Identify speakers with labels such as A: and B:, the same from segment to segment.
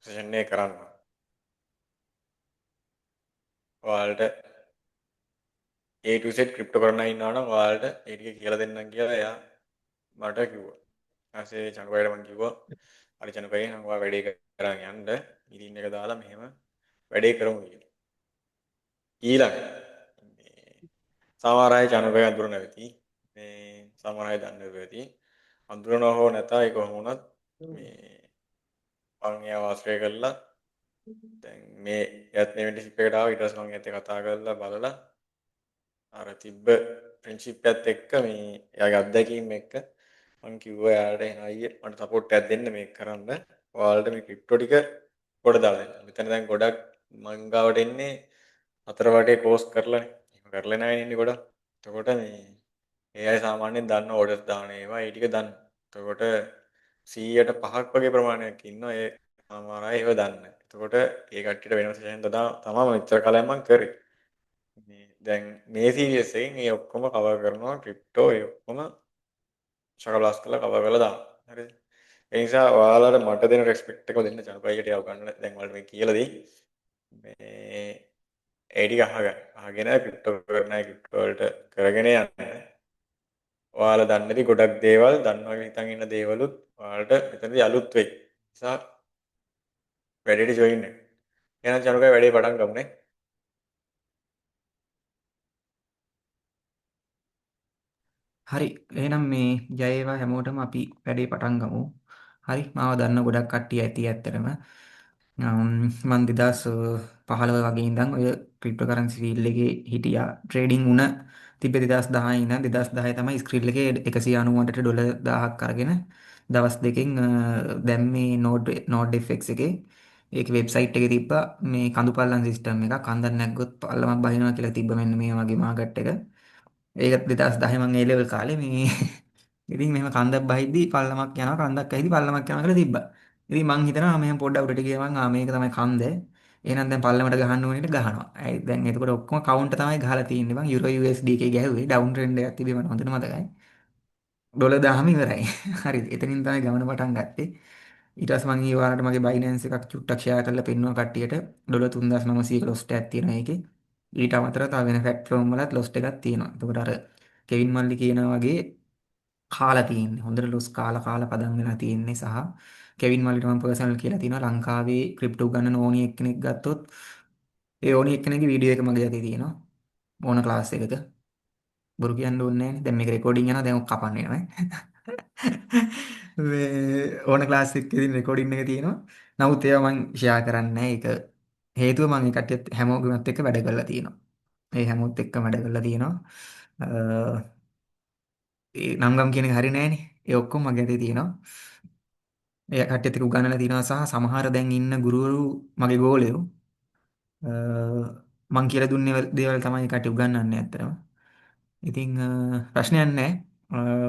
A: Session එක කරන්න. ඔයාලට A to Z ක්‍රිප්ටෝ කරන්න ඉන්නවා නම් ඔයාලට ඒ ටික කියලා දෙන්නම් කියලා එයා මට කිව්වා. ඊපස්සේ චනුකයට මම කිව්වා හරි චනුකයි නම් ඔයා වැඩේ කරන් යන්න. ඉතින් එක දාලා මෙහෙම වැඩේ කරමු කියලා. ඊළඟ මේ සමහර අය චනුකය අඳුරන වෙති. මේ සමහර අය දන්නේ වෙති. අඳුරනවා හෝ නැතා ඒක කොහොම වුණත් මේ මම එයාව ආශ්‍රය කළා. දැන් මේ එයාත් මේ මෙන්ටර්ෂිප් එකට ආවා. ඊට පස්සේ මම එයාත් එක්ක කතා කරලා බලලා අර තිබ්බ ෆ්‍රෙන්ඩ්ෂිප් එකත් එක්ක මේ එයාගේ අත්දැකීම් එක්ක මම කිව්වා එයාට එන අයියේ මට සපෝට් එකක් දෙන්න මේක කරන්න. ඔයාලට මේ ක්‍රිප්ටෝ ටික කොට දාලා දෙන්න. මෙතන දැන් ගොඩක් මං ගාවට එන්නේ හතර වටේ කෝස් කරලානේ. එහෙම කරලා නැහැ ඉන්නේ ගොඩක්. එතකොට මේ ඒ අය සාමාන්‍යයෙන් දන්න ඕඩර්ස් දාන ඒවා ඒ ටික දන්න. එතකොට 100ට 5ක් වගේ ප්‍රමාණයක් ඉන්නවා ඒ සමහර අය ඒව දන්නේ නැහැ. එතකොට ඒ කට්ටියට වෙනම සෙෂන් තමයි මෙච්චර කාලයක් මම කරේ. දැන් මේ සීරීස් එකෙන් මේ ඔක්කොම කවර් කරනවා ක්‍රිප්ටෝ ඒ ඔක්කොම ශකලාස් කරලා කවර් කරලා දානවා. හරිද? ඒ නිසා ඔයාලට මට දෙන රෙස්පෙක්ට් එක දෙන්න චනපයිකට යව ගන්න. දැන් ඔයාලට මේ කියලා දෙයි. මේ ඒ ටික අහගන්න. අහගෙන ක්‍රිප්ටෝ කරන අය ක්‍රිප්ටෝ වලට කරගෙන යන්න. ඔයාලා දන්නේ නැති ගොඩක් දේවල් දන්නවා කියලා හිතන් ඉන්න දේවලුත් ඔයාලට මෙතනදී අලුත් වෙයි. නිසා වැඩේට ජොයින් වෙන්න. එහෙනම් චනුකයි වැඩේ පටන් ගමුනේ.
B: හරි. එහෙනම් මේ ජය වේවා හැමෝටම අපි වැඩේ පටන් ගමු. හරි. මාව දන්න ගොඩක් කට්ටිය ඇති ඇත්තටම. මම 2015 වගේ ඉඳන් ඔය ක්‍රිප්ටෝ කරන්සි ෆීල්ඩ් එකේ හිටියා. ට්‍රේඩින් උන තිබ්බ 2010 ඉඳන් 2010 තමයි ස්ක්‍රීල් එකේ 198ට ඩොලර් 1000ක් අරගෙන දවස් දෙකෙන් දැන් මේ නෝඩ් FX එකේ ඒක වෙබ්සයිට් එකේ තිබ්බා මේ කඳු පල්ලම් සිස්ටම් එකක්. කන්දක් නැග්ගොත් පල්ලමක් බහිනවා කියලා තිබ්බ මෙන්න මේ වගේ මාකට් එක. ඒක 2010 මම ඒ ලෙවල් කාලේ මේ ඉතින් මෙහෙම කන්දක් බහිද්දි පල්ලමක් යනවා කන්දක් ඇහිදි පල්ලමක් යනවා කියලා තිබ්බා. ඉතින් මං හිතනවා මෙහෙම පොඩ්ඩක් උඩට ගියා මං මේක තමයි කන්ද. එහෙනම් දැන් පල්ලමට ගහන්න ඕනෙට ගහනවා. දැන් එතකොට ඔක්කොම කවුන්ට් තමයි ගහලා තියෙන්නේ මං යුරෝ USD එකේ ගැහුවේ ඩවුන් ට්‍රෙන්ඩ් එකක් තිබ්බේ මට හොඳට මතකයි. ඩොලර් 1000ම ඉවරයි. හරිද? එතනින් තමයි ගමන පටන් ගත්තේ. ඊට පස්සේ මං ඊවාරට මගේ බයිනන්ස් එකක් චුට්ටක් ෂෙයා කරලා පෙන්නුවා කට්ටියට ඩොලර් 3900ක ලොස්ට් එකක් තියෙනවා ඒකේ. ඊට අමතරව තව වෙන ෆැක්ටරම් වලත් ලොස්ට් එකක් තියෙනවා. එතකොට අර කෙවින් මල්ලි කියනා වගේ කාලා තියෙන්නේ. හොඳට ලොස් කාලා කාලා පදම් වෙලා තියෙන්නේ සහ කෙවින් මල්ලිට මම පර්සනල් කියලා තියෙනවා ලංකාවේ ක්‍රිප්ටෝ උගන්නන ඕනි එක්කෙනෙක් ගත්තොත් ඒ ඕනි එක්කෙනෙක්ගේ වීඩියෝ එක මගේ අතේ තියෙනවා. ඕන ක්ලාස් එකක. බොරු කියන්න ඕනේ නැහැ. දැන් මේක රෙකෝඩින් යනවා දැන් ඔක් කපන්න වෙනවා. මේ ඕන ක්ලාස් එකකදී රෙකෝඩින් එක තියෙනවා. නමුත් ඒවා මම ෂෙයා කරන්නේ නැහැ. ඒක හේතුව මම ඒ කට්ටියත් හැමෝගෙමත් එක්ක වැඩ කරලා තියෙනවා. ඒ හැමෝත් එක්ක වැඩ කරලා තියෙනවා. ඒ නම් ගම් කියන එක හරි නෑනේ. ඒ ඔක්කොම මගේ අතේ තියෙනවා. ඒ කට්ටියත් එක්ක උගන්වලා තියෙනවා සහ සමහර දැන් ඉන්න ගුරුවරු මගේ ගෝලයෝ මං කියලා දුන්නේ දේවල් තමයි ඒ කට්ටිය උගන්වන්නේ ඇත්තටම. ඉතින් ප්‍රශ්නයක් නෑ.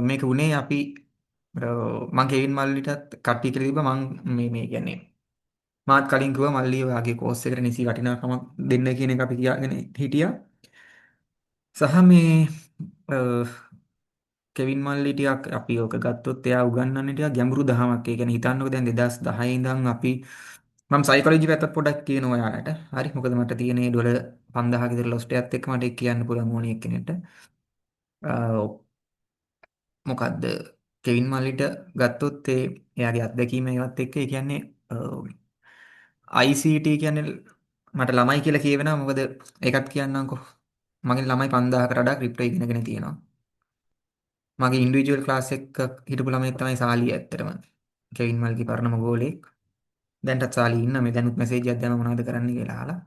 B: මේක උනේ අපි මං කෙවින් මල්ලිටත් කට්ටිය කියලා තිබ්බා මං මේ කියන්නේ මාත් කලින් කිව්වා මල්ලි ඔයාගේ කෝස් එකට නිසි වටිනාකමක් දෙන්න කියන එක අපි කියාගෙන හිටියා. සහ මේ කෙවින් මල්ලි ටිකක් අපි ඕක ගත්තොත් එයා උගන්වන්නේ ටිකක් ගැඹුරු දහමක්. ඒ කියන්නේ හිතන්නකෝ දැන් 2010 ඉඳන් අපි මම සයිකොලොජි පැත්තත් පොඩ්ඩක් කියනවා ඔයාලට. හරි. මොකද මට තියෙන මේ ඩොලර් 5000 ක විතර ලොස්ට් එකත් එක්ක මට ඒක කියන්න පුළුවන් ඕනේ එක්කෙනෙක්ට. මොකද්ද කෙවින් මල්ලිට ගත්තොත් එයාගේ අත්දැකීම ඒවත් එක්ක ඒ කියන්නේ ICT කියන්නේ මට ළමයි කියලා කියවෙනවා. මොකද ඒකත් කියන්නම්කෝ. මගේ ළමයි 5000කට වඩා ක්‍රිප්ටෝ ඉගෙනගෙන තියෙනවා. මගේ ඉන්ඩිවිජුවල් ක්ලාස් එකක හිටපු ළමයෙක් තමයි සාලිය ඇත්තටම. කෙවින් මල්ගේ පරණම ගෝලෙක්. දැන්ටත් සාලි ඉන්න මේ දැනුත් මැසේජ් එකක් දැම්ම මොනවද කරන්න කියලා අහලා.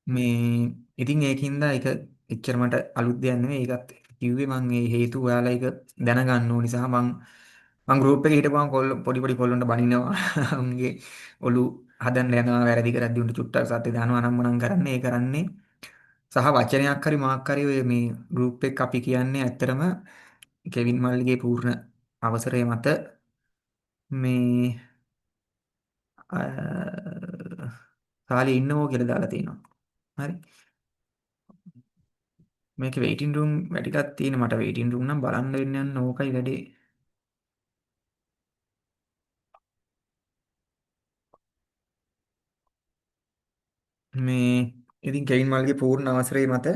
B: මේ ඉතින් ඒකින්ද ඒක එච්චර මට අලුත් දෙයක් නෙවෙයි. ඒකත් කිව්වේ මම මේ හේතුව ඔයාලා ඒක දැනගන්න ඕනි සහ මං ගෲප් එකේ හිටපුවම පොඩි පොඩි කොල්ලොන්ට බනිනවා. උන්ගේ ඔලු හදන්න යනවා වැරදි කරද්දි උන්ට චුට්ටක් සත්‍ය දානවා අනම්මනම් කරන්නේ ඒ කරන්නේ සහ වචනයක් හරි මාක් හරි ඔය මේ ගෲප් එක අපි කියන්නේ ඇත්තටම කෙවින් මල්ලිගේ පූර්ණ අවසරය මත මේ කාලේ ඉන්නවෝ කියලා දාලා තියෙනවා. හරි. මේකේ වෙයිටින් රූම් වැඩිටක් තියෙන මට වෙයිටින් රූම් නම් බලන්න වෙන්න යන්න ඕකයි වැඩේ. මේ ඉතින් කෙවින් මල්ගේ පූර්ණ අවසරය මත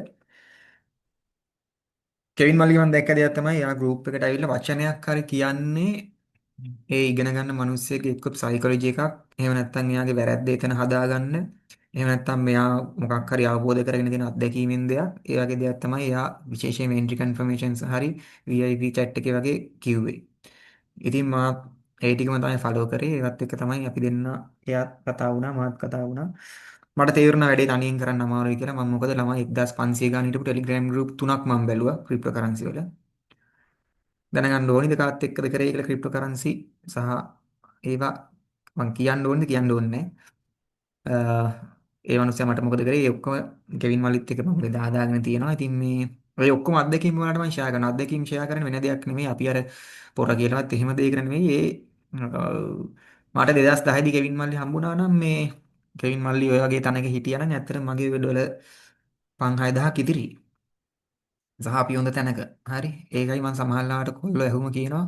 B: කෙවින් මල්ගේ මම දැක්ක දෙයක් තමයි යා ගෲප් එකට ඇවිල්ලා වචනයක් හරි කියන්නේ ඒ ඉගෙන ගන්න මිනිස්සෙගේ එක්ක සයිකොලොජි එකක් එහෙම නැත්නම් එයාගේ වැරැද්ද එතන හදාගන්න එහෙම නැත්නම් මෙයා මොකක් හරි අවබෝධ කරගෙන තියෙන අත්දැකීමෙන් දෙයක් ඒ වගේ දෙයක් තමයි එයා විශේෂයෙන් එන්ට්‍රි කන්ෆර්මේෂන්ස් හරි VIP chat එකේ වගේ කිව්වේ. ඉතින් මා ඒ ටිකම තමයි ෆලෝ කරේ. ඒවත් එක්ක තමයි අපි දෙන්න එයාත් කතා වුණා මාත් කතා වුණා. මට තේරුණා වැඩේ තනියෙන් කරන්න අමාරුයි කියලා. මම මොකද ළමයි 1500 ගාන හිටපු ටෙලිග්‍රෑම් ගෲප් තුනක් මම බැලුවා ක්‍රිප්ටෝ කරන්සි වල. දැනගන්න ඕනිද කාත් එක්කද කරේ කියලා ක්‍රිප්ටෝ කරන්සි සහ ඒවා මං කියන්න ඕනිද කියන්න ඕනේ නැහැ. ඒ මනුස්සයා මට මොකද කරේ? ඒ ඔක්කොම කෙවින් මල්ලිත් එක්ක මම දාගෙන තියෙනවා. ඉතින් මේ ඔය ඔක්කොම අත්දැකීම් වලට මම ෂෙයා කරනවා. අත්දැකීම් ෂෙයා කරන්නේ වෙන දෙයක් නෙමෙයි. අපි අර පොර කියලාවත් එහෙම දෙයකට නෙමෙයි. මට 2010 දී කෙවින් මල්ලි හම්බුණා නම් මේ කෙවින් මල්ලි ඔය වගේ තැනක හිටියා නම් ඇත්තටම මගේ ඩොලර් 5000ක් ඉතිරි. සහ අපි හොඳ තැනක. හරි. ඒකයි මම සමහරලාට කොල්ලෝ ඇහුම කියනවා.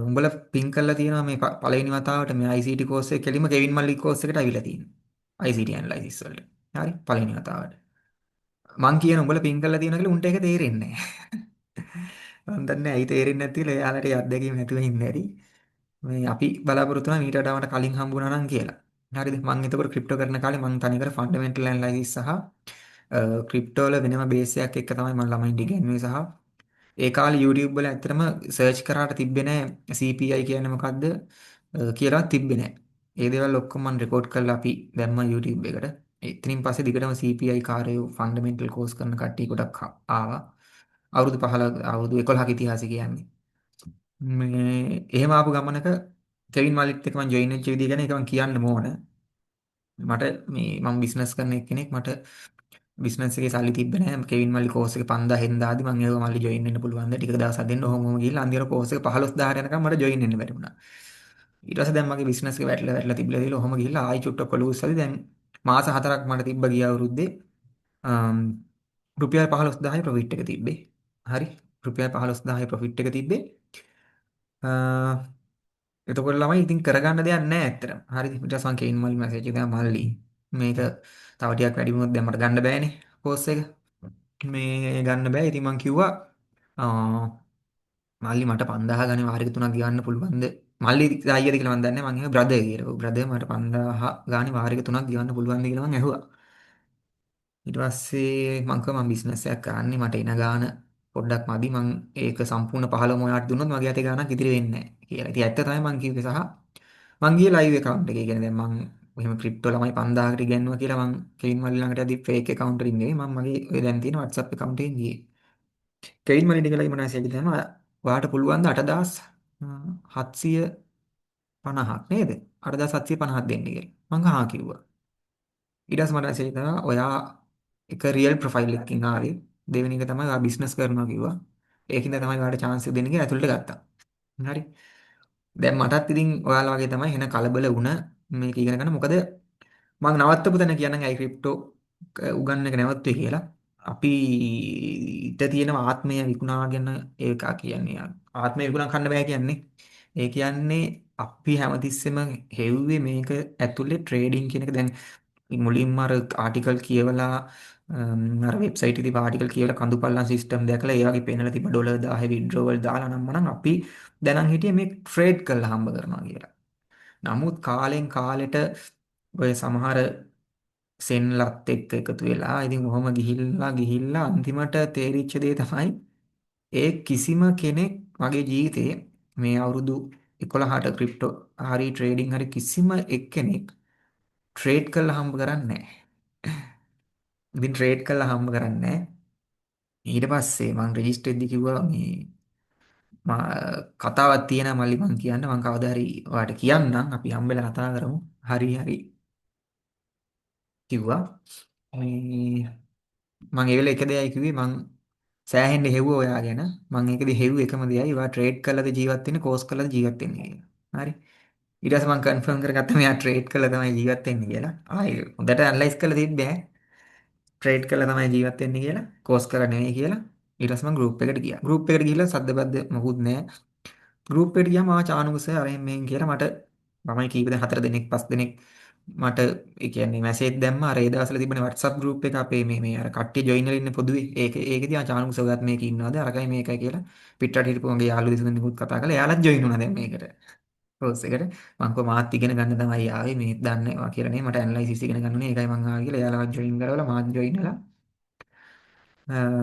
B: උඹලා පින් කරලා තියෙනවා මේ පළවෙනි වතාවට මේ ICT කෝස් එක කෙලින්ම කෙවින් මල්ලි කෝස් එකට අවිලා තියෙනවා. ICT ඇනලයිසිස් වලට. හරි. පළවෙනි වතාවට. මං කියන උඹලා පින් කරලා තියෙනවා කියලා උන්ට ඒක තේරෙන්නේ නැහැ. මම දන්නේ ඇයි තේරෙන්නේ නැති කියලා. එයාලට ඒ අත්දැකීම නැතුව ඉන්නේ ඇති. මේ අපි බලාපොරොත්තු වෙනා මීට වඩා මට කලින් හම්බුණා නම් කියලා. හරිද? මම එතකොට ක්‍රිප්ටෝ කරන කාලේ මම තනිකර ෆන්ඩමෙන්ටල් ඇනලයිසිස් සහ ක්‍රිප්ටෝ වල වෙනම බේස් එකක් එක්ක තමයි මම ළමයින්ට ඉගෙනුවේ සහ ඒ කාලේ YouTube වල ඇත්තටම සර්ච් කරාට තිබ්බේ නැහැ CPI කියන්නේ මොකද්ද කියලා තිබ්බේ නැහැ. ඒ දේවල් ඔක්කොම මම රෙකෝඩ් කරලා අපි දැම්මා YouTube එකට. එතනින් පස්සේ දිගටම CPI කාර්යය ෆන්ඩමෙන්ටල් කෝස් කරන කට්ටිය ගොඩක් ආවා. අවුරුදු 15 අවුරුදු 11ක ඉතිහාසය කියන්නේ. මේ එහෙම ආපු ගමනක කෙවින් මාලිත් එක්ක මම ජොයින් වෙච්ච විදිය ගැන ඒක මම කියන්න ඕන. මට මේ මම බිස්නස් කරන එක්කෙනෙක් මට බිස්නස් එකේ සල්ලි තිබ්බේ නැහැ. කෙවින් මල්ලි කෝස් එක 5000 දාදි මම ඒව මල්ලි ජොයින් වෙන්න පුළුවන්ද? ටික දවසක් දෙන්න ඔහොම ඔහොම ගිහිල්ලා අන්තිමට කෝස් එක 15000 යනකම් මට ජොයින් වෙන්න බැරි වුණා. ඊට පස්සේ දැන් මගේ බිස්නස් එක වැටලා වැටලා තිබිලා තියලා ඔහොම ගිහිල්ලා ආයි චුට්ටක් කොලුස්සලි දැන් මාස 4ක් මට තිබ්බ ගිය අවුරුද්දේ අම්, රුපියල් 15000 ප්‍රොෆිට් එක තිබ්බේ. හරි. රුපියල් 15000 ප්‍රොෆිට් එක තිබ්බේ. එතකොට ළමයි ඉතින් කරගන්න දෙයක් නැහැ ඇත්තටම. හරිද? ඊට පස්සේ මං කෙයින් මල්ලි මැසේජ් එක දාලා මල්ලි මේක තව ටිකක් වැඩි වුණොත් දැන් මට ගන්න බෑනේ කෝස් එක. මේ ගන්න බෑ. ඉතින් මං කිව්වා මල්ලි මට 5000 ගානේ වාරික තුනක් ගෙවන්න පුළුවන්ද? මල්ලි අයියද කියලා මන් දන්නේ නැහැ. මං එහෙම බ්‍රදර් කියලා. බ්‍රදර් මට 5000 ගානේ වාරික තුනක් ගෙවන්න පුළුවන්ද කියලා මං ඇහුවා. ඊට පස්සේ මං කිව්වා මං බිස්නස් එකක් කරන්නේ මට එන ගාන පොඩ්ඩක් මදි මං ඒක සම්පූර්ණ 15 ඔයාලට දුන්නොත් මගේ අතේ ගාණක් ඉතිරි වෙන්නේ නැහැ කියලා. ඉතින් ඇත්ත තමයි මං කිව්වේ සහ මං ගියේ ලයිව් account එකේ. කියන්නේ දැන් මං එහෙම ක්‍රිප්ටෝ ළමයි 5000කට ඉගෙනුවා කියලා මං කෙවින් මල්ලි ළඟට යද්දි fake account එකකින් නෙවෙයි මම මගේ ඔය දැන් තියෙන WhatsApp account එකෙන් ගියේ. කෙවින් මල්ලි ටිකලා ඉමන මැසේජ් දානවා ඔයාට පුළුවන් ද 8750ක් නේද? 8750ක් දෙන්න කියලා. මං හා කිව්වා. ඊට පස්සේ මට මැසේජ් කරනවා ඔයා එක රියල් ප්‍රොෆයිල් එකකින් ආවේ. දෙවෙනි එක තමයි ඔයා බිස්නස් කරනවා කිව්වා. ඒකින්ද තමයි ඔයාලට chance එක දෙන්න කියලා ඇතුළට ගත්තා. හරි. දැන් මටත් ඉතින් ඔයාලා වගේ තමයි එන කලබල වුණ මේක ඉගෙන ගන්න. මොකද මම නවත්තපු තැන කියනනම් ඇයි ක්‍රිප්ටෝ උගන්වන එක නැවතුනේ කියලා. අපි ඊට තියෙන ආත්මය විකුණාගෙන ඒක කියන්නේ ආත්මය විකුණා ගන්න බෑ කියන්නේ. ඒ කියන්නේ අපි හැමතිස්සෙම හෙව්වේ මේක ඇතුලේ ට්‍රේඩින් කියන එක දැන් මුලින්ම අර ආටිකල් කියවලා අර වෙබ්සයිට් එකේ තිබ්බ ආටිකල් කියවලා කඳුපල්ලන් සිස්ටම් දැකලා ඒ වගේ පේනලා තිබ්බ ඩොලර් 1000 විත්ඩ්‍රෝවල් දාලා නම් අපි දැනන් හිටියේ මේ ට්‍රේඩ් කරලා හම්බ කරනවා කියලා. නමුත් කාලෙන් කාලෙට ඔය සමහර සෙන්ලත් එක්ක එකතු වෙලා ඉතින් කොහොම ගිහිල්ලා ගිහිල්ලා අන්තිමට තේරිච්ච දේ තමයි ඒ කිසිම කෙනෙක් මගේ ජීවිතේ මේ අවුරුදු 11ට ක්‍රිප්ටෝ හරි ට්‍රේඩින් හරි කිසිම එක්කෙනෙක් ට්‍රේඩ් කරලා හම්බ කරන්නේ නැහැ. ඉතින් ට්‍රේඩ් කරලා හම්බ කරන්නේ නැහැ. ඊට පස්සේ මම රෙජිස්ටර් එද්දි කිව්වා මේ කතාවක් තියෙනවා මල්ලි මං කියන්න මං කවදා හරි ඔයාලට කියන්නම් අපි හම්බෙලා කතා කරමු. හරි හරි කිව්වා. මේ මං ඒ වෙලේ එක දෙයයි කිව්වේ මං සෑහෙන්න හෙව්වා ඔයා ගැන. මං ඒකදී හෙව්වේ එකම දෙයයි ඔයා ට්‍රේඩ් කළාද ජීවත් වෙන්නේ කෝස් කළාද ජීවත් වෙන්නේ කියලා. හරි. ඊට පස්සේ මං කන්ෆර්ම් කරගත්තා මෙයා ට්‍රේඩ් කළා තමයි ජීවත් වෙන්නේ කියලා. ආයි හොඳට ඇනලයිස් කරලා තිබ්බේ ට්‍රේඩ් කළා තමයි ජීවත් වෙන්නේ කියලා. කෝස් කරලා නෙවෙයි කියලා. ඊට පස්සේ මං ගෲප් එකට ගියා. ගෲප් එකට ගිහිල්ලා සද්ද බද්ද මොකුත් නැහැ. ගෲප් එකට ගියාම ආ චානුක සර් අරෙන් මෙහෙන් කියලා මට ළමයි කීප දෙනෙක් හතර දෙනෙක් පස් දෙනෙක් මට ඒ කියන්නේ මැසේජ් දැම්ම අර ඒ දවස්වල තිබුණේ WhatsApp group එක අපේ මේ අර කට්ටිය join වෙලා ඉන්න පොදුවේ. ඒකෙදී චානුක සෝගත් මේක ඉන්නවද අරකයි මේකයි කියලා පිටරට හිටපු මගේ යාළුවෝ දෙතුන්දෙනෙකුත් කතා කරලා එයාලත් join වුණා දැන් මේකට. කෝස් එකට මම කො මාත් ඉගෙන ගන්න තමයි ආවේ මේ දන්නවා කියලා නේ මට ඇනලයිසිස් ඉගෙන ගන්න ඕනේ ඒකයි මම ආවේ කියලා එයාලවත් join කරවලා මාත් join වෙලා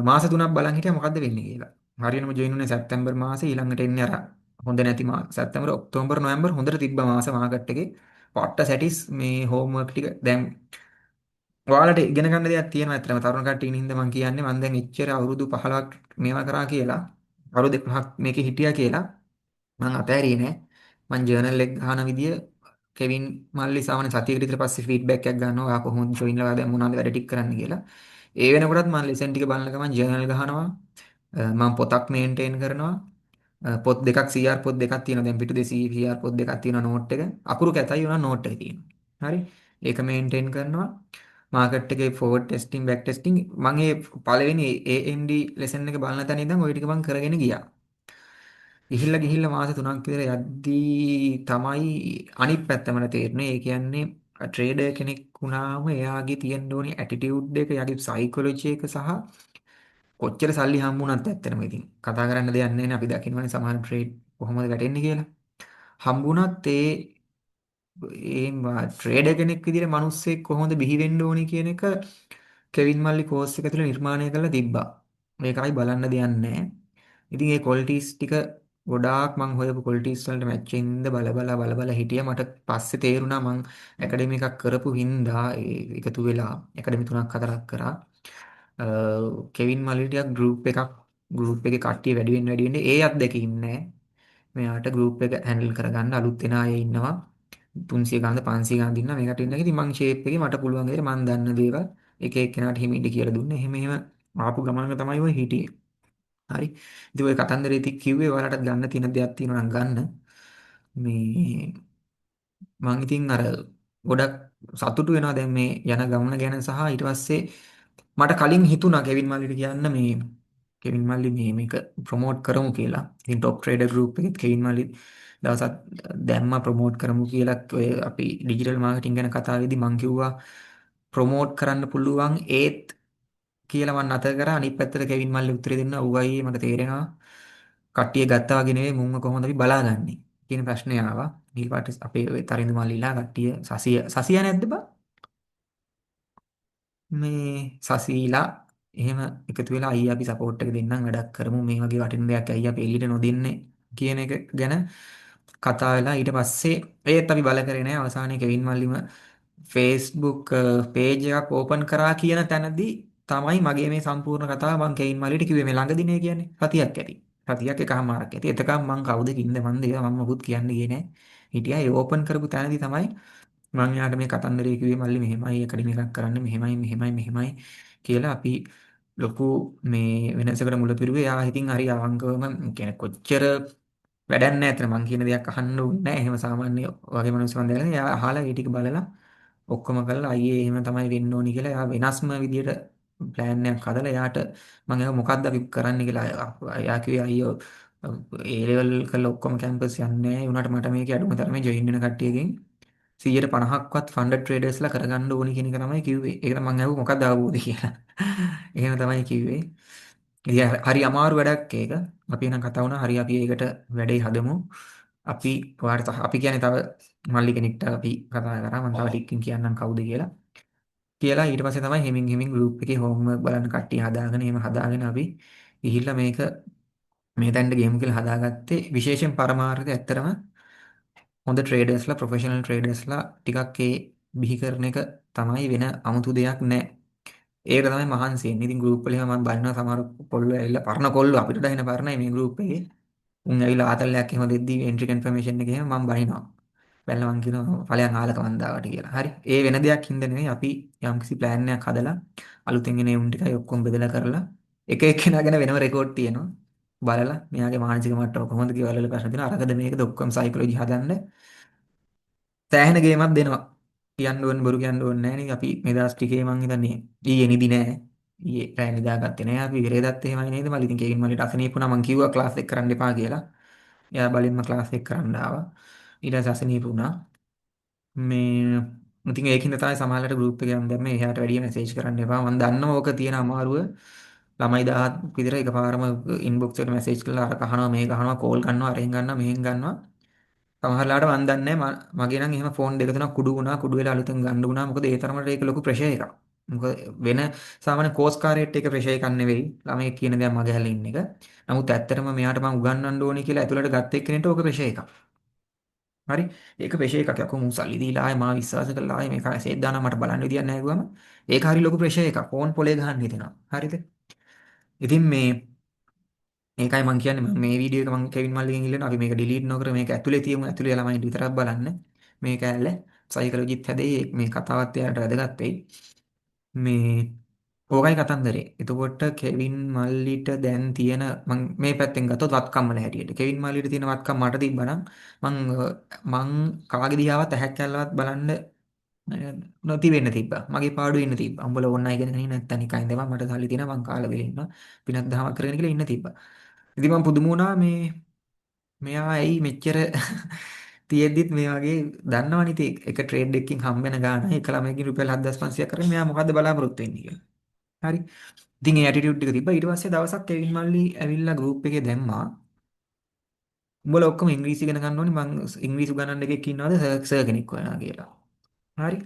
B: මාස 3ක් බලන් හිටියා මොකද්ද වෙන්නේ කියලා. හරියටම join වුණේ සැප්තැම්බර් මාසේ ඊළඟට එන්නේ අර හොඳ නැති මාස සැප්තැම්බර් ඔක්තෝබර් නොවැම්බර් හොඳට තිබ්බ මාස මාකට් එකේ පට්ට සැටිස් මේ හෝම්වර්ක් ටික දැන් ඔයාලට ඉගෙන ගන්න දෙයක් තියෙනවා ඇත්තටම තරුණ කට්ටිය ඉන්න හින්දා මම කියන්නේ මම දැන් එච්චර අවුරුදු 15ක් මේවා කරා කියලා අවුරුදු 12ක් මේකේ හිටියා කියලා මම අතෑරියේ නෑ මම ජර්නල් එක ගහන විදිය කෙවින් මල්ලි සාමාන්‍ය සතියකට විතර පස්සේ ෆීඩ්බැක් එකක් ගන්නවා ඔයා කොහොමද ජොයින් වෙලා දැන් මොනවද වැඩ ටික කරන්න කියලා ඒ වෙනකොටත් මම ලෙසන් ටික බලන ගමන් ජර්නල් ගහනවා මම පොතක් මේන්ටේන් කරනවා පොත් දෙකක් CR පොත් දෙකක් තියෙනවා දැන් පිටු 200 CR පොත් දෙකක් තියෙනවා නෝට් එක අකුරු කැතයි උනා නෝට් එක තියෙනවා හරි ඒක මේන්ටේන් කරනවා මාකට් එකේ ෆෝවර්ඩ් ටෙස්ටිං බෑක් ටෙස්ටිං මම ඒ පළවෙනි AMD ලෙසන් එක බලන තැන ඉඳන් ওই ටික මම කරගෙන ගියා ගිහිල්ලා මාස 3ක් විතර යද්දී තමයි අනිත් පැත්ත මට තේරුනේ. ඒ කියන්නේ ට්‍රේඩර් කෙනෙක් වුණාම එයාගේ තියෙන්න ඕනි ඇටිටියුඩ් එක, එයාගේ සයිකොලොජි එක සහ කොච්චර සල්ලි හම්බුණත් ඇත්තටම ඉතින් කතා කරන්න දෙයක් නැහැ නේ අපි දකින්නවනේ සමහර ට්‍රේඩ් කොහොමද වැටෙන්නේ කියලා. හම්බුණත් ඒ ට්‍රේඩර් කෙනෙක් විදිහට මිනිස්සෙක් කොහොමද බිහි වෙන්න ඕනි කියන එක කෙවින් මල්ලි කෝස් එක තුළ නිර්මාණය කරලා තිබ්බා. මේකයි බලන්න දෙයක් නැහැ. ඉතින් ඒ ක්වොලිටිස් ටික ගොඩාක් මං හොයපු ක්වොලිටිස් වලට මැච් වෙන්න බල බල හිටියා මට පස්සේ තේරුණා මං ඇකඩමි එකක් කරපු හින්දා ඒ එකතු වෙලා ඇකඩමි 3ක් 4ක් කරා කෙවින් මල්ලිටියක් ගෲප් එකේ කට්ටිය වැඩි වෙන්න ඒ අත්දැකීම් නැහැ මෙයාට ගෲප් එක හැන්ඩල් කරගන්න අලුත් එන අය ඉන්නවා 300 ගානද 500 ගානද ඉන්නවා මේකට ඉන්න එක ඉතින් මං ෂේප් එකේ මට පුළුවන් විදිහට මං දන්න දේවල් එක එක්කෙනාට හිමින්ට කියලා දුන්නේ එහෙම ආපු ගමනක තමයි ඔය හිටියේ හරි. ඉතින් ඔය කතන්දරේ ඉතින් කිව්වේ ඔයාලට ගන්න තියෙන දෙයක් තියෙනවා නම් ගන්න. මේ මං ඉතින් අර ගොඩක් සතුටු වෙනවා දැන් මේ යන ගමන ගැන සහ ඊට පස්සේ මට කලින් හිතුණා කෙවින් මල්ලිට කියන්න මේ කෙවින් මල්ලි මේක ප්‍රොමෝට් කරමු කියලා. ඉතින් টপ ට්‍රේඩර් ගෲප් එකෙත් කෙවින් මල්ලි දවසක් දැම්මා ප්‍රොමෝට් කරමු කියලා ඔය අපි ඩිජිටල් මාකටිං ගැන කතා වෙද්දි මං කිව්වා ප්‍රොමෝට් කරන්න පුළුවන් ඒත් කියලා මම නැතර කරා අනිත් පැත්තට කෙවින් මල්ලි උත්තරේ දෙන්න ඌයි මට තේරෙනවා කට්ටිය ගත්තා වගේ නෙවෙයි මුන්ව කොහොමද අපි බලාගන්නේ කියන ප්‍රශ්නේ ආවා ඊළඟට අපේ ඔය තරිඳු මල්ලිලා කට්ටිය සසිය නැද්ද බා මේ සසීලා එහෙම එකතු වෙලා අයියා අපි සපෝට් එක දෙන්නම් වැඩක් කරමු මේ වගේ වටින දෙයක් අයියා අපි එළියට නොදින්නේ කියන එක ගැන කතා වෙලා ඊට පස්සේ ඒත් අපි බල කරේ නෑ අවසානයේ කෙවින් මල්ලිම Facebook page එකක් ඕපන් කරා කියන තැනදී තමයි මගේ මේ සම්පූර්ණ කතාව මම කෙයින් මල්ලිට කිව්වේ මේ ළඟදී නේ කියන්නේ සතියක් ඇති. සතියක් එකමාරක් ඇති. එතකම් මම කවුද කින්ද මන්ද ඒවා මම මොකුත් කියන්නේ ගියේ නෑ. හිටියා ඒ ඕපන් කරපු තැනදී තමයි මම යාට මේ කතන්දරේ කිව්වේ මල්ලි මෙහෙමයි ඇකඩමි එකක් කරන්න මෙහෙමයි කියලා අපි ලොකු මේ වෙනසකට මුල පිරුවේ. යා ඉතින් හරි අවංකවම කියන්නේ කොච්චර වැඩක් නැහැ අතන මං කියන දෙයක් අහන්න ඕනේ නැහැ. එහෙම සාමාන්‍ය වගේ මිනිස්සු මන් දැනගෙන එයා අහලා ඒ ටික බලලා ඔක්කොම කරලා අයියේ එහෙම තමයි වෙන්න ඕනි කියලා එයා වෙනස්ම විදියට ප්ලෑන් එකක් හදලා එයාට මම ඒක මොකද්ද අපි කරන්න කියලා එයා කිව්වේ අයියෝ ඒ ලෙවල් කරලා ඔක්කොම කැම්පස් යන්නේ නැහැ. උනාට මට මේකේ අඩුම තරමේ ජොයින් වෙන කට්ටියකින් 150ක්වත් ෆන්ඩඩ් ට්‍රේඩර්ස්ලා කරගන්න ඕනි කියන එක තමයි කිව්වේ. ඒක තමයි මම අහුව මොකක්ද අවබෝධය කියලා. එහෙම තමයි කිව්වේ. ඉතින් හරි අමාරු වැඩක් ඒක. අපි එනම් කතා වුණා හරි අපි ඒකට වැඩේ හදමු. අපි ඔයාලට අපි කියන්නේ තව මල්ලි කෙනෙක්ට අපි කතා කරා මම තව ටිකකින් කියන්නම් කවුද කියලා. කියලා ඊට පස්සේ තමයි හෙමින් ගෲප් එකේ හෝම්වර්ක් බලන්න කට්ටිය හදාගෙන එහෙම හදාගෙන අපි ගිහිල්ලා මේක මේ තැනට ගේමු කියලා හදාගත්තේ විශේෂයෙන් පරමාර්ථය ඇත්තරම හොඳ ට්‍රේඩර්ස්ලා ප්‍රොෆෙෂනල් ට්‍රේඩර්ස්ලා ටිකක් ඒ බිහි කරන එක තමයි වෙන 아무තු දෙයක් නැහැ. ඒක තමයි මහන්සි වෙන්නේ. ඉතින් ගෲප් වල එහෙම මම බලනවා සමහර කොල්ලෝ ඇවිල්ලා පරණ කොල්ලෝ අපිට දැනෙන පරණයි මේ ගෲප් එකේ. උන් ඇවිල්ලා ආතල්ලයක් එහෙම දෙද්දි එන්ට්‍රි කන්ෆර්මේෂන් එක එහෙම මම බනිනවා. බැලලා මං කියනවා ඵලයන් ආලක වන්දාවට කියලා. හරි. ඒ වෙන දෙයක් හින්දා නෙවෙයි අපි යම්කිසි ප්ලෑන් එකක් හදලා අලුතෙන් එන උන් ටිකයි ඔක්කොම බෙදලා කරලා එක එක්කෙනා ගැන වෙනම රෙකෝඩ් තියෙනවා. බලලා මෙයාගේ මානසික මට්ටම කොහොමද කියලා බලලා ප්‍රශ්න දෙනවා. අරකද මේකද ඔක්කොම සයිකොලොජි හදන්න සෑහෙන ගේමක් දෙනවා. කියන්න ඕන බොරු කියන්න ඕනේ නැහැ නේ. අපි මේ දවස් ටිකේ මං හිතන්නේ ඊයේ නිදි නෑ. ඊයේ රෑ නිදාගත්තේ නෑ. අපි ඉරේදත් එහෙමයි නේද? මම ඉතින් කේකින් මල්ලිට අසනීප වුණා මං කිව්වා ක්ලාස් එක කරන්න එපා කියලා. එයා බලින්ම ක්ලාස් එක කරන්න ආවා. ඊට පස්සේ අසනීප වුණා. මේ ඉතින් ඒකින්ද තමයි සමහරවිට ගෲප් එකේ යම් දැම්මේ එහාට වැඩිය මැසේජ් කරන්න එපා. මම දන්නවා ඕක තියෙන අමාරුව. ළමයි 1000ක් විතර එකපාරම ඉන්බොක්ස් එකට මැසේජ් කරලා අර කහනවා මේ කහනවා කෝල් ගන්නවා අරෙන් ගන්නවා මෙහෙන් ගන්නවා. සමහරලාට මන් දන්නේ මගේ නම් එහෙම ෆෝන් දෙක තුනක් කුඩු වුණා කුඩු වෙලා අලුතෙන් ගන්න වුණා. මොකද ඒ තරමට ඒක ලොකු ප්‍රෙෂර් එකක්. මොකද වෙන සාමාන්‍ය කෝස් කාර්යයට ඒක ප්‍රෙෂර් එකක් නෙවෙයි. ළමයි කියන දේ මගේ හැල්ලේ ඉන්න එක. නමුත් ඇත්තටම මෙයාට මම උගන්වන්න ඕනේ කියලා ඇතුළට ගත්ත එක්කෙනෙක්ට ඕක ප්‍රෙෂර් එකක්. හරි. ඒක ප්‍රෙෂර් එකක්. යකෝ මූ සල්ලි දීලා ආයේ මාව විශ්වාස කරලා ආයේ මේක ඇසෙත් දානවා මට බලන්න විදියක් නැහැ ගුවම ඒක හරි ලොකු ප්‍රෙෂර් එකක්. ෆෝන් පොලේ ගහන්න හිතෙනවා. හරිද? ඉතින් මේකයි මම කියන්නේ මේ වීඩියෝ එක මම කෙවින් මල්ලිගෙන් ඉල්ලනවා අපි මේක ඩිලීට් නොකර මේක ඇතුලේ තියමු ඇතුලේ ළමයින්ට විතරක් බලන්න මේක ඇල්ල සයිකොලොජිත් හැදෙයි මේ කතාවත් එයාට වැදගත් වෙයි මේ ඕකයි කතන්දරේ. එතකොට කෙවින් මල්ලිට දැන් තියෙන මම මේ පැත්තෙන් ගත්තොත් වත්කම් වල හැටියට කෙවින් මල්ලිට තියෙන වත්කම් මට තිබ්බනම් මං කාගේ දිහාවත් ඇහැක් කැල්ලවත් බලන්න නොති වෙන්න තිබ්බා. මගේ පාඩුවේ ඉන්න තිබ්බා. උඹලා ඕන්නයි කියන කෙනෙක් නැත්තම් නිකන් ඉඳපන් මට සල්ලි තියෙනවා මං කාලා වෙලෙ ඉන්නවා. පිනක් දහමක් කරගෙන කියලා ඉන්න තිබ්බා. ඉතින් මම පුදුම වුණා මෙයා ඇයි මෙච්චර තියෙද්දිත් මේ වගේ දන්නවනේ ඉතින් එක ට්‍රේඩ් එකකින් හම්බ වෙන ගාණ එක ළමයකින් රුපියල් 7500ක් කරගෙන මෙයා මොකද්ද බලාපොරොත්තු වෙන්නේ කියලා. හරි. ඉතින් ඒ ඇටිටියුඩ් එක තිබ්බා. ඊට පස්සේ දවසක් කෙවින් මල්ලි ඇවිල්ලා ගෲප් එකේ දැම්මා. උඹලා ඔක්කොම ඉංග්‍රීසි ඉගෙන ගන්න ඕනේ මං ඉංග්‍රීසි උගන්වන්න එකෙක් ඉන්නවද සර් කෙනෙක් හොයනවා කියලා. හරි.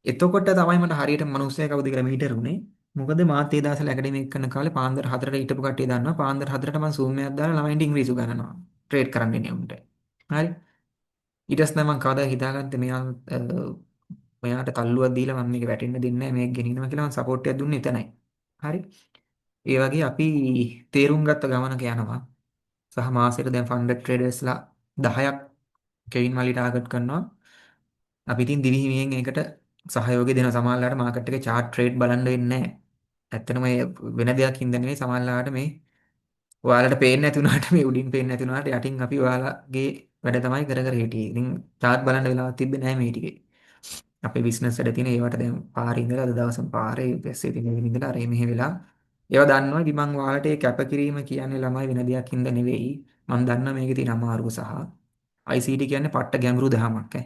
B: එතකොට තමයි මට හරියට මිනිස්සයා කවුද කියලා මීටර් උනේ. මොකද මාත් ඒ දවස්වල ඇකඩමි එක කරන කාලේ පාන්දර 4ට හිටපු කට්ටිය දන්නවා. පාන්දර 4ට මම Zoom එකක් දාලා ළමයින්ට ඉංග්‍රීසි උගන්වනවා. ට්‍රේඩ් කරන්න එන්නේ උන්ට. හරි. ඊට පස්සේ මම කවදා හිතාගත්තේ මෙයාට තල්ලුවක් දීලා මම මේක වැටෙන්න දෙන්නේ නැහැ මේක ගෙනියනවා කියලා මම සපෝට් එකක් දුන්නේ එතනයි. හරි. ඒ වගේ අපි තේරුම් ගත්ත ගමනක යනවා. සහ මාසෙට දැන් ෆන්ඩඩ් ට්‍රේඩර්ස්ලා 10ක් කෙවින් මල්ලි ටාගට් කරනවා. අපි ඉතින් දිවිහිමියෙන් ඒකට සහයෝගය දෙන සමහරලාට මාකට් එකේ chart trade බලන්න වෙන්නේ නැහැ. ඇත්තටම මේ වෙන දෙයක් හින්දා නෙවෙයි සමහරලාට මේ ඔයාලට පේන්නේ නැති වුණාට මේ උඩින් පේන්නේ නැති වුණාට යටින් අපි ඔයාලගේ වැඩ තමයි කර කර හිටියේ. ඉතින් chart බලන්න වෙලාවක් තිබ්බේ නැහැ මේ ටිකේ. අපේ බිස්නස් වැඩ තියෙන ඒවට දැන් පාරේ ඉඳලා අද දවසම පාරේ පැස්සේ තියෙන ඉඳලා අර මෙහෙ වෙලා ඒවා දන්නවා. ඉතින් මම ඔයාලට ඒ කැපකිරීම කියන්නේ ළමයි වෙන දෙයක් හින්දා නෙවෙයි. මම දන්නා මේකේ තියෙන අමාරුව සහ ICT කියන්නේ පට්ට ගැඹුරු දහමක් ඈ.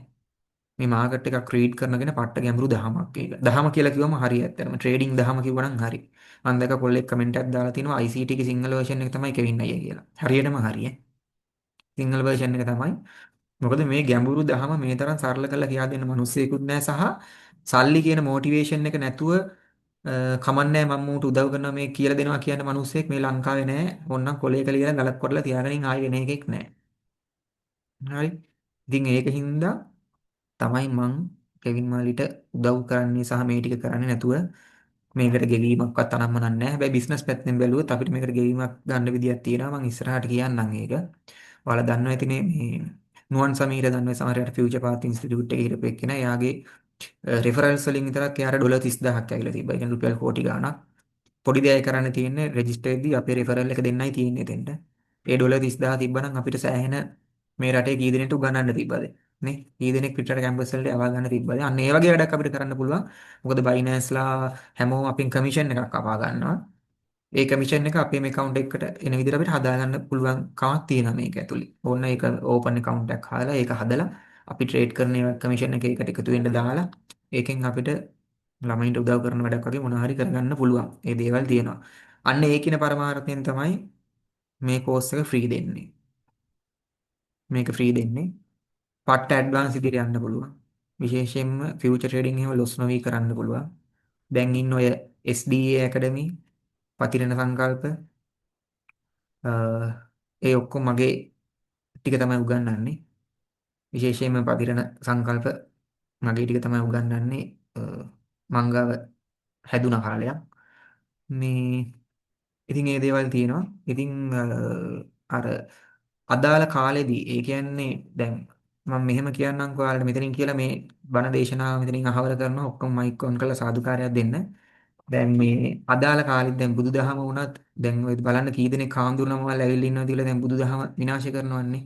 B: මේ මාකට් එකක් රීඩ් කරනගෙන පට්ට ගැඹුරු දහමක් ඒක. දහම කියලා කිව්වම හරි ඇත්තටම ට්‍රේඩින් දහම කිව්වනම් හරි. මම දැක පොල්ලෙක් කමෙන්ට් එකක් දාලා තිනවා ICT ගේ සිංහල version එක තමයි කෙවින් අයියා කියලා. හරියටම හරිය. සිංහල version එක තමයි. මොකද මේ ගැඹුරු දහම මේ තරම් සරල කරලා කියා දෙන්න මිනිස්සෙකුත් නැහැ සහ සල්ලි කියන මොටිවේෂන් එක නැතුව කමන්නේ මම මූට උදව් කරනවා මේ කියලා දෙනවා කියන මිනිස්සෙක් මේ ලංකාවේ නැහැ. ඕන්නම් කොලේක ලියලා ගලක් කරලා තියාගෙන ආයෙ වෙන එකෙක් නැහැ. හරි. ඉතින් ඒක හින්දා තමයි මං කෙවින් මාලිට උදව් කරන්නේ සහ මේ ටික කරන්නේ නැතුව මේකට ගෙවීමක්වත් අනම්මනක් නැහැ. හැබැයි බිස්නස් පැත්තෙන් බැලුවොත් අපිට මේකට ගෙවීමක් ගන්න විදියක් තියෙනවා. මං ඉස්සරහට කියන්නම් ඒක. ඔයාලා දන්නවා ඇතිනේ මේ නුවන් සමීර දන්නවා සමහරවිට ෆියුචර් පාත් ඉන්ස්ටිටියුට් එකේ හිටපු එක්කෙනා. එයාගේ රෙෆරල්ස් වලින් විතරක් එයාට ඩොලර් 30000ක් ඇවිල්ලා තිබ්බා. ඒ කියන්නේ රුපියල් කෝටි ගාණක්. පොඩි දෙයක් කරන්න තියෙන්නේ රෙජිස්ටර් එකදී අපේ රෙෆරල් එක දෙන්නයි තියෙන්නේ දෙන්න. ඒ ඩොලර් 30000 තිබ්බනම් අපිට සෑහෙන මේ රටේ කී දෙනෙක්ට උගන්වන්න තිබ්බද? නේ? කී දෙනෙක් පිටරට කැම්පස් වලට යවා ගන්න තිබ්බද? අන්න ඒ වගේ වැඩක් අපිට කරන්න පුළුවන්. මොකද බයිනෑන්ස්ලා හැමෝම අපෙන් කමිෂන් එකක් කපා ගන්නවා. ඒ කමිෂන් එක අපේ මේ account එකකට එන විදිහට අපිට හදාගන්න පුළුවන් කමක් තියෙනවා මේක ඇතුලේ. ඕන්න ඒක ඕපන් account එකක් හදලා ඒක හදලා අපි ට්‍රේඩ් කරන කමිෂන් එක ඒකට එකතු වෙන්න දාලා ඒකෙන් අපිට ළමයින්ට උදව් කරන වැඩක් වගේ මොනවා හරි කරගන්න පුළුවන්. ඒ දේවල් තියෙනවා. අන්න ඒ කින පරමාර්ථයෙන් තමයි මේ කෝස් එක ෆ්‍රී දෙන්නේ. මේක ෆ්‍රී දෙන්නේ. පට්ට ඇඩ්වාන්ස් ඉදිරියට යන්න පුළුවන්. විශේෂයෙන්ම ෆියුචර් ට්‍රේඩින් එහෙම ලොස් නොවි කරන්න පුළුවන්. දැන් ඉන්න ඔය SDA ඇකඩමි, පතිරණ සංකල්ප ඒ ඔක්කොම මගේ ටික තමයි උගන්වන්නේ. විශේෂයෙන්ම පතිරණ සංකල්ප මගේ ටික තමයි උගන්වන්නේ. මංගව හැදුන කාලයක්. මේ ඉතින් ඒ දේවල් තියෙනවා. ඉතින් අර අදාළ කාලෙදී ඒ කියන්නේ දැන් මම මෙහෙම කියන්නම්කෝ ඔයාලට මෙතනින් කියලා මේ බණ දේශනාව මෙතනින් අහවර කරනවා ඔක්කොම මයික් ඔන් කරලා සාදුකාරයක් දෙන්න. දැන් මේ අදාළ කාලෙත් දැන් බුදුදහම වුණත් දැන් ඔය බලන්න කී දෙනෙක් හාමුදුරුවම වල ඇවිල්ලා ඉන්නවද කියලා දැන් බුදුදහම විනාශ කරනවන්නේ.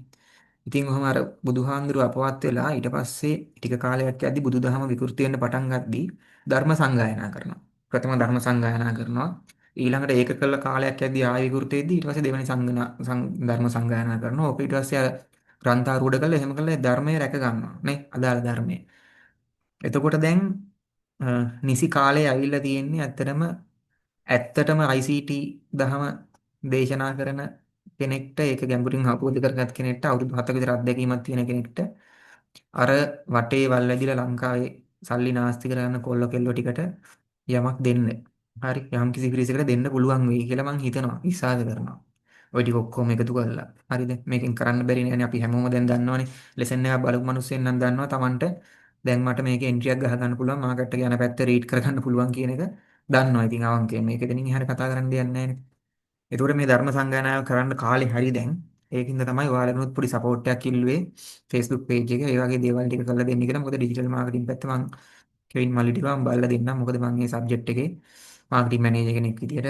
B: ඉතින් ඔහම අර බුදුහාඳුරුව අපවත් වෙලා ඊට පස්සේ ටික කාලයක් යද්දි බුදුදහම විකෘති වෙන්න පටන් ගද්දී ධර්ම සංගායනා කරනවා. ප්‍රථම ධර්ම සංගායනා කරනවා. ඊළඟට ඒක කළ කාලයක් යද්දී ආයෙ විකෘති වෙද්දී ඊට පස්සේ දෙවෙනි ධර්ම සංගායනා කරනවා. ඕක ඊට පස්සේ අර ග්‍රන්ථාරූඪ කළා එහෙම කළා ධර්මයේ රැක ගන්නවා නේ අදාළ ධර්මයේ. එතකොට දැන් නිසි කාලේ ඇවිල්ලා තියෙන්නේ ඇත්තටම ICT දහම දේශනා කරන කෙනෙක්ට ඒක ගැඹුරින් අවබෝධ කරගත් කෙනෙක්ට අවුරුදු 7ක විතර අත්දැකීමක් තියෙන කෙනෙක්ට අර වටේ වල් වැදිලා ලංකාවේ සල්ලි නාස්ති කරන කොල්ල කෙල්ල ටිකට යමක් දෙන්න. හරි යම් කිසි පිරිසකට දෙන්න පුළුවන් වෙයි කියලා මං හිතනවා විශ්වාස කරනවා. ওই ටික ඔක්කොම එකතු කරලා. හරිද? මේකෙන් කරන්න බැරි නෑනේ අපි හැමෝම දැන් දන්නවනේ. ලෙසන් එක බලපු මිනිස්සුන් නම් දන්නවා Tamanට දැන් මට මේකේ එන්ට්‍රියක් ගහ ගන්න පුළුවන් මාකට් එක යන පැත්ත රීඩ් කරගන්න පුළුවන් කියන එක දන්නවා. ඉතින් අවංකයෙන් මේක දෙනින් එහාට කතා කරන්න දෙයක් නෑනේ. ඒතකොට මේ ධර්ම සංගායනාව කරන්න කාලේ හරි දැන් ඒකින්ද තමයි ඔයාලගෙනුත් පොඩි සපෝට් එකක් ඉල්ලුවේ Facebook page එකේ. ඒ වගේ දේවල් ටික කරලා දෙන්න කියලා. මොකද ඩිජිටල් මාකටිං පැත්ත මං කෙවින් මල්ලිට මම බලලා දෙන්නම්. මොකද මං මේ සබ්ජෙක්ට් එකේ මාකටිං මැනේජර් කෙනෙක් විදියට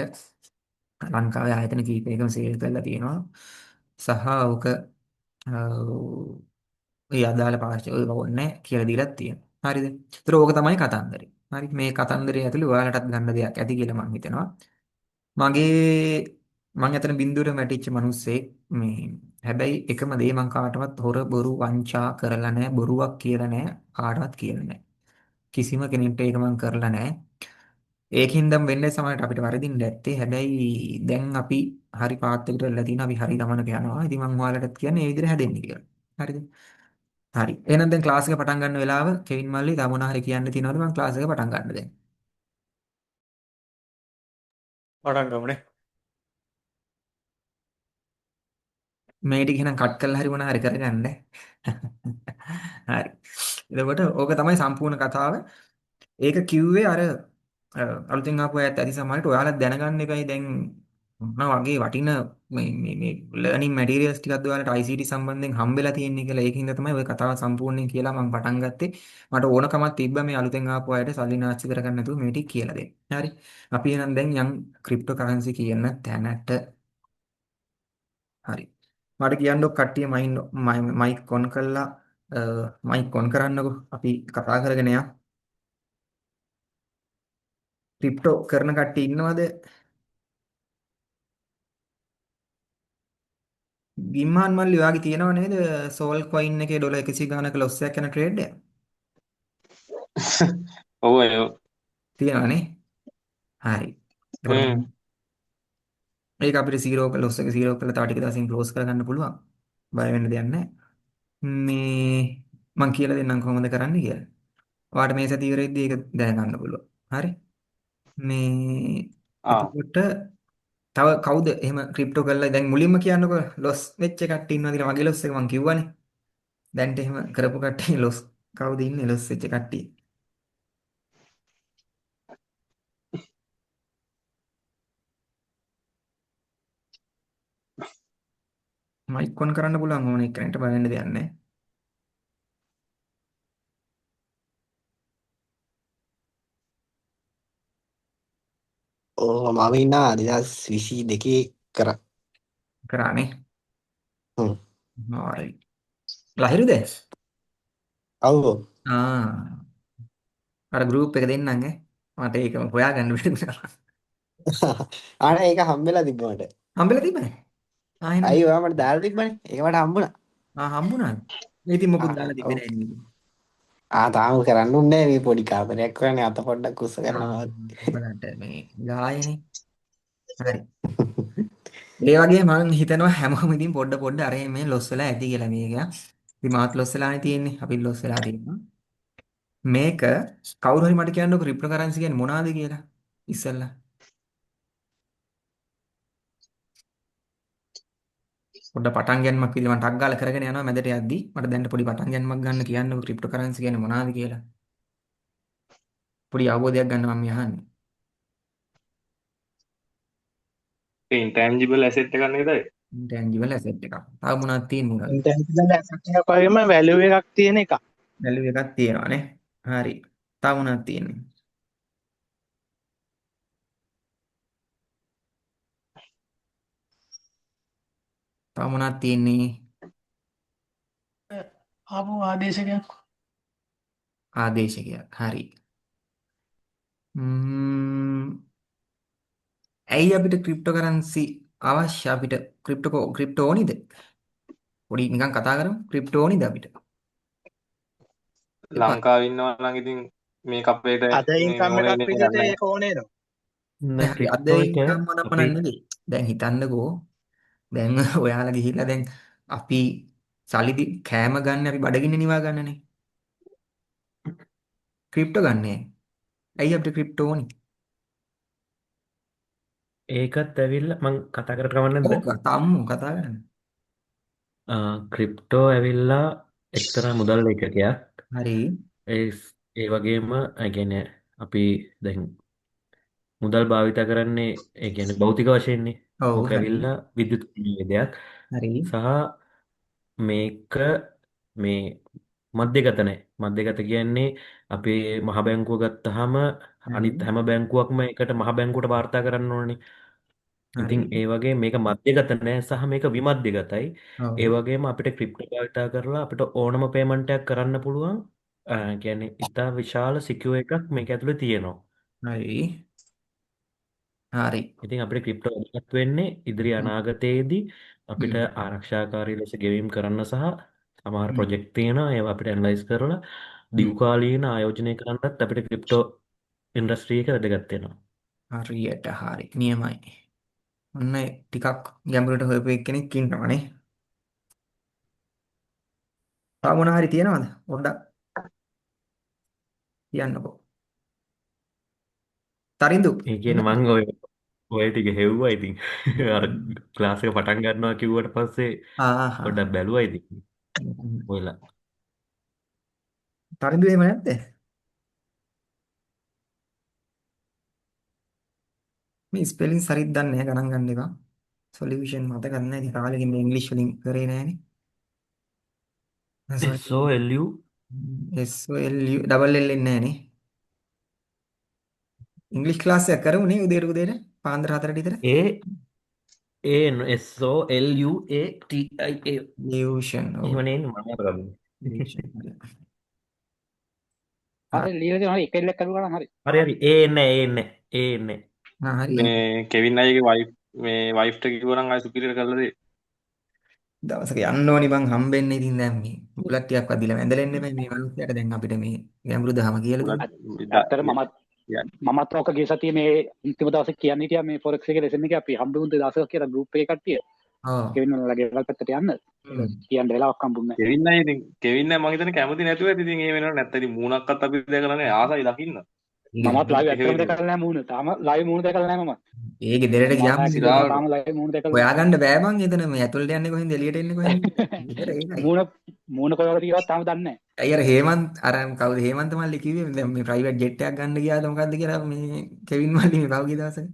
B: ලංකාවේ ආයතන කීපයකම සේල් කරලා තියෙනවා. සහ ඔක ඒ අදාළ පාර්ශ්ව ඕනේ කියලා දීලා තියෙනවා. හරිද? ඒතර ඕක තමයි කතන්දරේ. හරි මේ කතන්දරය ඇතුලේ ඔයාලටත් ගන්න දෙයක් ඇති කියලා මං හිතනවා. මගේ මං අතන බින්දුවට වැටිච්ච මිනිස්සෙක් මේ හැබැයි එකම දේ මං කාටවත් හොර බොරු වංචා කරලා නැහැ බොරුවක් කියලා නැහැ කාටවත් කියලා නැහැ කිසිම කෙනෙක්ට ඒක මං කරලා නැහැ ඒකින්දම් වෙන්නේ සමහරට අපිට වරදින්න ඇත්තේ හැබැයි දැන් අපි හරි පාත් එකට වෙලා තියෙනවා අපි හරි ගමනක යනවා ඉතින් මං ඔයාලටත් කියන්නේ මේ විදිහට හැදෙන්න කියලා හරිද හරි එහෙනම් දැන් ක්ලාස් එක පටන් ගන්න වෙලාව කෙවින් මල්ලි තව මොනවා හරි කියන්න තියෙනවද මං ක්ලාස් එක පටන් ගන්න දැන්
A: පටන් ගමුනේ.
B: මේ ටික එහෙනම් කට් කරලා හරි මොනවා හරි කරගන්න. හරි. එතකොට ඕක තමයි සම්පූර්ණ කතාව. ඒක කිව්වේ අර අලුතෙන් ආපු අයත් ඇති සමහරට ඔයාලා දැනගන්න එකයි දැන් මොනවා වගේ වටින මේ ලර්නින් මැටීරියල්ස් ටිකක්ද ඔයාලට ICT සම්බන්ධයෙන් හම්බෙලා තියෙන්නේ කියලා ඒකින්ද තමයි ওই කතාව සම්පූර්ණයෙන් කියලා මම පටන් ගත්තේ. මට ඕනකමක් තිබ්බා මේ අලුතෙන් ආපු අයට සල්ලි නාස්ති කරගන්න නැතුව මේ ටික කියලා දෙන්න. හරි. අපි එහෙනම් දැන් යම් ක්‍රිප්ටෝ කරන්සි කියන තැනට හරි. මට කියන්නකො කට්ටිය මයික් ඔන් කරලා මයික් ඔන් කරන්නකෝ. අපි කතා කරගෙන යමු. ක්‍රිප්ටෝ කරන කට්ටිය ඉන්නවද? ගිම්මාන් මල්ලි ඔයාගේ තියෙනව නේද? සෝල් කොයින් එකේ ඩොලර් 100 ගානක ලොස් එකක් යන ට්‍රේඩ් එක?
C: ඔව් අයෝ.
B: තියෙනවනේ. හරි. ඒකට
C: හ්ම්.
B: මේක අපිට 0 ලොස් එක 0 කරලා තව ටික දවසින් ක්ලෝස් කරගන්න පුළුවන්. බය වෙන්න දෙයක් නැහැ. මේ මම කියලා දෙන්නම් කොහොමද කරන්න කියලා. ඔයාලට මේ සතිය ඉවරෙද්දී ඒක දැනගන්න පුළුවන්. හරි. මේ
C: ආ.
B: එතකොට තව කවුද එහෙම ක්‍රිප්ටෝ කරලා දැන් මුලින්ම කියන්නකො ලොස් වෙච්ච කට්ටිය ඉන්නවද කියලා මගේ ලොස් එක මම කිව්වනේ. දැන්ට එහෙම කරපු කට්ටිය ලොස් කවුද ඉන්නේ ලොස් වෙච්ච කට්ටිය? මයික් ඔන් කරන්න පුළුවන් ඕන එක්කෙනෙක්ට බය වෙන්න දෙයක් නැහැ.
D: ඕ මම ඉන්න 2022 කර.
B: කරානේ.
D: හ්ම්.
B: හරි. ලහිරුද?
D: ඔව්.
B: ආ අර ගෲප් එක දෙන්නම් ඈ. මට ඒක හොයාගන්න බැහැ.
D: අනේ ඒක හම්බෙලා තිබ්බ මට.
B: හම්බෙලා තිබ්බනේ. ආ එහෙනම්
D: අයියෝ ඔයා මට දාලා තිබ්බනේ. ඒක මට හම්බුණා.
B: හම්බුණාද? ඉතින් මොකුත් දාලා තිබ්බේ
D: ඔව්.
B: නැහැ නේද?
D: තාම කරන්න උන්නේ මේ පොඩි කාමරයක් කරන්නේ අත පොඩ්ඩක් කුස්ස
B: ආ
D: කරනවා.
B: බලන්න මේ ගායනේ. හරි. ඒ වගේ මම හිතනවා හැමෝම ඉතින් පොඩ පොඩ අර මේ ලොස් වෙලා ඇති කියලා මේක. ඉතින් මාත් ලොස් වෙලානේ තියෙන්නේ. අපි ලොස් වෙලා තියෙනවා. මේක කවුරු හරි මට කියන්නකො ක්‍රිප්ටෝ කරන්සි කියන්නේ මොනවද කියලා. ඉස්සෙල්ලා. පොඩ පටන් ගැනීමක් විදිහට මම ටක් ගාලා කරගෙන යනවා මැදට යද්දි. මට දැන් පොඩි පටන් ගැනීමක් ගන්න කියන්නකො ක්‍රිප්ටෝ කරන්සි කියන්නේ මොනවද කියලා. පොඩි අවබෝධයක් ගන්න මම යහන්නේ.
C: ඉන්ටැන්ජිබල් ඇසෙට් එකක් නේද?
B: ඉන්ටැන්ජිබල් ඇසෙට් එකක්. තව මොනවද තියෙන්නේ උගල?
E: ඉන්ටැන්ජිබල් ඇසට් එකක් වගේම වැලියු එකක් තියෙන එක.
B: වැලියු එකක් තියෙනවානේ. හරි. තව මොනවද තියෙන්නේ? තව මොනවද තියෙන්නේ?
E: ආපු ආදේශකයක්.
B: ආදේශකයක්. හරි. ඇයි අපිට ක්‍රිප්ටෝ කරන්සි අවශ්‍ය අපිට ක්‍රිප්ටෝ ඕනිද? පොඩි නිකන් කතා කරමු. ක්‍රිප්ටෝ ඕනිද අපිට? එපා.
C: ලංකාවේ ඉන්නවා නම් ඉතින් මේක අපේට
E: අද
C: මේ
E: ඉන්කම්
C: මොලේ
E: එකක්
C: මේ
E: විදිහට
C: ගන්න.
E: ඒක ඕනේ නෝ.
B: දැන්
F: දැන්
B: හරි අද
F: ක්‍රිප්ටෝ එක
B: ඉන්කම් මොනම
F: අපි
B: නෙවෙයි. දැන් හිතන්නකෝ දැන් ඔයාලා ගිහිල්ලා දැන් අපි සල්ලි කෑම ගන්න අපි බඩගින්න නිවා ගන්නනේ. ක්‍රිප්ටෝ ගන්නෑ. ඇයි අපිට ක්‍රිප්ටෝ ඕනි?
F: ඒකත් ඇවිල්ලා මං කතා කරට කවන්න නැද්ද?
B: ඕක තම්මු කතා කරන්න.
F: ක්‍රිප්ටෝ ඇවිල්ලා එක්තරා මුදල් ඒකකයක්.
B: හරි.
F: ඒ ඒ වගේම ඒ කියන්නේ අපි දැන් මුදල් භාවිත කරන්නේ ඒ කියන්නේ භෞතික වශයෙන්නේ.
B: ඔව්
F: ඕක
B: හරි.
F: ඇවිල්ලා විද්‍යුත් නිලේදයක්
B: හරි.
F: සහ මේක මේ මධ්‍යගත නැහැ. මධ්‍යගත කියන්නේ අපේ මහ බැංකුව ගත්තාම
B: හරි.
F: අනිත් හැම බැංකුවක්ම එකට මහ බැංකුවට වාර්තා කරන්න ඕනේ.
B: හරි.
F: ඉතින් ඒ වගේ මේක මධ්‍යගත නැහැ සහ මේක විමධ්‍යගතයි. ඒ
B: ඔව්.
F: වගේම අපිට ක්‍රිප්ටෝ භාවිතා කරලා අපිට ඕනම පේමන්ට් එකක් කරන්න පුළුවන්. කියන්නේ ඉතා විශාල සිකියුර් එකක් මේක ඇතුලේ තියෙනවා.
B: හරි. හරි.
F: ඉතින් අපිට ක්‍රිප්ටෝ වැදගත් වෙන්නේ ඉදිරි අනාගතයේදී අපිට
B: හ්ම්.
F: ආරක්ෂාකාරී ලෙස ගෙවීම් කරන්න සහ සමහර
B: හ්ම්.
F: ප්‍රොජෙක්ට් තියෙනවා ඒවා අපිට ඇනලයිස් කරලා
B: හ්ම්.
F: දිගු කාලීන ආයෝජනය කරන්නත් අපිට ක්‍රිප්ටෝ ඉන්ඩස්ට්‍රි එක වැදගත් වෙනවා.
B: හරියට හරි. නියමයි. ඔන්න ටිකක් ගැඹුරට හොයපු එක්කෙනෙක් ඉන්නවනේ. තව මොනවා හරි තියෙනවද? පොඩ්ඩක් කියන්නකෝ. තරිඳු
F: ඒ කියන්නේ මම ඔය ටික හෙව්වා ඉතින් අර ක්ලාස් එක පටන් ගන්නවා කිව්වට පස්සේ
B: ආහා.
F: පොඩ්ඩක් බැලුවා ඉතින් ඔයලා
B: තරිඳු එහෙම නැද්ද? මේ ස්පෙලිං හරියට දන්නේ නැහැ ගණන් ගන්න එපා. සොලියුෂන් මතක නැහැ. ඉතින් කාලෙකින් මේ ඉංග්‍රීසි වලින් කරේ නැහනේ.
F: SOLU
B: SOLU ඩබල් L එන්නේ නැහනේ. ඉංග්‍රීසි ක්ලාස් එකක් කරමු නේ උදේට උදේට පාන්දර 4ට විතර.
F: SOLUATIA
B: ලියුෂන් ඔව්.
F: එහෙම නේ මම කරන්නේ.
B: ලියුෂන්.
G: හරි ලියලා දෙනවා හරි එක එල්ලක් කරුවා නම් හරි.
F: හරි හරි ඒ එන්නේ
B: හරි.
C: මේ කෙවින් අයිගේ වයිෆ් මේ වයිෆ්ට කිව්වනම් ආයි සුපිරියර් කරලා දෙයි.
B: දවසක යන්න ඕනි බං හම්බෙන්න ඉතින් දැන් මේ බුලත් ටිකක්වත් දීලා වැඳලා එන්න එපා මේ මිනිස්සයාට දැන් අපිට මේ ගැඹුරු දහම කියලා දුන්නා.
G: ඇත්තට මමත් ඔක ගිය සතියේ මේ අන්තිම දවසේ කියන්නේ හිටියා මේ ෆොරෙක්ස් එකේ ලෙසන් එකේ අපි හම්බ වුණ දවසක් කියලා ගෲප් එකේ කට්ටිය.
B: ඔව්.
G: කෙවින් වලගේ ගෙවල් පැත්තට යන්න. කියන්න වෙලාවක් හම්බුන්නේ නැහැ.
C: කෙවින් අය ඉතින් කෙවින් අය මම හිතන්නේ කැමති නැතුව ඇති ඉතින් ඒ වෙනවට නැත්නම් ඉතින් මූණක්වත් අපි දැකලා නැහැ ආසයි දකින්න.
G: මමත් ලයිව් ඇත්තටම දැකලා නැහැ මූණ. තාම ලයිව් මූණ දැකලා නැහැ මම.
B: ඒ ගෙදරට ගියාම
G: තාම ලයිව් මූණ දැකලා
B: හොයාගන්න බෑ බං එතන මේ ඇතුළට යන්නේ කොහෙන්ද එළියට එන්නේ කොහෙන්ද? ගෙදර ඒකයි.
G: මූණ කොහෙද කියවත් තාම දන්නේ නැහැ.
B: අයියර හේමන්ත් අර කවුද හේමන්ත මල්ලි කිව්වේ දැන් මේ ප්‍රයිවට් ජෙට් එකක් ගන්න ගියාද මොකද්ද කියලා මේ කෙවින් මල්ලි මේ පහුගිය දවසේ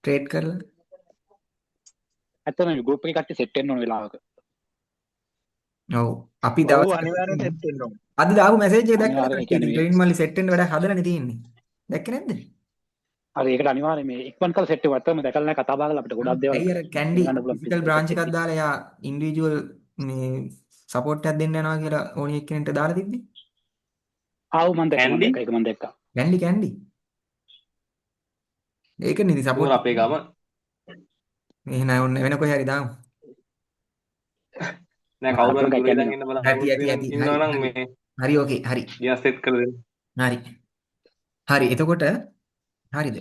B: ට්‍රේඩ් කරලා.
G: ඇත්තටම මේ ගෲප් එකේ කට්ටිය සෙට් වෙන්න ඕන වෙලාවක.
B: ඔව් අපි
E: ඔව්
B: දවස්
E: අනිවාර්යෙන් සෙට් වෙන්න ඕනේ.
B: අද දාපු මැසේජ් එක දැක්කද
G: අනිවාර්යෙන්
B: කට්ටිය
G: කියන්නේ
B: කෙවින් මල්ලි සෙට් වෙන්න වැඩ හදලානේ තියෙන්නේ. දැක්කේ නැද්ද?
G: හරි ඒකට අනිවාර්යයෙන් මේ ඉක්මන් කරලා සෙට් වෙනවා. ඇත්තටම දැකලා නැහැ කතා බහ කරලා අපිට ගොඩක් දේවල්
B: අයියර කැන්ඩි
G: ගන්න පුළුවන්
B: ෆිසිකල් බ්‍රාන්ච් එකක් දාලා යා ඉන්ඩිවිජුවල් මේ සපෝට් එකක් දෙන්න යනවා කියලා ඕනි එක්කෙනෙක්ට දාලා තිබ්බේ.
G: ආව මම දැක්කා
C: කැන්ඩි?
G: ඒක මම දැක්කා.
B: කැන්ඩි ඒක නිදි
C: මොකද
B: සපෝට්
C: අපේ ගම
B: එහෙනම් ඔන්න වෙන කොහේ හරි දාමු.
C: නෑ කවුරු හරි
G: අපේ
C: දුරේ
G: කැන්ඩි
C: ඉඳන් ඉන්න බලන්න
B: ඇති ඇති ඇති
C: ඉන්නවා නම් මේ
B: හරි ඕකේ හරි
C: ගියා සෙට් කරලා දෙන්න.
B: හරි හරි එතකොට හරිද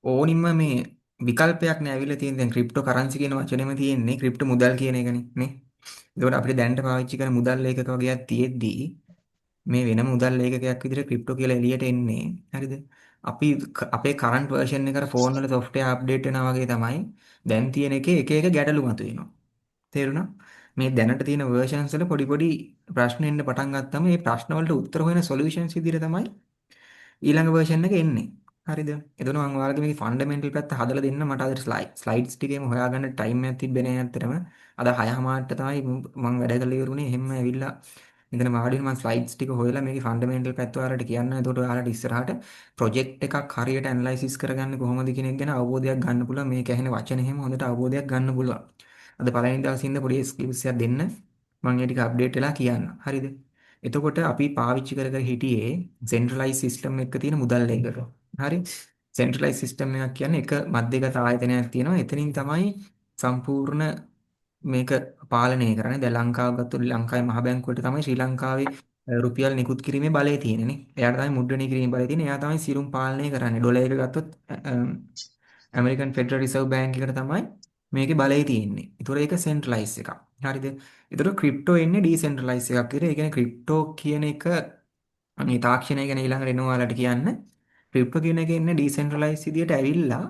B: ඕනින්ම මේ විකල්පයක් නෑ ඇවිල්ලා තියෙන දැන් ක්‍රිප්ටෝ කරන්සි කියන වචනේම තියෙන්නේ ක්‍රිප්ටෝ මුදල් කියන එකනේ නේ ඒකට අපිට දැනට පාවිච්චි කරන මුදල් ලේඛක වගේක් තියෙද්දී මේ වෙනම මුදල් ලේඛකයක් විදිහට ක්‍රිප්ටෝ කියලා එළියට එන්නේ හරිද අපි අපේ කරන්ට් වර්ෂන් එකකට ෆෝන් වල software අප්ඩේට් වෙනවා වගේ තමයි දැන් තියෙන එකේ එක එක ගැටලු මතුවෙනවා තේරුණා මේ දැනට තියෙන versions වල පොඩි පොඩි ප්‍රශ්න එන්න පටන් ගත්තම මේ ප්‍රශ්න වලට උත්තර හොයන solutions විදිහට තමයි ඊළඟ version එක එන්නේ. හරිද? එතකොට මම ඔයාලගේ මේකේ fundamental පැත්ත හදලා දෙන්න මට අද slides ටිකේම හොයාගන්න time එකක් තිබ්බේ නෑ ඇත්තටම. අද 6:00 තමයි මම වැඩ කරලා ඉවරුනේ. එහෙම ඇවිල්ලා මෙතන වාඩි වෙන මම slides ටික හොයලා මේකේ fundamental පැත්ත ඔයාලට කියන්න. එතකොට ඔයාලට ඉස්සරහට project එකක් හරියට analysis කරගන්න කොහොමද කියන එක ගැන අවබෝධයක් ගන්න පුළුවන්. මේක ඇහෙන වචන එහෙම හොඳට අවබෝධයක් ගන්න පුළුවන්. අද පළවෙනි දවසේ ඉන්න පොඩි skills එකක් දෙන්න. මම ඒ ටික අප්ඩේට් වෙලා කියන්න. හරිද? එතකොට අපි පාවිච්චි කර කර හිටියේ centralized system එකක තියෙන මුදල් ලේඛක. හරි? centralized system එකක් කියන්නේ එක මධ්‍යගත ආයතනයක් තියෙනවා. එතනින් තමයි සම්පූර්ණ මේක පාලනය කරන්නේ. දැන් ලංකාව ගත්තොත් ලංකාවේ මහ බැංකුවට තමයි ශ්‍රී ලංකාවේ රුපියල් නිකුත් කිරීමේ බලය තියෙනනේ. එයාට තමයි මුද්‍රණය කිරීමේ බලය තියෙන්නේ. එයා තමයි සියලුම පාලනය කරන්නේ. ඩොලර් එක ගත්තොත් ඇමරිකන් ෆෙඩරල් රිසර්ව් බැංක් එකට තමයි මේකේ බලය තියෙන්නේ. ඒතකොට ඒක සෙන්ට්‍රලයිස් එකක්. හරිද? ඒතකොට ක්‍රිප්ටෝ එන්නේ ඩීසෙන්ට්‍රලයිස් එකක් විදිහට. ඒ කියන්නේ ක්‍රිප්ටෝ කියන එක මේ තාක්ෂණය ගැන ඊළඟ රෙනෝවාලට කියන්න. ක්‍රිප්ටෝ කියන එක එන්නේ ඩීසෙන්ට්‍රලයිස් විදිහට ඇවිල්ලා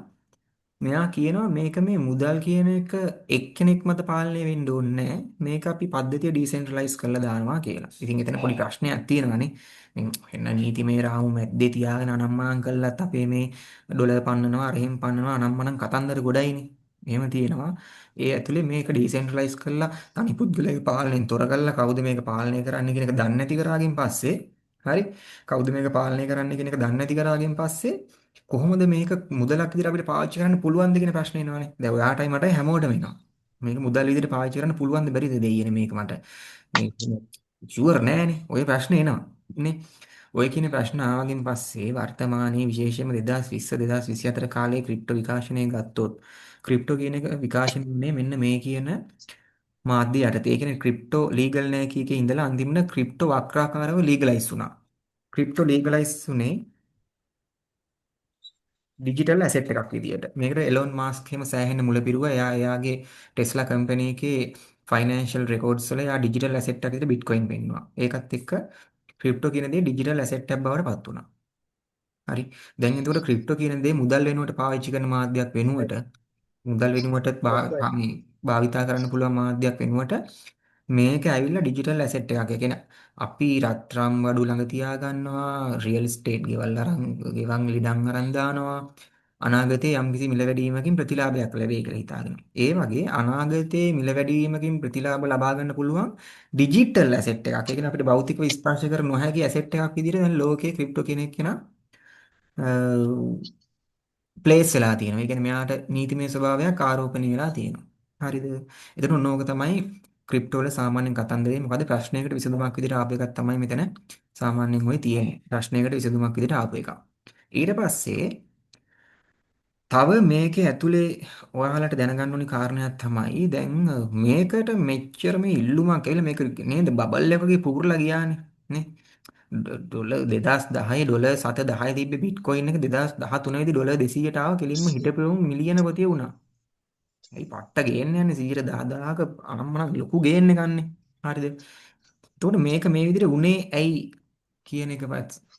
B: මෙයා කියනවා මේක මේ මුදල් කියන එක එක්කෙනෙක් මත පාලනය වෙන්න ඕනේ නැහැ. මේක අපි පද්ධතිය ඩිසෙන්ට්‍රලයිස් කරලා දානවා කියලා. ඉතින් එතන පොඩි ප්‍රශ්නයක් තියෙනවානේ. එන්න නීතිමය රාමු මැද්දේ තියාගෙන අනම්මනම් කළත් අපේ මේ ඩොලර් පන්නනවා, අරහෙන් පන්නනවා, අනම්මනම් කතන්දර ගොඩයිනේ. එහෙම තියෙනවා. ඒ ඇතුලේ මේක ඩිසෙන්ට්‍රලයිස් කරලා තනි පුද්ගලයාගේ පාලනයෙන් තොර කරලා කවුද මේක පාලනය කරන්නේ කියන එක දන්නේ නැති කරාගෙන් පස්සේ හරි කවුද මේක පාලනය කරන්නේ කියන එක දන්නේ නැති කරාගෙන් පස්සේ කොහොමද මේක මුදලක් විදිහට අපිට පාවිච්චි කරන්න පුළුවන්ද කියන ප්‍රශ්නේ එනවනේ. දැන් ඔයාටයි මටයි හැමෝටම එනවා. මේක මුදල් විදිහට පාවිච්චි කරන්න පුළුවන්ද බැරිද දෙයියනේ මේක මට. මේක ෂුවර් නෑනේ. ওই ප්‍රශ්නේ එනවා. නේ. ඔය කියන ප්‍රශ්න ආවගෙන් පස්සේ වර්තමානයේ විශේෂයෙන්ම 2020 2024 කාලේ ක්‍රිප්ටෝ විකාශනය ගත්තොත් ක්‍රිප්ටෝ කියන එක විකාශනය වුණේ මෙන්න මේ කියන මාධ්‍ය යටතේ. ඒ කියන්නේ ක්‍රිප්ටෝ ලීගල් නෑ කීකේ ඉඳලා අන්තිමට ක්‍රිප්ටෝ වක්‍රාකාරව ලීගලයිස් වුණා. ක්‍රිප්ටෝ ලීගලයිස් වුණේ ඩිජිටල් ඇසෙට් එකක් විදියට. මේකට එලොන් මාස්ක් එහෙම සෑහෙන මුල පිරුවා. එයාගේ ටෙස්ලා කම්පැනි එකේ ෆයිනෑන්ෂල් රෙකෝඩ්ස් වල එයා ඩිජිටල් ඇසෙට් එකක් විදියට බිට්කොයින් පෙන්නුවා. ඒකත් එක්ක ක්‍රිප්ටෝ කියන දේ ඩිජිටල් ඇසෙට් එකක් බවට පත් වුණා. හරි. දැන් එතකොට ක්‍රිප්ටෝ කියන දේ මුදල් වෙනුවට පාවිච්චි කරන මාධ්‍යයක් වෙනුවට මුදල් වෙනුවට මේ භාවිතා කරන්න පුළුවන් මාධ්‍යයක් වෙනුවට මේක ඇවිල්ලා ඩිජිටල් ඇසෙට් එකක්. ඒ කියන්නේ අපි රත්රන් වඩු ළඟ තියා ගන්නවා, රියල් ස්ටේට් ගෙවල් අරන් ගෙවන් ලිඩම් අරන් දානවා. අනාගතයේ යම්කිසි මිල වැඩිවීමකින් ප්‍රතිලාභයක් ලැබෙයි කියලා හිතාගෙන. ඒ වගේ අනාගතයේ මිල වැඩිවීමකින් ප්‍රතිලාභ ලබා ගන්න පුළුවන් ඩිජිටල් ඇසෙට් එකක්. ඒ කියන්නේ අපිට භෞතිකව ස්පර්ශ කර නොහැකි ඇසෙට් එකක් විදිහට දැන් ලෝකයේ ක්‍රිප්ටෝ කෙනෙක් කෙනා ප්ලේස් වෙලා තියෙනවා. ඒ කියන්නේ මෙයාට නීතිමය ස්වභාවයක් ආරෝපණය වෙලා තියෙනවා. හරිද? එතන ඕනෝක තමයි ක්‍රිප්ටෝ වල සාමාන්‍යයෙන් කතන්දරේ මොකද ප්‍රශ්නයකට විසඳුමක් විදිහට ආපු එකක් තමයි මෙතන සාමාන්‍යයෙන් ඔය තියෙන්නේ. ප්‍රශ්නයකට විසඳුමක් විදිහට ආපු එකක්. ඊට පස්සේ තව මේකේ ඇතුලේ ඔයාලට දැනගන්න ඕනි කාරණයක් තමයි දැන් මේකට මෙච්චර මේ ඉල්ලුමක් ඇවිල්ලා මේක නේද බබල් එකකගේ පුරලා ගියානේ නේ ඩොලර් 2010 ඩොලර් 710 තිබ්බ බිට්කොයින් එක 2013 දී ඩොලර් 200ට ආව කෙලින්ම හිටපෙවුම් මිලියන පතිය වුණා. ඒ පට්ට ගේන්න යන්නේ 110ක අනම්මනම් ලොකු ගේන්න ගන්නේ. හරිද? එතකොට මේක මේ විදිහට උනේ ඇයි කියන එක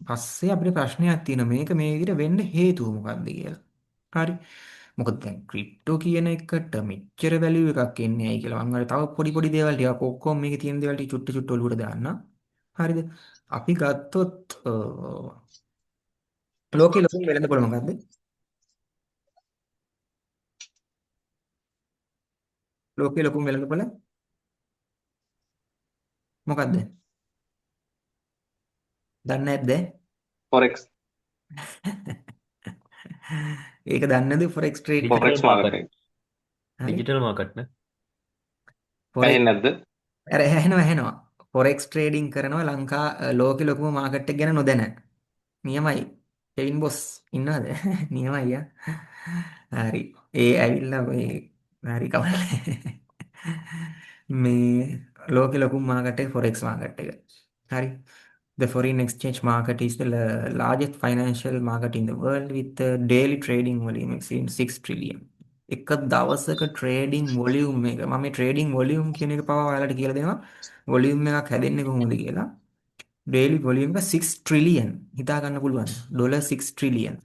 B: පස්සේ අපිට ප්‍රශ්නයක් තියෙනවා. මේක මේ විදිහට වෙන්න හේතුව මොකක්ද කියලා. හරි. මොකද දැන් ක්‍රිප්ටෝ කියන එකට මෙච්චර වැලියු එකක් එන්නේ ඇයි කියලා මම අර තව පොඩි පොඩි දේවල් ටිකක් ඔක්කොම මේකේ තියෙන දේවල් ටික චුට්ට චුට්ට ඔලුවට දාන්නම්. හරිද? අපි ගත්තොත් ලෝකේ ලොකුම වෙළඳපොළ මොකද්ද? ලෝකේ ලොකුම වෙළඳපොළ මොකද්ද? දන්නේ නැද්ද?
C: ෆොරෙක්ස්
B: ඒක දන්නේ නැද forex trading?
F: Digital
C: forex
F: market
C: marketing
B: හරි.
F: ඩිජිටල් මාකට් නේ.
B: forex
C: ඇහෙන්නේ නැද්ද?
B: අර ඇහෙනවා. forex trading කරනවා ලංකා ලෝකේ ලොකුම මාකට් එක ගැන නොදැන. නියමයි. කෙවින් බොස් ඉන්නවද? නියමයි යා. හරි. ඒ ඇවිල්ලා මේ හරි කවන්නේ. මේ ලෝකේ ලොකුම මාකට් එක forex මාකට් එක. හරි. The foreign exchange market is the largest financial market in the world with a daily trading volume exceeding 6 trillion. එක දවසක trading volume එක මම මේ trading volume කියන එක පවා ඔයාලට කියලා දෙනවා. volume එකක් හැදෙන්නේ කොහොමද කියලා. daily volume එක 6 trillion හිතා ගන්න පුළුවන්. $6 trillion.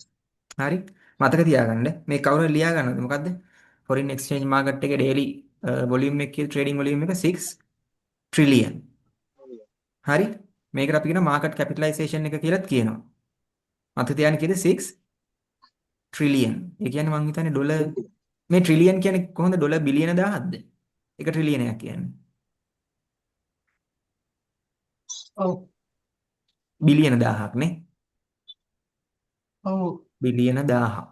B: හරි. මතක තියාගන්න. මේ කවුරු ලියා ගන්නවද මොකද්ද? foreign exchange market එකේ daily volume එකේ trading volume එක 6 trillion. හරි. මේකට අපි කියන market capitalization එක කියලාත් කියනවා. මතක තියාගන්න කීයද 6 trillion. ඒ කියන්නේ මං හිතන්නේ ඩොලර් මේ trillion කියන්නේ කොහොමද ඩොලර් බිලියන 1000ක්ද? එක ට්‍රිලියනයක් කියන්නේ.
E: ඔව්
B: බිලියන 1000ක් නේ.
E: ඔව්
B: බිලියන 1000ක්.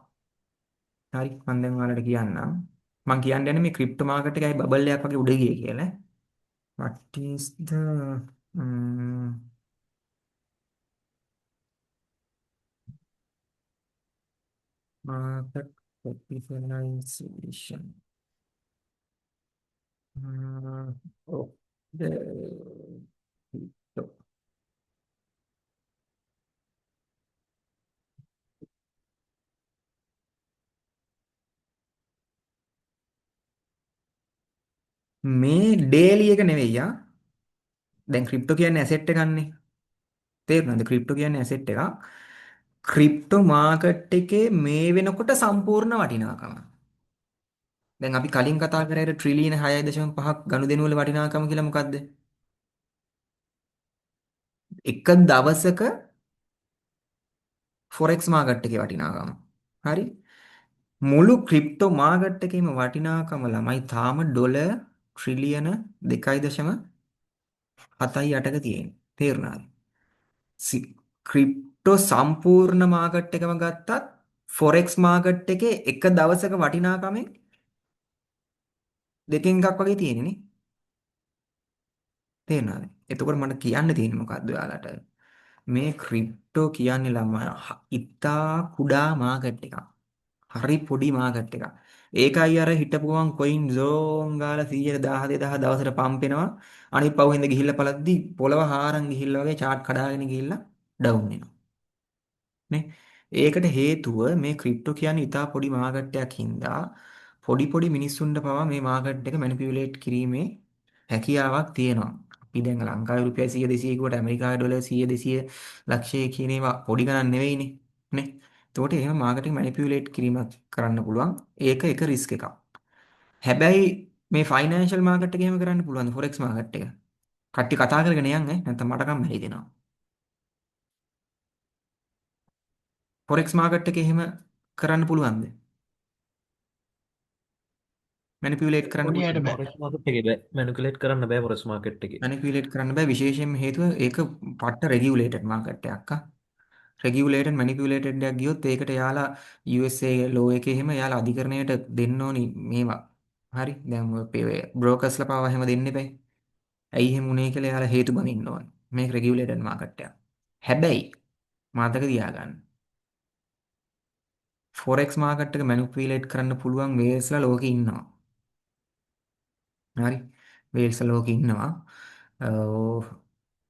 B: හරි මම දැන් ඔයාලට කියන්නම්. මං කියන්න යන්නේ මේ ක්‍රිප්ටෝ මාකට් එකයි බබල් එකක් වගේ උඩ ගියේ කියලා. What is the market capitalization of the crypto? මේ ඩේලි එක නෙවෙයි ආ. දැන් ක්‍රිප්ටෝ කියන්නේ ඇසෙට් එකක්නේ. තේරුණාද? ක්‍රිප්ටෝ කියන්නේ ඇසෙට් එකක්. ක්‍රිප්ටෝ මාකට් එකේ මේ වෙනකොට සම්පූර්ණ වටිනාකම. දැන් අපි කලින් කතා කරේ ට්‍රිලියන 6.5ක් ගනුදෙනු වල වටිනාකම කියලා මොකද්ද? එක දවසක ෆොරෙක්ස් මාකට් එකේ වටිනාකම. හරි? මුළු ක්‍රිප්ටෝ මාකට් එකේම වටිනාකම ළමයි තාම ඩොලර් ට්‍රිලියන 2.7ක තියෙන්නේ. තේරුණාද? ක්‍රිප්ටෝ සම්පූර්ණ මාකට් එකම ගත්තත් ෆොරෙක්ස් මාකට් එකේ එක දවසක වටිනාකමෙන් දෙකෙන් එකක් වගේ තියෙන්නේ නේ. තේරුණාද? එතකොට මට කියන්න තියෙන්නේ මොකද්ද ඔයාලට? මේ ක්‍රිප්ටෝ කියන්නේ ළමයි ඉතා කුඩා මාකට් එකක්. හරි පොඩි මාකට් එකක්. ඒකයි අර හිටපු ගමන් කොයින් සෝන් ගාලා 100 1000 දවසට පම්ප් වෙනවා. අනිත් පහුවෙන්ද ගිහිල්ලා පළද්දි පොළව හාරන් ගිහිල්ලා වගේ chart කඩාගෙන ගිහිල්ලා ඩවුන් වෙනවා. නේ? ඒකට හේතුව මේ ක්‍රිප්ටෝ කියන්නේ ඉතා පොඩි මාකට් එකක් හින්දා පොඩි පොඩි මිනිස්සුන්ට පවා මේ මාකට් එක මැනිපියුලේට් කිරීමේ හැකියාවක් තියෙනවා. අපි දැන් ලංකාවේ රුපියල් 100 200 කිව්වට ඇමරිකාවේ ඩොලර් 100 200 ලක්ෂය කියන ඒවා පොඩි ගණන් නෙවෙයිනේ. නේ? එතකොට එහෙම මාකටිං මැනිපියුලේට් කිරීමක් කරන්න පුළුවන්. ඒක එක රිස්ක් එකක්. හැබැයි මේ ෆයිනෑන්ෂල් මාකට් එකේ එහෙම කරන්න පුළුවන් ෆොරෙක්ස් මාකට් එක. කට්ටිය කතා කරගෙන යන් නැත්නම් මට කම් හිතෙනවා. ෆොරෙක්ස් මාකට් එකේ එහෙම කරන්න පුළුවන්ද? මැනිපියුලේට් කරන්න
E: පොඩි අයට
B: පුළුවන්ද?
E: බෑ.
F: ෆොරෙක්ස් මාකට් එකේ බෑ මැනිපුලේට් කරන්න බෑ ෆොරෙක්ස් මාකට් එකේ.
B: මැනිපියුලේට් කරන්න බෑ විශේෂයෙන්ම හේතුව ඒක පට්ට රෙගියුලේටඩ් මාකට් එකක්. රෙගියුලේටඩ් මැනිපියුලේටඩ් එකක් ගියොත් ඒකට යාලා USA ලෝ එකේ එහෙම යාලා අධිකරණයට දෙන්න ඕනි මේවා. හරි. දැන් ඔය බ්‍රෝකර්ස්ලා පාවා එහෙම දෙන්න එපා. ඇයි එහෙම උනේ කියලා යාලා හේතු බඳින්න ඕන. මේක රෙගියුලේටඩ් මාකට් එකක්. හැබැයි මතක තියාගන්න. ෆොරෙක්ස් මාකට් එක මැනිපියුලේට් කරන්න පුළුවන් වේස්ලා ලෝකේ ඉන්නවා. හරි. වේල්ස්ලා ලෝකේ ඉන්නවා.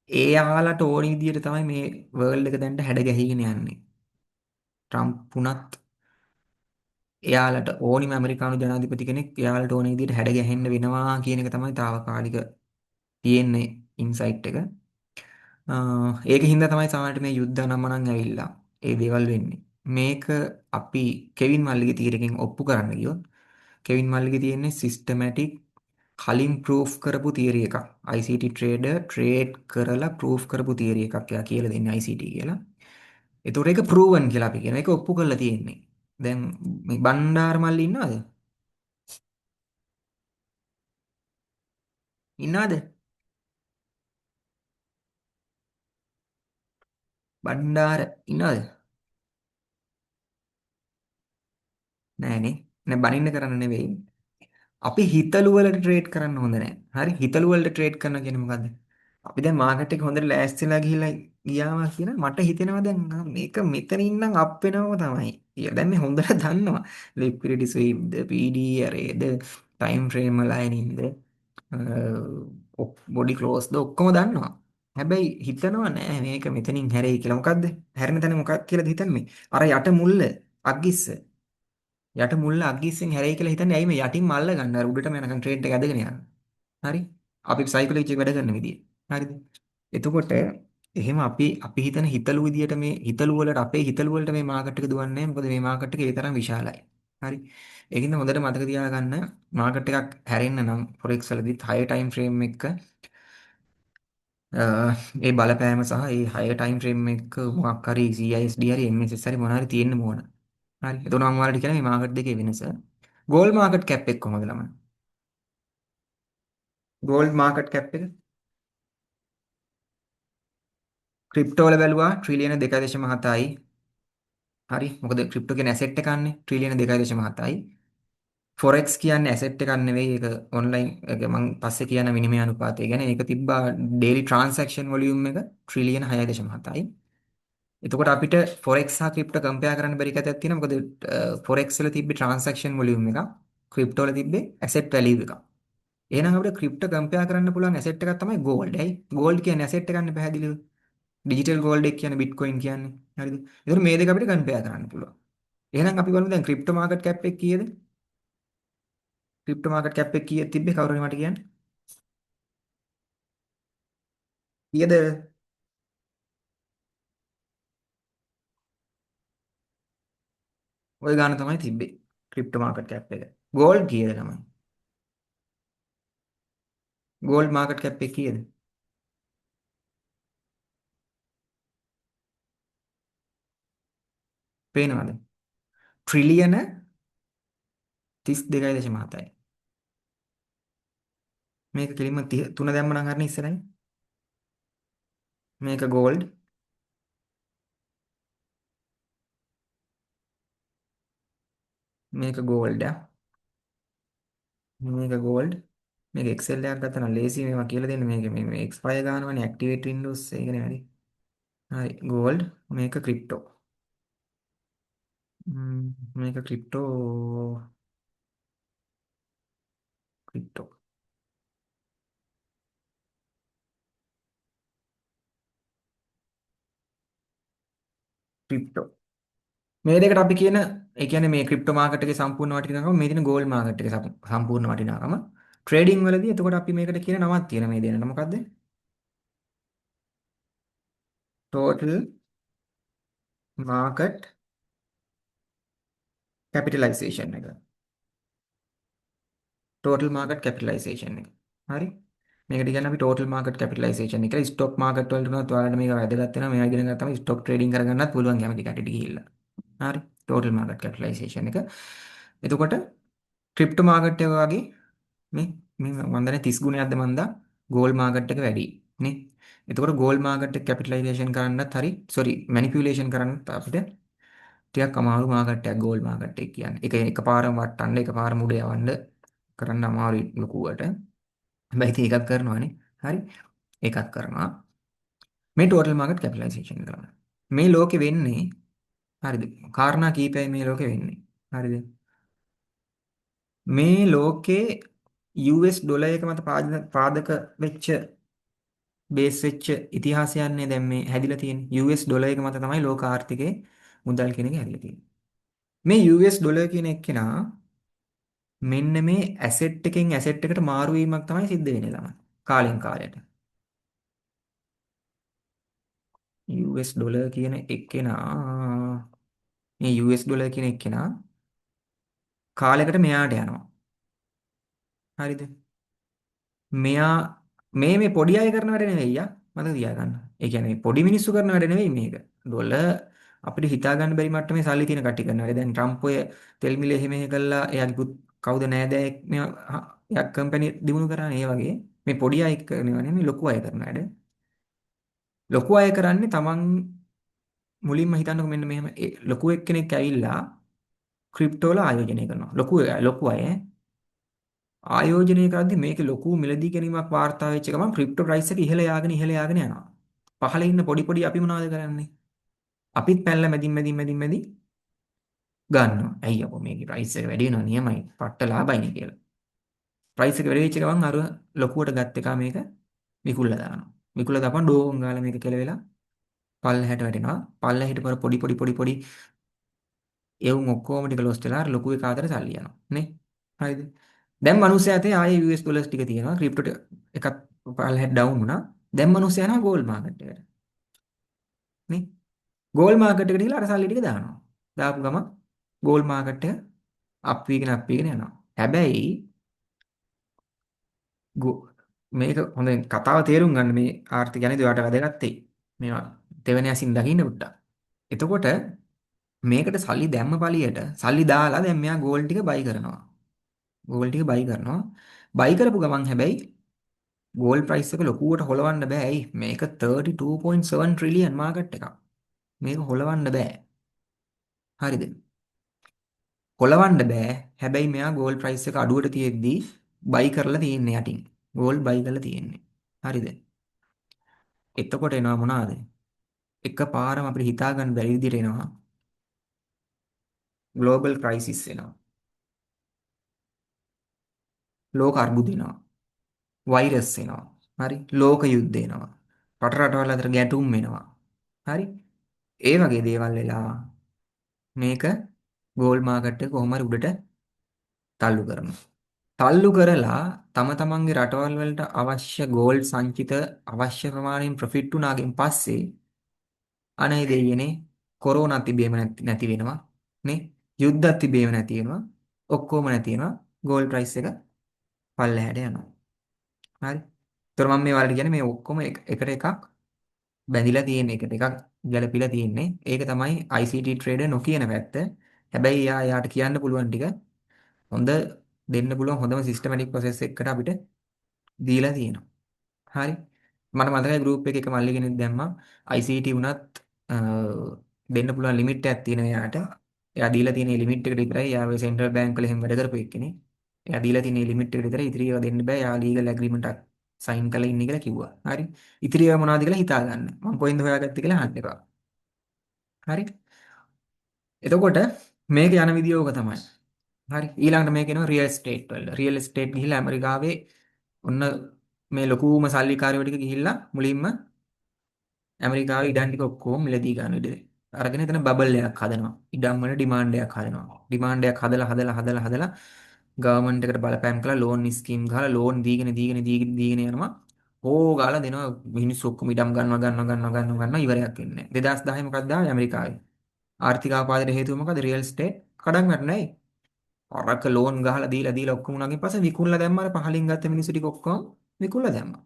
B: එයාලට ඕන විදියට තමයි මේ වර්ල්ඩ් එක දැන් හැඩ ගැහිගෙන යන්නේ. ට්‍රම්ප් උනත් එයාලට ඕනිම ඇමරිකානු ජනාධිපති කෙනෙක් එයාලට ඕන විදියට හැඩ ගැහෙන්න වෙනවා කියන එක තමයි తాවකාලික තියෙන්නේ ඉන්සයිට් එක. ඒක හින්දා තමයි සමහරට මේ යුද්ධ නමනන් ඇවිල්ලා ඒ දේවල් වෙන්නේ. මේක අපි කෙවින් මල්ලිගේ තීරකින් ඔප්පු කරන්න ගියොත් කෙවින් මල්ලිගේ තියෙන්නේ සිස්ටමැටික් කලින් ප්‍රූෆ් කරපු තියරි එකක්. ICT ට්‍රේඩර් ට්‍රේඩ් කරලා ප්‍රූෆ් කරපු තියරි එකක් එයා කියලා දෙන්නේ ICT කියලා. ඒතකොට ඒක ප්‍රූවන් කියලා අපි කියනවා. ඒක ඔප්පු කරලා තියෙන්නේ. දැන් මේ බණ්ඩාර මල්ලි ඉන්නවද? ඉන්නවද? බණ්ඩාර ඉන්නවද? නෑනේ. නෑ බනින්න කරන්න නෙවෙයි. අපි හිතලු වලට ට්‍රේඩ් කරන්න හොඳ නෑ. හරි හිතලු වලට ට්‍රේඩ් කරනවා කියන්නේ මොකද්ද? අපි දැන් මාකට් එක හොඳට ලෑස්තිලා ගිහිල්ලා ගියාම කියන මට හිතෙනවා දැන් මේක මෙතනින් නම් අප් වෙනවම තමයි. දැන් මේ හොඳට දන්නවා. liquidity sweep ද PD array ද time frame aligning ද බොඩි ක්ලෝස් ද ඔක්කොම දන්නවා. හැබැයි හිතනවා නෑ මේක මෙතනින් හැරෙයි කියලා. මොකද්ද? හැරෙන තැන මොකක්ද කියලාද හිතන්නේ? අර යට මුල්ල අග්ගිස්ස. යට මුල්ල අග්ගිස්සෙන් හැරෙයි කියලා හිතන්නේ ඇයි මේ යටින් මල්ල ගන්න අර උඩටම යනකම් ට්‍රේඩ් එක ඇදගෙන යනවා. හරි? අපි සයිකොලොජි එක වැඩ කරන විදිය. හරිද? එතකොට එහෙම අපි හිතන හිතලු විදියට මේ හිතලු වලට අපේ හිතලු වලට මේ මාකට් එක දුවන්නේ නැහැ. මොකද මේ මාකට් එක ඒ තරම් විශාලයි. හරි. ඒකින්ද හොඳට මතක තියාගන්න මාකට් එකක් හැරෙන්න නම් forex වලදීත් high time frame එක ඒ බලපෑම සහ ඒ high time frame එක මොකක් හරි CISD හරි MSS හරි මොනවා හරි තියෙන්න ඕන. හරි. එතකොට මම ඔයාලට කියන්නේ මේ මාකට් දෙකේ වෙනස. ගෝල්ඩ් මාකට් කැප් එක කොහොමද ළමයි? ගෝල්ඩ් මාකට් කැප් එක ක්‍රිප්ටෝ වල බැලුවා ට්‍රිලියන 2.7යි. හරි. මොකද ක්‍රිප්ටෝ කියන්නේ ඇසෙට් එකක් නේ. ට්‍රිලියන 2.7යි. ෆොරෙක්ස් කියන්නේ ඇසෙට් එකක් නෙවෙයි. ඒක ඔන්ලයින් ඒක මම පස්සේ කියන විනිමය අනුපාතය ගැන. ඒක තිබ්බා ඩේලි ට්‍රාන්සැක්ෂන් වොලියුම් එක ට්‍රිලියන 6.7යි. එතකොට අපිට ෆොරෙක්ස් සහ ක්‍රිප්ටෝ කම්පෙයාර් කරන්න බැරි කතාවක් තියෙනවා. මොකද ෆොරෙක්ස් වල තිබ්බේ ට්‍රාන්සැක්ෂන් වොලියුම් එක. ක්‍රිප්ටෝ වල තිබ්බේ ඇසෙට් වැලියු එක. එහෙනම් අපිට ක්‍රිප්ටෝ කම්පෙයාර් කරන්න පුළුවන් ඇසෙට් එකක් තමයි ගෝල්ඩ්. ඇයි? ගෝල්ඩ් කියන්නේ ඇසෙට් එකක් නේ පැහැදිලිව. ඩිජිටල් ගෝල්ඩ් එක කියන්නේ බිට්කොයින් කියන්නේ. හරිද? ඒතර මේ දෙක අපිට කම්පෙයාර් කරන්න පුළුවන්. එහෙනම් අපි බලමු දැන් ක්‍රිප්ටෝ මාකට් කැප් එක කීයද? ක්‍රිප්ටෝ මාකට් කැප් එක කීයද තිබ්බේ කවුරු හරි මට කියන්න. කීයද? ওই ගාන තමයි තිබ්බේ. ක්‍රිප්ටෝ මාකට් කැප් එක. ගෝල්ඩ් කීයද තමයි? ගෝල්ඩ් මාකට් කැප් එක කීයද? පේනවද? ට්‍රිලියන 32.7යි. මේක කෙලින්ම 3 දැම්ම නම් හරිනේ ඉස්සරහින්. මේක ගෝල්ඩ්. මේක ගෝල්ඩ්. මේක ගෝල්ඩ්. මේක එක්සෙල් එකක් ගත්තා නම් ලේසි මේවා කියලා දෙන්න මේ එක්ස්පයර් ගන්නවනේ ඇක්ටිවේට් වින්ඩෝස් ඒකනේ වැඩි. හරි ගෝල්ඩ් මේක ක්‍රිප්ටෝ. මේක ක්‍රිප්ටෝ ක්‍රිප්ටෝ මේ දෙකට අපි කියන ඒ කියන්නේ මේ ක්‍රිප්ටෝ මාකට් එකේ සම්පූර්ණ වටිනාකම මේ දින ගෝල්ඩ් මාකට් එකේ සම්පූර්ණ වටිනාකම ට්‍රේඩින් වලදී එතකොට අපි මේකට කියන නමක් තියෙන මේ දෙන්නට මොකද්ද? total market capitalization එක. total market capitalization එක. හරි. මේකට කියන්නේ අපි total market capitalization එක කියලා ස්ටොක් මාකට් වලට උනත් ඔයාලට මේක වැදගත් වෙනවා. මේවා ඉගෙන ගත්තාම ස්ටොක් ට්‍රේඩින් කරගන්නත් පුළුවන් කැමති කටට ගිහිල්ලා. හරි. total market capitalization එක. එතකොට ක්‍රිප්ටෝ මාකට් එක වගේ මේ මම දන්නේ 30 ගුණයක්ද මන්දා ගෝල්ඩ් මාකට් එක වැඩි නේ. එතකොට ගෝල්ඩ් මාකට් එක කැපිටලයිසේෂන් කරන්නත් හරි සෝරි මැනිපියුලේෂන් කරන්නත් අපිට ටිකක් අමාරු මාකට් එකක් ගෝල්ඩ් මාකට් එක කියන්නේ. ඒක එකපාරම වටන්න එකපාරම උඩ යවන්න කරන්න අමාරුයි ලොකුවට. හැබැයි ඉතින් ඒකත් කරනවානේ. හරි. ඒකත් කරනවා. මේ ටෝටල් මාකට් කැපිටලයිසේෂන් කරනවා. මේ ලෝකෙ වෙන්නේ හරිද? කාරණා කීපයයි මේ ලෝකෙ වෙන්නේ. හරිද? මේ ලෝකේ US ඩොලර් එක මත පාදක වෙච්ච බේස් වෙච්ච ඉතිහාසයන්නේ දැන් මේ හැදිලා තියෙන්නේ. US ඩොලර් එක මත තමයි ලෝක ආර්ථිකයේ මුදල් කියන එක හැදිලා තියෙන්නේ. මේ US ඩොලර් කියන එක්කෙනා මෙන්න මේ ඇසෙට් එකෙන් ඇසෙට් එකට මාරු වීමක් තමයි සිද්ධ වෙන්නේ ළමයි. කාලෙන් කාලයට. US ඩොලර් කියන එක්කෙනා මේ US ඩොලර් කියන එක්කෙනා කාලයකට මෙයාට යනවා. හරිද? මෙයා මේ පොඩි අය කරන වැඩ නෙවෙයි යා මතක තියාගන්න. ඒ කියන්නේ පොඩි මිනිස්සු කරන වැඩ නෙවෙයි මේක. ඩොලර් අපිට හිතා ගන්න බැරි මට්ටමේ සල්ලි තියෙන කට්ටිය කරන වැඩ. දැන් ට්‍රම්ප් ඔය තෙල් මිල එහෙම කළා එයාගේ කවුද නෑදෑයෙක් මේ යක් කම්පැනි දිනු කරානේ ඒ වගේ. මේ පොඩි අය කරනවා නෙමෙයි ලොකු අය කරන වැඩ. ලොකු අය කරන්නේ Taman මුලින්ම හිතන්නකො මෙන්න මෙහෙම ලොකු එක්කෙනෙක් ඇවිල්ලා ක්‍රිප්ටෝ වල ආයෝජනය කරනවා. ලොකු අය ආයෝජනය කරද්දි මේකේ ලොකු මිලදී ගැනීමක් වාර්තා වෙච්ච ගමන් ක්‍රිප්ටෝ ප්‍රයිස් එක ඉහළ යාගෙන යනවා. පහළ ඉන්න පොඩි අපි මොනවද කරන්නේ? අපිත් පැනලා මැදින් ගන්නවා. ඇයි අපෝ මේකේ ප්‍රයිස් එක වැඩි වෙනවා නියමයි. පට්ට ලාභයිනේ කියලා. ප්‍රයිස් එක වැඩි වෙච්ච ගමන් අර ලොකුවට ගත් එක මේක විකුල්ලා දානවා. විකුල්ලා දාපන් ඩෝන් ගාලා මේක කෙලවෙලා පල්ලහැට වැටෙනවා. පල්ලහැට පොර පොඩි එවුන් ඔක්කොම ටික ලොස් වෙලා අර ලොකු එක අතර සල්ලි යනවා නේ. හරිද? දැන් මිනිස්සයා අතේ ආයේ US ඩොලර්ස් ටික තියෙනවා. ක්‍රිප්ටෝ එකක් පල්ලහැට ඩවුන් වුණා. දැන් මිනිස්සයා යනවා ගෝල්ඩ් මාකට් එකට. නේ? ගෝල්ඩ් මාකට් එකට ගිහලා අර සල්ලි ටික දානවා. දාපු ගමන් ගෝල්ඩ් මාකට් එක අප් වීගෙන යනවා. හැබැයි මේක හොඳින් කතාව තේරුම් ගන්න මේ ආර්ථික ගැනදී ඔයාලට වැදගත් වෙයි. මේවා දෙවෙනි ඇසින් දකින්න පුට්ටා. එතකොට මේකට සල්ලි දැම්ම පළියට සල්ලි දාලා දැන් මෙයා ගෝල්ඩ් ටික බයි කරනවා. ගෝල්ඩ් ටික බයි කරනවා. බයි කරපු ගමන් හැබැයි ගෝල්ඩ් ප්‍රයිස් එක ලොකුවට හොලවන්න බෑ. ඇයි? මේක 32.7 ට්‍රිලියන් මාකට් එකක්. මේක හොලවන්න බෑ. හරිද? හොලවන්න බෑ. හැබැයි මෙයා ගෝල්ඩ් ප්‍රයිස් එක අඩුවට තියෙද්දී බයි කරලා තියෙන්නේ යටින්. ගෝල්ඩ් බයි කරලා තියෙන්නේ. හරිද? එතකොට එනවා මොනවාද? එකපාරම අපිට හිතා ගන්න බැරි විදිහට එනවා. ග්ලෝබල් ක්‍රයිසිස් එනවා. ලෝක අර්බුද එනවා. වෛරස් එනවා. හරි? ලෝක යුද්ධ එනවා. රටවල් අතර ගැටුම් එනවා. හරි? ඒ වගේ දේවල් වෙලා මේක ගෝල්ඩ් මාකට් එක කොහොම හරි උඩට තල්ලු කරනවා. තල්ලු කරලා තම තමන්ගේ රටවල් වලට අවශ්‍ය ගෝල්ඩ් සංචිත අවශ්‍ය ප්‍රමාණයෙන් ප්‍රොෆිට් උනාගෙන් පස්සේ අනේ දෙයියනේ කොරෝනා තිබේම නැති වෙනවා නේ යුද්ධත් තිබේම නැති වෙනවා ඔක්කොම නැති වෙනවා ගෝල්ඩ් ප්‍රයිස් එක පල්ලෙහාට යනවා හරි. ඒතර මම මේ වලට කියන්නේ මේ ඔක්කොම එකට එකක් බැඳිලා තියෙන එකට එකක් ගැළපීලා තියෙන්නේ. ඒක තමයි ICT trader නොකියන පැත්ත. හැබැයි යාට කියන්න පුළුවන් ටික හොඳ දෙන්න පුළුවන් හොඳම සිස්ටමැටික් ප්‍රොසෙස් එකකට අපිට දීලා තියෙනවා. හරි. මට මතකයි ගෲප් එකේ එක මල්ලි කෙනෙක් දැම්මා ICT උනත් අ, දෙන්න පුළුවන් ලිමිට් එකක් තියෙනවා එයාට. එයා දීලා තියෙන ලිමිට් එකට විතරයි. එයා ඔය සෙන්ට්‍රල් බැංක් වල එහෙම වැඩ කරපු එක්කෙනෙක්. එයා දීලා තියෙන ලිමිට් එකට විතරයි ඉතිරි ඒවා දෙන්න බෑ. එයා ලීගල් ඇග්‍රීමන්ට් එකක් සයින් කරලා ඉන්නේ කියලා කිව්වා. හරි. ඉතිරි ඒවා මොනවද කියලා හිතා ගන්න. මම කොහෙන්ද හොයාගත්තේ කියලා අහන්න එපා. හරි. එතකොට මේක යන විදිය ඕක තමයි. හරි. ඊළඟට මේක එනවා රියල් එස්ටේට් වල. රියල් එස්ටේට් ගිහිල්ලා ඇමරිකාවේ ඔන්න මේ ලොකුම සල්ලිකාරයෝ ටික ගිහිල්ලා මුලින්ම ඇමරිකාවේ ඉඩම් ටික ඔක්කොම මිලදී ගන්න ඉඩ අරගෙන එතන බබල් එකක් හදනවා. ඉඩම් වල ඩිමාන්ඩ් එකක් හදනවා. ඩිමාන්ඩ් එකක් හදලා ගවර්න්මන්ට් එකට බලපෑම් කරලා ලෝන් ස්කීම් ගහලා ලෝන් දීගෙන යනවා. ඕ ගාලා දෙනවා මිනිස්සු ඔක්කොම ඉඩම් ගන්නවා ඉවරයක් වෙන්නේ නැහැ. 2010 මොකක්ද ආවේ ඇමරිකාවේ? ආර්ථික ආපදායට හේතුව මොකද? රියල් එස්ටේට් කඩන් වැටුණා නේ. අරක ලෝන් ගහලා දීලා ඔක්කොම උනාගෙන් පස්සේ විකුණලා දැම්මා. අර පහලින් ගත්ත මිනිස්සු ටික ඔක්කොම විකුණලා දැම්මා.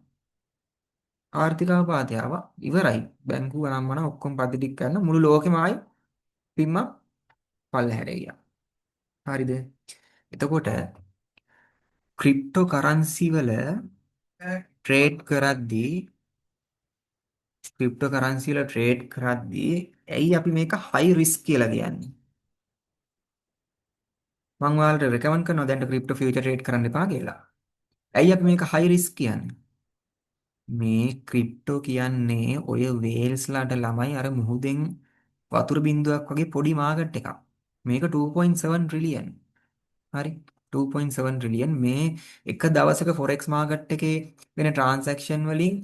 B: ආර්ථික ආපදාය ආවා. ඉවරයි. බැංකුව නම්මන ඔක්කොම පදිටි කරන මුළු ලෝකෙම ආයි පිම්මක් පල්ලෙහැට ගියා. හරිද? එතකොට ක්‍රිප්ටෝ කරන්සි වල ට්‍රේඩ් කරද්දී ඇයි අපි මේක හයි රිස්ක් කියලා කියන්නේ? මම ඔයාලට රෙකමන්ඩ් කරනවා දැන් ක්‍රිප්ටෝ ෆියුචර් ට්‍රේඩ් කරන්න එපා කියලා. ඇයි අපි මේක හයි රිස්ක් කියන්නේ? මේ ක්‍රිප්ටෝ කියන්නේ ඔය වේල්ස්ලාට ළමයි අර මුහුදෙන් වතුර බින්දුවක් වගේ පොඩි මාකට් එකක්. මේක 2.7 ට්‍රිලියන්. හරි 2.7 ට්‍රිලියන් මේ එක දවසක ෆොරෙක්ස් මාකට් එකේ වෙන ට්‍රාන්සැක්ෂන් වලින්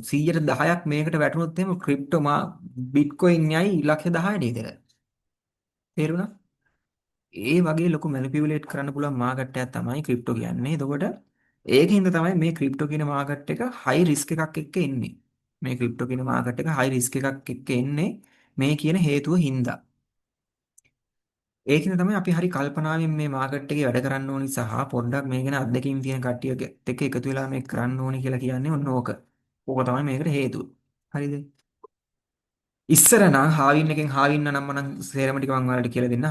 B: 100%ක් මේකට වැටුනොත් එහෙම ක්‍රිප්ටෝ බිට්කොයින් යයි ලක්ෂ 10ට විතර. තේරුණා? ඒ වගේ ලොකු මැනිපියුලේට් කරන්න පුළුවන් මාකට් එකක් තමයි ක්‍රිප්ටෝ කියන්නේ. එතකොට ඒකින්ද තමයි මේ ක්‍රිප්ටෝ කියන මාකට් එක හයි රිස්ක් එකක් එක්ක එන්නේ. මේ ක්‍රිප්ටෝ කියන මාකට් එක හයි රිස්ක් එකක් එක්ක එන්නේ මේ කියන හේතුව හින්දා. ඒකින්ද තමයි අපි හරි කල්පනාවෙන් මේ මාකට් එකේ වැඩ කරන්න ඕනි සහ පොඩ්ඩක් මේ ගැන අත්දැකීම් තියෙන කට්ටියත් එක්ක එකතු වෙලා මේක කරන්න ඕනි කියලා කියන්නේ ඔන්න ඕක. ඕක තමයි මේකට හේතුව. හරිද? ඉස්සර නම් හාවින් නම් මම සේරම ටික මම ඔයාලට කියලා දෙන්න.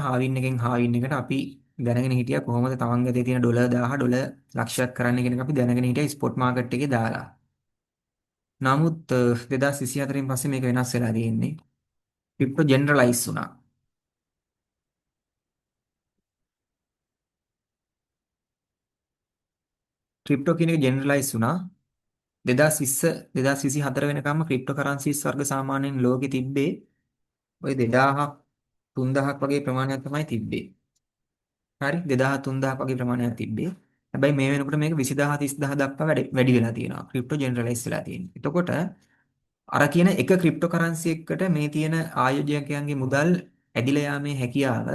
B: හාවින් එකට අපි දැනගෙන හිටියා කොහොමද තමන් ගතේ තියෙන ඩොලර් 1000 ඩොලර් ලක්ෂයක් කරන්න කියන එක අපි දැනගෙන හිටියා ස්පොට් මාකට් එකේ දාලා. නමුත් 2024න් පස්සේ මේක වෙනස් වෙලා තියෙන්නේ. ක්‍රිප්ටෝ ජෙනරලයිස් වුණා. ක්‍රිප්ටෝ කියන එක ජෙනරලයිස් වුණා 2020 2024 වෙනකම්ම ක්‍රිප්ටෝ කරන්සිස් වර්ග සාමාන්‍යයෙන් ලෝකෙ තිබ්බේ ওই 2000ක් 3000ක් වගේ ප්‍රමාණයක් තමයි තිබ්බේ. හරි 2000 3000ක් වගේ ප්‍රමාණයක් තිබ්බේ. හැබැයි මේ වෙනකොට මේක 20000 30000 දක්වා වැඩි වෙලා තියෙනවා. ක්‍රිප්ටෝ ජෙනරලයිස් වෙලා තියෙනවා. එතකොට අර කියන එක ක්‍රිප්ටෝ කරන්සි එකකට මේ තියෙන ආයෝජකයන්ගේ මුදල් ඇදිලා යාමේ හැකියාව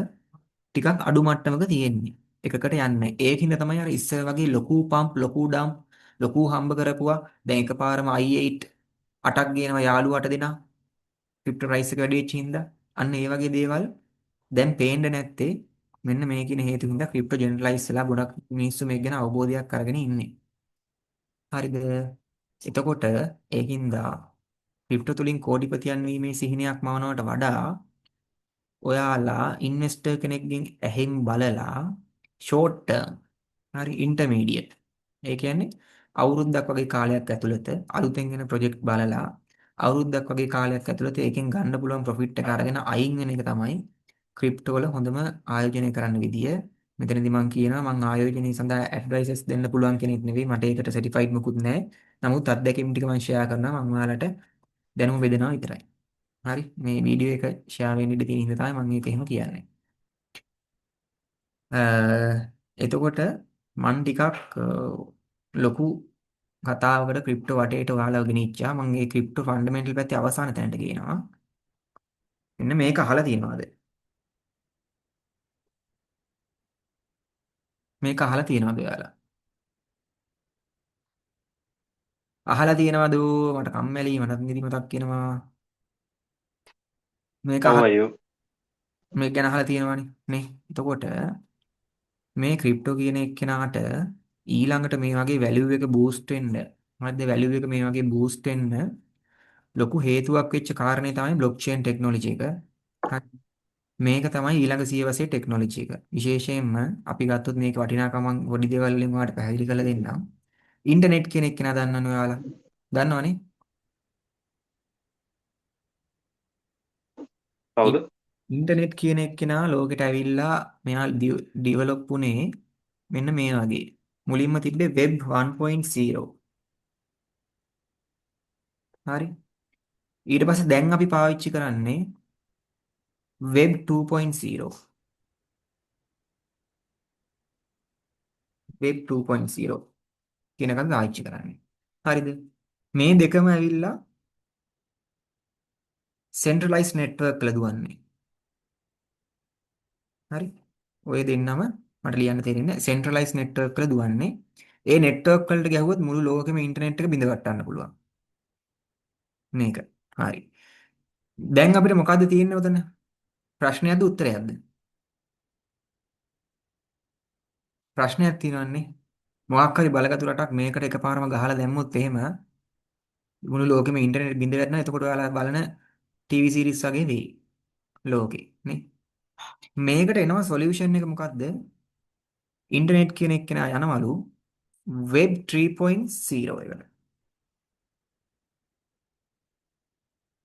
B: ටිකක් අඩු මට්ටමක තියෙන්නේ. එකකට යන්නේ. ඒකින්ද තමයි අර ඉස්සර වගේ ලොකු පම්ප් ලොකු ඩම්ප් ලොකු හම්බ කරපුවා. දැන් එකපාරම i8 8ක් ගේනවා යාළුවාට දෙනා. ක්‍රිප්ටෝ ප්‍රයිස් එක වැඩි වෙච්ච හින්දා. අන්න ඒ වගේ දේවල් දැන් පේන්න නැත්තේ මෙන්න මේ කියන හේතු හින්දා ක්‍රිප්ටෝ ජෙනරලයිස් වෙලා ගොඩක් මිනිස්සු මේක ගැන අවබෝධයක් අරගෙන ඉන්නේ. හරිද? එතකොට ඒකින්දා ක්‍රිප්ටෝ තුලින් කෝටිපතියන් වීමේ සිහිනයක් මවනවට වඩා ඔයාලා ඉන්වෙස්ටර් කෙනෙක්ගෙන් ඇහෙන් බලලා ෂෝට් ටර්ම් හරි ඉන්ටර්මීඩියට් ඒ කියන්නේ අවුරුද්දක් වගේ කාලයක් ඇතුළත අලුතෙන් එන ප්‍රොජෙක්ට් බලලා අවුරුද්දක් වගේ කාලයක් ඇතුළත ඒකෙන් ගන්න පුළුවන් ප්‍රොෆිට් එක අරගෙන අයින් වෙන එක තමයි ක්‍රිප්ටෝ වල හොඳම ආයෝජනය කරන්න විදිය. මෙතනදී මම කියනවා මම ආයෝජනය සඳහා ඇඩ්වයිසස් දෙන්න පුළුවන් කෙනෙක් නෙවෙයි. මට ඒකට සර්ටිෆයිඩ් මොකුත් නැහැ. නමුත් අත්දැකීම් ටික මම ෂෙයා කරනවා මම ඔයාලට දැනුම බෙදනවා විතරයි. හරි මේ වීඩියෝ එක ෂෙයා වෙන්න ඉඩ තියෙන හින්දා තමයි මම මේක එහෙම කියන්නේ. එතකොට මම ටිකක් ලොකු කතාවකට ක්‍රිප්ටෝ වටේට ඔයාලව ගෙනිච්චා. මම මේ ක්‍රිප්ටෝ ෆන්ඩමෙන්ටල් පැත්තේ අවසාන තැනට ගේනවා. මෙන්න මේක අහලා තියෙනවද? මේක අහලා තියෙනවද ඔයාලා? අහලා තියෙනවද? මට කම්මැලි මට නිදිමතක් කියනවා. මේක
C: ඔව් අයියෝ.
B: මේක ගැන අහලා තියෙනවනේ නේ. එතකොට මේ ක්‍රිප්ටෝ කියන එක්කෙනාට ඊළඟට මේ වගේ වැලියු එක බූස්ට් වෙන්න, හරිද? වැලියු එක මේ වගේ බූස්ට් වෙන්න ලොකු හේතුවක් වෙච්ච කාරණේ තමයි බ්ලොක්චේන් ටෙක්නොලොජි එක. හරි. මේක තමයි ඊළඟ සියවසේ ටෙක්නොලොජි එක. විශේෂයෙන්ම අපි ගත්තොත් මේක වටිනාකමක් පොඩි දේවල් වලින් ඔයාලට පැහැදිලි කරලා දෙන්නම්. ඉන්ටර්නෙට් කියන එක කෙනා දන්නවනේ ඔයාලා. දන්නවනේ?
C: කවුද?
B: ඉන්ටර්නෙට් කියන එක කෙනා ලෝකෙට ඇවිල්ලා මෙයා ඩිවෙලොප් වුණේ මෙන්න මේ වගේ. මුලින්ම තිබ්බේ වෙබ් 1.0. හරි. ඊට පස්සේ දැන් අපි පාවිච්චි කරන්නේ වෙබ් 2.0. වෙබ් 2.0 කියන එකත් පාවිච්චි කරන්නේ. හරිද? මේ දෙකම ඇවිල්ලා සෙන්ට්‍රලයිස් නෙට්වර්ක් වල දුවන්නේ. හරි. ඔය දෙන්නම මට ලියන්න තේරෙන්නේ සෙන්ට්‍රලයිස් නෙට්වර්ක් වල දුවන්නේ. ඒ නෙට්වර්ක් වලට ගැහුවොත් මුළු ලෝකෙම ඉන්ටර්නෙට් එක බිඳ ගන්න පුළුවන්. මේක. හරි. දැන් අපිට මොකද්ද තියෙන්නේ උතන? ප්‍රශ්නයක්ද උත්තරයක්ද? ප්‍රශ්නයක් තියෙනවන්නේ. මොකක් හරි බලගතු රටක් මේකට එකපාරම ගහලා දැම්මොත් එහෙම මුළු ලෝකෙම ඉන්ටර්නෙට් බිඳ වැටෙනවා. එතකොට ඔයාලා බලන ටීවී සීරීස් වගේ වෙයි ලෝකේ නේ. මේකට එනවා සොලියුෂන් එක මොකද්ද? ඉන්ටර්නෙට් කියන එක්කෙනා යනවලු වෙබ් 3.0 එකට.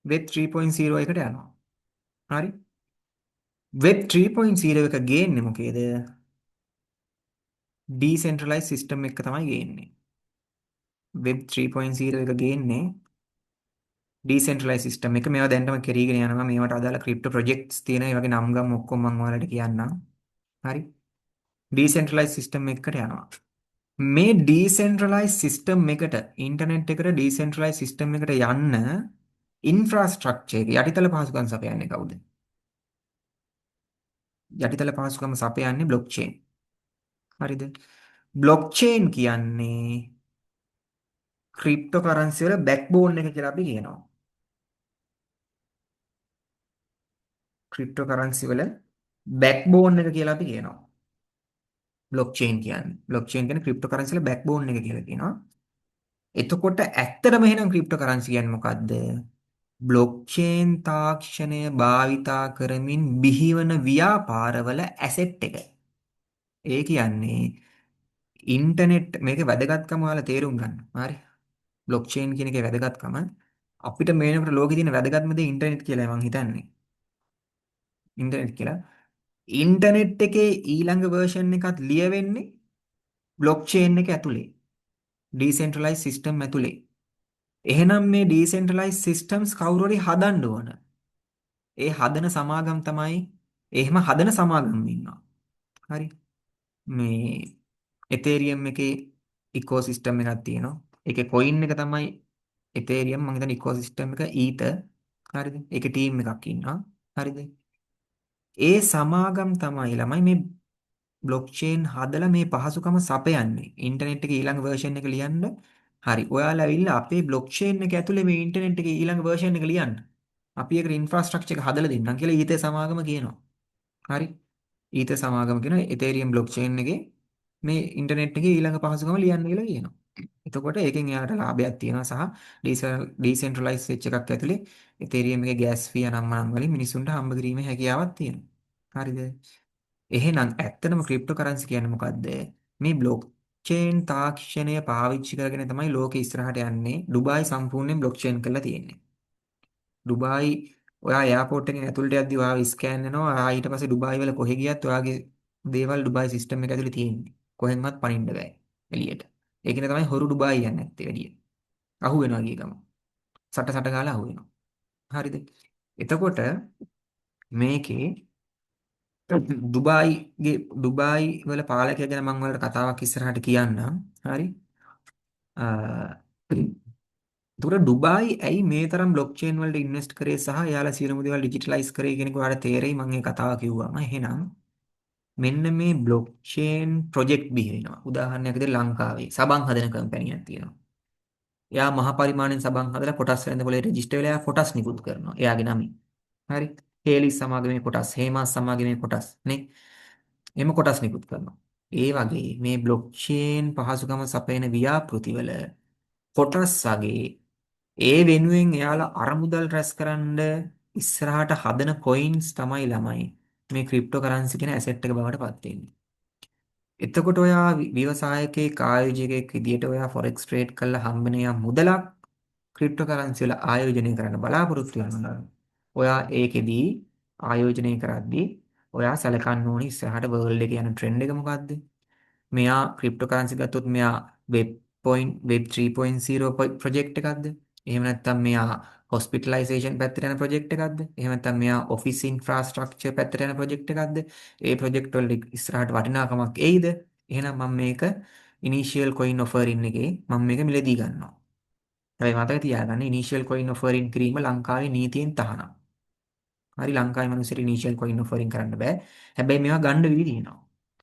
B: වෙබ් 3.0 එකට යනවා. හරි. වෙබ් 3.0 එක ගේන්නේ මොකේද? ඩීසෙන්ට්‍රලයිස් සිස්ටම් එක තමයි ගේන්නේ. වෙබ් 3.0 එක ගේන්නේ ඩීසෙන්ට්‍රලයිස් සිස්ටම් එක. මේවා දැන්ටම කෙරීගෙන යනවා. මේවට අදාළ ක්‍රිප්ටෝ ප්‍රොජෙක්ට්ස් තියෙන. ඒ වගේ නම් ගම් ඔක්කොම මම ඔයාලට කියන්නම්. හරි. ඩීසෙන්ට්‍රලයිස් සිස්ටම් එකකට යනවා. මේ ඩීසෙන්ට්‍රලයිස් සිස්ටම් එකට ඉන්ටර්නෙට් එකට ඩීසෙන්ට්‍රලයිස් සිස්ටම් එකට යන්න ඉන්ෆ්‍රාස්ට්‍රක්චර් එක යටිතල පහසුකම් සපයන්නේ කවුද? යටිතල පහසුකම් සපයන්නේ බ්ලොක්චේන්. හරිද? බ්ලොක්චේන් කියන්නේ ක්‍රිප්ටෝ කරන්සි වල බෑක්බෝන් එක කියලා අපි කියනවා. ක්‍රිප්ටෝ කරන්සි වල බෑක්බෝන් එක කියලා අපි කියනවා. බ්ලොක්චේන් කියන්නේ. බ්ලොක්චේන් කියන්නේ ක්‍රිප්ටෝ කරන්සි වල බෑක්බෝන් එක කියලා කියනවා. එතකොට ඇත්තටම එහෙනම් ක්‍රිප්ටෝ කරන්සි කියන්නේ මොකද්ද? බ්ලොක්චේන් තාක්ෂණය භාවිතා කරමින් බිහිවන ව්‍යාපාරවල ඇසෙට් එක. ඒ කියන්නේ ඉන්ටර්නෙට් මේකේ වැදගත්කම ඔයාලා තේරුම් ගන්න. හරි. බ්ලොක්චේන් කියන එකේ වැදගත්කම අපිට මේනකොට ලෝකේ තියෙන වැදගත්ම දේ ඉන්ටර්නෙට් කියලා මම හිතන්නේ. ඉන්ටර්නෙට් කියලා. ඉන්ටර්නෙට් එකේ ඊළඟ වර්ෂන් එකත් ලියවෙන්නේ බ්ලොක්චේන් එක ඇතුලේ. ඩීසෙන්ට්‍රලයිස් සිස්ටම් ඇතුලේ. එහෙනම් මේ ඩීසෙන්ට්‍රලයිස් සිස්ටම්ස් කවුරු හරි හදන්න ඕන. ඒ හදන සමාගම් තමයි එහෙම හදන සමාගම් ඉන්නවා. හරි. මේ එතේරියම් එකේ ඉකෝසිස්ටම් එකක් තියෙනවා. ඒකේ කොයින් එක තමයි එතේරියම් මම හිතන්නේ ඉකෝසිස්ටම් එක ඊතර්. හරිද? ඒකේ ටීම් එකක් ඉන්නවා. හරිද? ඒ සමාගම් තමයි ළමයි මේ බ්ලොක්චේන් හදලා මේ පහසුකම සපයන්නේ. ඉන්ටර්නෙට් එකේ ඊළඟ වර්ෂන් එක ලියන්න. හරි. ඔයාලා ඇවිල්ලා අපේ බ්ලොක්චේන් එක ඇතුලේ මේ ඉන්ටර්නෙට් එකේ ඊළඟ වර්ෂන් එක ලියන්න. අපි ඒකට ඉන්ෆ්‍රාස්ට්‍රක්චර් එක හදලා දෙන්නම් කියලා ඊතේ සමාගම කියනවා. හරි. ඊතේ සමාගම කියන එතේරියම් බ්ලොක්චේන් එකේ මේ ඉන්ටර්නෙට් එකේ ඊළඟ පහසුකම ලියන්න කියලා කියනවා. එතකොට ඒකෙන් එයාට ලාභයක් තියෙනවා සහ ඩීසෙන්ට්‍රලයිස් වෙච්ච එකක් ඇතුලේ එතේරියම් එකේ ගෑස් ෆී අනම්මනම් වලින් මිනිසුන්ට හම්බ කිරීමේ හැකියාවක් තියෙනවා. හරිද? එහෙනම් ඇත්තටම ක්‍රිප්ටෝ කරන්සි කියන්නේ මොකද්ද? මේ බ්ලොක් චේන් තාක්ෂණය පාවිච්චි කරගෙන තමයි ලෝකෙ ඉස්සරහට යන්නේ. ඩුබායි සම්පූර්ණයෙන් බ්ලොක් චේන් කරලා තියෙන්නේ. ඩුබායි ඔයා එයාපෝට් එකෙන් ඇතුළට යද්දි ඔයාව ස්කෑන් වෙනවා. ඔයා ඊට පස්සේ ඩුබායි වල කොහෙ ගියත් ඔයාගේ දේවල් ඩුබායි සිස්ටම් එක ඇතුලේ තියෙන්නේ. කොහෙන්වත් පනින්න බෑ එළියට. ඒකනේ තමයි හොරු ඩුබායි යන්නේ නැත්තේ වැඩිය. අහු වෙනවා ගිය ගම. සට ගාලා අහු වෙනවා. හරිද? එතකොට මේකේ ඩුබායි වල පාලකයා ගැන මම ඔයාලට කතාවක් ඉස්සරහට කියන්නම්. හරි. එතකොට ඩුබායි ඇයි මේ තරම් බ්ලොක්චේන් වලට ඉන්වෙස්ට් කරේ සහ එයාලා සියලුම දේවල් ඩිජිටලයිස් කරේ කියන එක ඔයාලට තේරෙයි මම මේ කතාව කිව්වම. එහෙනම් මෙන්න මේ බ්ලොක්චේන් ප්‍රොජෙක්ට් බිහි වෙනවා. උදාහරණයක් විදිහට ලංකාවේ සබන් හදන කම්පැනියක් තියෙනවා. එයා මහා පරිමාණයෙන් සබන් හදලා කොටස් වෙළඳ පොලේ රෙජිස්ටර් වෙලා එයා කොටස් නිකුත් කරනවා. එයාගේ නමින්. හරි. හේලිස් සමාගමේ කොටස්, හේමාස් සමාගමේ කොටස් නේ. එම කොටස් නිකුත් කරනවා. ඒ වගේ මේ බ්ලොක්චේන් පහසුකම සපයන ව්‍යාපෘතිවල කොටස් වගේ ඒ වෙනුවෙන් එයාලා අරමුදල් රැස්කරන්න ඉස්සරහට හදන කොයින්ස් තමයි ළමයි මේ ක්‍රිප්ටෝ කරන්සි කියන ඇසෙට් එක බවට පත් වෙන්නේ. එතකොට ඔයා ව්‍යවසායකයෙක් ආයෝජකයෙක් විදියට ඔයා ෆොරෙක්ස් ට්‍රේඩ් කරලා හම්බෙන යා මුදලක් ක්‍රිප්ටෝ කරන්සි වල ආයෝජනය කරන්න බලාපොරොත්තු වෙනවා. ඔයා ඒකෙදී ආයෝජනය කරද්දී ඔයා සැලකන්න ඕනි ඉස්සරහට වර්ල්ඩ් එකේ යන ට්‍රෙන්ඩ් එක මොකද්ද? මෙයා ක්‍රිප්ටෝ කරන්සි ගත්තොත් මෙයා වෙබ් 3.0 ප්‍රොජෙක්ට් එකක්ද? එහෙම නැත්නම් මෙයා හොස්පිටලයිසේෂන් පැත්තට යන ප්‍රොජෙක්ට් එකක්ද? එහෙම නැත්නම් මෙයා ඔෆිස් ඉන්ෆ්‍රාස්ට්‍රක්චර් පැත්තට යන ප්‍රොජෙක්ට් එකක්ද? ඒ ප්‍රොජෙක්ට් වල ඉස්සරහට වටිනාකමක් එයිද? එහෙනම් මම මේක ඉනිෂියල් කොයින් ඔෆරින් එකේ මම මේක මිලදී ගන්නවා. හැබැයි මතක තියාගන්න ඉනිෂියල් කොයින් ඔෆරින් කිරීම ලංකාවේ නීතියෙන් තහනම්. හරි ලංකාවේ මිනිස්සුන්ට ඉනිෂියල් කොයින් ඔෆරින් කරන්න බෑ. හැබැයි මේවා ගන්න විදි තියෙනවා.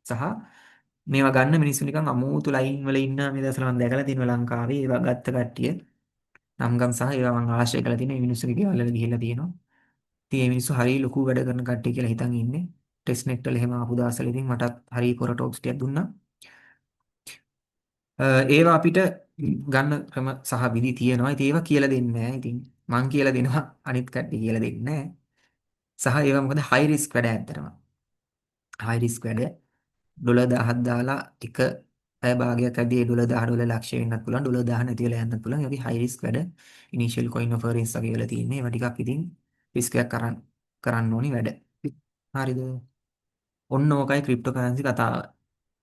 B: සහ මේවා ගන්න මිනිස්සු නිකන් අමෝතු ලයින් වල ඉන්න මේ දවස්වල මම දැකලා තියෙනවා ලංකාවේ ඒවා ගත්ත කට්ටිය. නම්ගම් සහ ඒවා මම ආශ්‍රය කරලා තියෙන මේ මිනිස්සුගේ ගෙවල් වල ගිහිල්ලා තියෙනවා. ඉතින් මේ මිනිස්සු හරිය ලොකු වැඩ කරන කට්ටිය කියලා හිතන් ඉන්නේ. ටෙස්ට් නෙට් වල එහෙම ආපු දවස්වල ඉතින් මටත් හරිය කොර ටොක්ස් ටිකක් දුන්නා. ඒවා අපිට ගන්න ක්‍රම සහ විදි තියෙනවා. ඉතින් ඒවා කියලා දෙන්නේ නැහැ. ඉතින් මං කියලා දෙනවා අනිත් කට්ටිය කියලා දෙන්නේ නැහැ. සහ ඒවා මොකද හයි රිස්ක් වැඩ ඇත්තටම. හයි රිස්ක් වැඩ $10,000ක් දාලා එක පැය භාගයක් ඇද්දී $10,000 ලක්ෂ වෙන්නත් පුළුවන්. $10,000 නැති වෙලා යන්නත් පුළුවන්. ඒ වගේ හයි රිස්ක් වැඩ ඉනිෂියල් කොයින් ඔෆරින්ස් වගේ වෙලා තියෙන්නේ. ඒවා ටිකක් ඉතින් රිස්ක් එකක් කරන්න ඕනි වැඩ. හරිද? ඔන්න ඕකයි ක්‍රිප්ටෝ කරන්සි කතාව.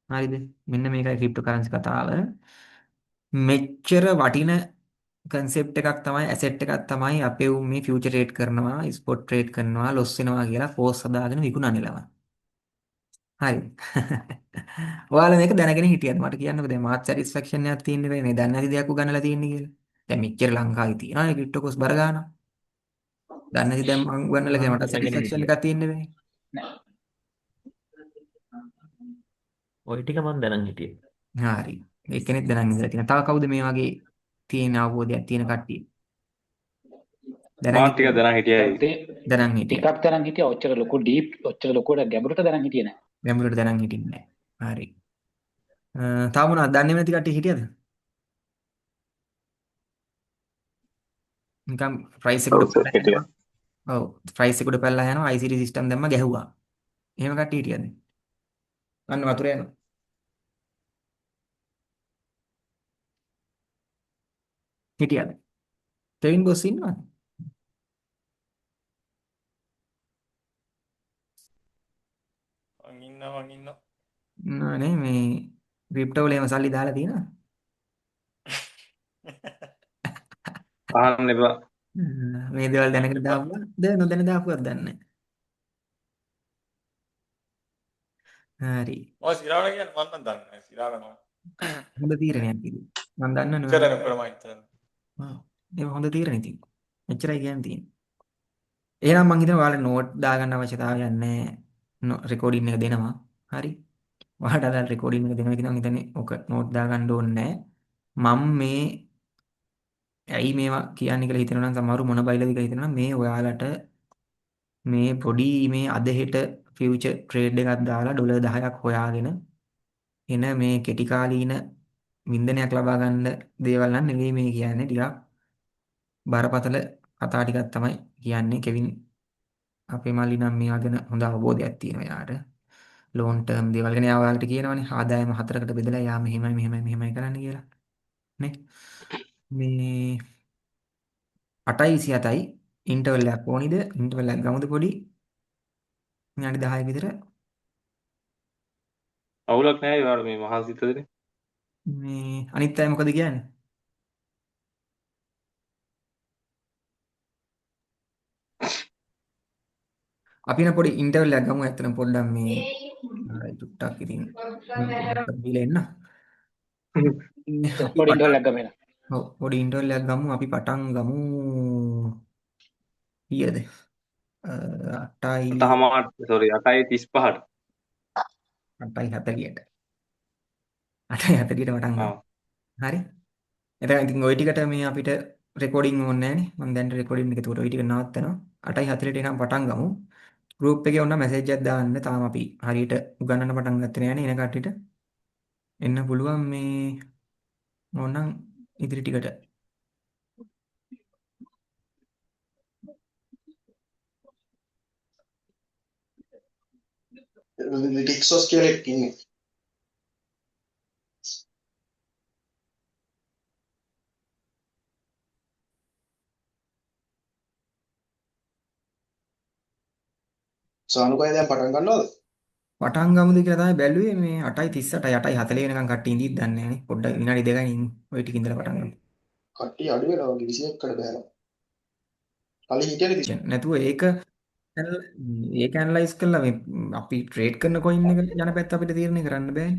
B: හරිද? මෙන්න මේකයි ක්‍රිප්ටෝ කරන්සි කතාව. මෙච්චර වටින කන්සෙප්ට් එකක් තමයි ඇසෙට් එකක් තමයි අපේ උන් මේ ෆියුචර් ට්‍රේඩ් කරනවා, ස්පොට් ට්‍රේඩ් කරනවා, ලොස් වෙනවා කියලා පෝස්ට් හදාගෙන විකුණන්නේ ළමයි. හරි. ඔයාලා මේක දැනගෙන හිටියද මට කියන්නකෝ දැන් මාත් සැටිස්ෆැක්ෂන් එකක් තියෙන්න වෙන්නේ. දැන් නැති දෙයක් උගන්නලා තියෙන්නේ කියලා. දැන් මෙච්චර ලංකාවේ තියෙනවා නේ ක්‍රිප්ටෝ කොස් බර ගන්න. දැන් නැති දැන් මම උගන්නලා කියලා මට
F: දැනගෙන
B: සැටිස්ෆැක්ෂන්
F: හිටියා.
B: එකක් තියෙන්න වෙන්නේ.
F: ওই ටික මම දැනන් හිටියේ.
B: හරි. ඒ කෙනෙක් දැනන් ඉඳලා තියෙනවා. තව කවුද මේ වගේ තියෙන අවබෝධයක් තියෙන කට්ටිය? දැනන්
C: මාත් ටික දැනන් හිටියයි.
B: දැනන් හිටියා.
G: ටිකක් තරම් හිටියා ඔච්චර ලොකු ඩීප් ඔච්චර ලොකුවට ගැඹුරට තරම් හිටියේ නෑ.
B: ගැඹුරට දැනන් හිටින්නේ නැහැ. හරි. තව මොනවද දන්නේ නැති කට්ටිය හිටියද? නිකන් ප්‍රයිස් එකට
C: ඔව් සර්
B: පැනලා
C: හිටියා.
B: යනවා. ඔව් ප්‍රයිස් එකට පැනලා යනවා ICT සිස්ටම් දැම්ම ගැහුවා. එහෙම කට්ටිය හිටියද? අන්න වතුර යනවා. හිටියද? කෙවින් බොස් ඉන්නවද?
A: මං ඉන්නවා
B: නේ මේ ක්‍රිප්ටෝ වල එහෙම සල්ලි දාලා තියෙනවද?
C: අහන්න එපා.
B: මේ දේවල් දැනගෙන දාපුවද නොදැන දාපුවද දන්නේ නැහැ. හරි.
A: මම සිරාවට කියන්නේ මම නම් දන්නේ නැහැ සිරාව නම්
B: හොඳ තීරණයක් තිබුණා. මම දන්නවනේ
A: ඉතරන
B: ඔයාලා.
A: කරමයි ඉතරන
B: ඔව්. ඒක හොඳ තීරණයක් තිබුණා. එච්චරයි කියන්න තියෙන්නේ. එහෙනම් මං හිතනවා ඔයාලා නෝට් දාගන්න අවශ්‍යතාවයක් නැහැ. රෙකෝඩින් එක දෙනවා. හරි. ඔයාලට අද රෙකෝඩින් එක දෙනවා කියන මං හිතන්නේ ඔක නෝට් දාගන්න ඕනේ නැහැ. මම මේ ඇයි මේවා කියන්නේ කියලා හිතනවා නම් සමහරු මොන බයිලද කියලා හිතනවා මේ ඔයාලට මේ පොඩි මේ අද හෙට ෆියුචර් ට්‍රේඩ් එකක් දාලා $10,000ක් හොයාගෙන එන මේ කෙටි කාලීන වින්දනයක් ලබා ගන්න දේවල් නම් නෙවෙයි මේ කියන්නේ ටිකක් බරපතල කතා ටිකක් තමයි කියන්නේ කෙවින් අපේ මල්ලි නම් මේවා ගැන හොඳ අවබෝධයක් තියෙනවා යාට ලෝන් ටර්ම් දේවල් ගැන යා ඔයාලට කියනවනේ ආදායම හතරකට බෙදලා යා මෙහෙමයි කරන්න කියලා නේ මේ 8:27යි ඉන්ටර්වල් එකක් ඕනිද ඉන්ටර්වල් එකක් ගමුද පොඩි විනාඩි 10ක විතර
C: අවුලක් නැහැ ඒවට මේ මහන්සිත දෙන්නේ.
B: මේ අනිත් අය මොකද කියන්නේ අපි න පොඩි ඉන්ටර්වල් එකක් ගමු ඇත්තටම පොඩ්ඩක් මේ චුට්ටක් ඉතින් පොඩ්ඩක් දීලා එන්න අපි
G: පොඩි
B: පටන්
G: ඉන්ටර්වල් එකක් ගමු.
B: ඔව් පොඩි ඉන්ටර්වල් එකක් ගමු අපි පටන් ගමු ඊයේද 8යි
C: 8:00 සෝරි 8:35ට.
B: 8:40ට. 8:40ට පටන් ගමු.
C: ආ
B: හරි. එතන ඉතින් ওই ටිකට මේ අපිට රෙකෝඩින් ඕනේ නැහනේ. මම දැන් රෙකෝඩින් එක ඒකට ওই ටික නවත්තනවා. 8:40ට එනම් පටන් ගමු. ගෲප් එකේ ඔන්න මැසේජ් එකක් දාන්න. තාම අපි හරියට උගන්නන්න පටන් ගත්තේ නැහනේ එන කට්ටියට. එන්න පුළුවන් මේ ඕනනම් ඉදිරි ටිකට.
H: ටික්සොස් කියලා එක්ක ඉන්නේ. සානුකය දැන් පටන් ගන්නවද?
B: පටන් ගමුද කියලා තමයි බැලුවේ මේ 8:38යි 8:40 වෙනකන් කට්ටිය ඉඳිත් දන්නේ නැහනේ. පොඩ්ඩක් විනාඩි දෙකකින් ඉමු. ওই ටික ඉඳලා පටන් ගමු.
H: කට්ටිය අඩු වෙනවා වගේ 21කට බහැලා. කලින් හිටියනේ 30.
B: නැතුව ඒක ඇනලයිස් කරලා මේ අපි ට්‍රේඩ් කරන කොයින් එක යන පැත්ත අපිට තීරණය කරන්න බෑනේ.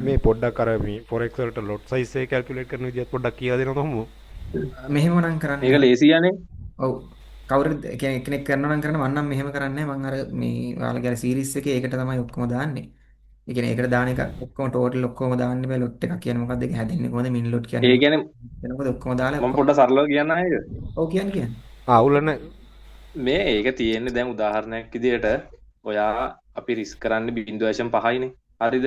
I: මේ පොඩ්ඩක් අර මේ ෆොරෙක්ස් වලට ලොට් සයිස් එක කැල්කියුලේට් කරන විදිහත් පොඩ්ඩක් කියලා දෙනවා කොහොමද?
B: මෙහෙම නම් කරන්න.
C: මේක ලේසියනේ.
B: ඔව්. කවුරුද කෙනෙක් කරනවා නම් කරන්න මම නම් මෙහෙම කරන්නේ නැහැ. මම අර මේ ඔයාලගේ අර සීරීස් එකේ ඒකට තමයි ඔක්කොම දාන්නේ. ඒ කියන්නේ ඒකට දාන එක ඔක්කොම ටෝටල් ඔක්කොම දාන්න බෑ ලොට් එකක් කියන්නේ මොකක්ද ඒක හැදෙන්නේ කොහොමද මින් ලොට් කියන්නේ.
C: ඒ කියන්නේ
B: එනකොට ඔක්කොම දාලා
C: මම පොඩ්ඩක් සරලව කියන්න ආයේද?
B: ඔව් කියන්නේ.
I: අවුල නැහැ.
C: මේ ඒක තියෙන්නේ දැන් උදාහරණයක් විදිහට ඔයා අපි රිස්ක් කරන්නේ 0.5යිනේ. හරිද?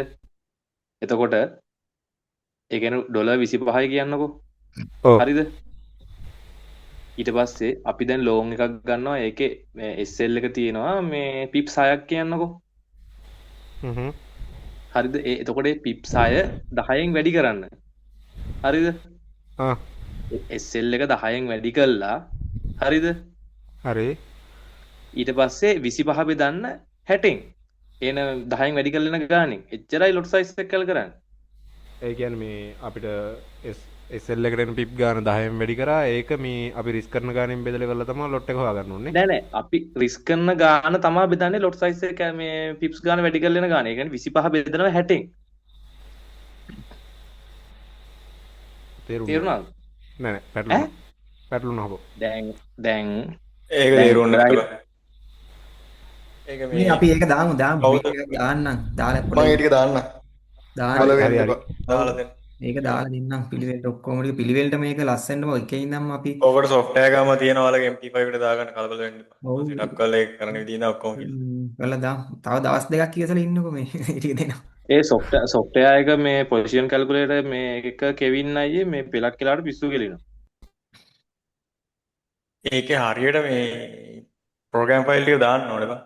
C: එතකොට ඒ කියන්නේ ඩොලර් 25යි කියන්නකෝ.
I: ඔව්.
C: හරිද? ඊට පස්සේ අපි දැන් ලෝන් එකක් ගන්නවා ඒකේ මේ SL එක තියෙනවා මේ පිප්ස් 6ක් කියන්නකෝ.
I: හ්ම්.
C: හරිද? එතකොට මේ පිප්ස් 6 10න් වැඩි කරන්න. හරිද?
I: ආ.
C: SL එක 10න් වැඩි කළා. හරිද?
I: හරි.
C: ඊට පස්සේ 25 බෙදන්න 60න්. එන 10න් වැඩි කරලා යන ගානෙන්. එච්චරයි ලොට් සයිස් එක කල් කරන්නේ.
I: ඒ කියන්නේ මේ අපිට SL එකට එන පිප් ගාන 10න් වැඩි කරා ඒක මේ අපි රිස්ක් කරන ගානෙන් බෙදලා කරලා තමයි ලොට් එක හොයාගන්න ඕනේ.
C: නෑ නෑ අපි රිස්ක් කරන ගාන තමයි බෙදන්නේ ලොට් සයිස් එක මේ පිප්ස් ගාන වැඩි කරලා යන ගාන. ඒ කියන්නේ 25 බෙදනවා 60න්. තේරුණාද?
I: නෑ නෑ පැටලුණා. පැටලුණා හොබ.
C: දැන්
A: ඒක තේරුම් ගන්න. ඒක
B: මේ
A: මේ
B: අපි ඒක දාමු
A: කවුද?
B: මේක දාන්නම් දාලා
A: මම ඒ ටික දාන්න.
B: දාන්න
A: බලවෙන්න
I: හරි,
A: එපා. දාලා දෙන්න.
B: මේක දාලා දෙන්නම් පිළිවෙලට ඔක්කොම ටික පිළිවෙලට මේක ලස්සනම එකේ ඉඳන්ම අපි
A: ඔකට සොෆ්ට්වෙයාර් ගාම තියෙනවා වලගේ MP5 එකට දාගන්න කලබල වෙන්න එපා.
B: ඔව්.
A: සෙටප් කරලා ඒක කරන විදිහ ඉඳන් ඔක්කොම කියලා.
B: කරලා දාමු. තව දවස් දෙකක් ඉවසලා ඉන්නකෝ මේ ටික දෙනවා.
C: ඒ සොෆ්ට්වෙයාර් එක මේ පොසිෂන් කැල්කියුලේටර් මේ එක කෙවින් අයියේ මේ පෙලක් කියලාට පිස්සු කෙලිනවා.
A: ඒකේ හරියට මේ ප්‍රෝග්‍රෑම් ෆයිල් ටික දාන්න ඕනේ බං.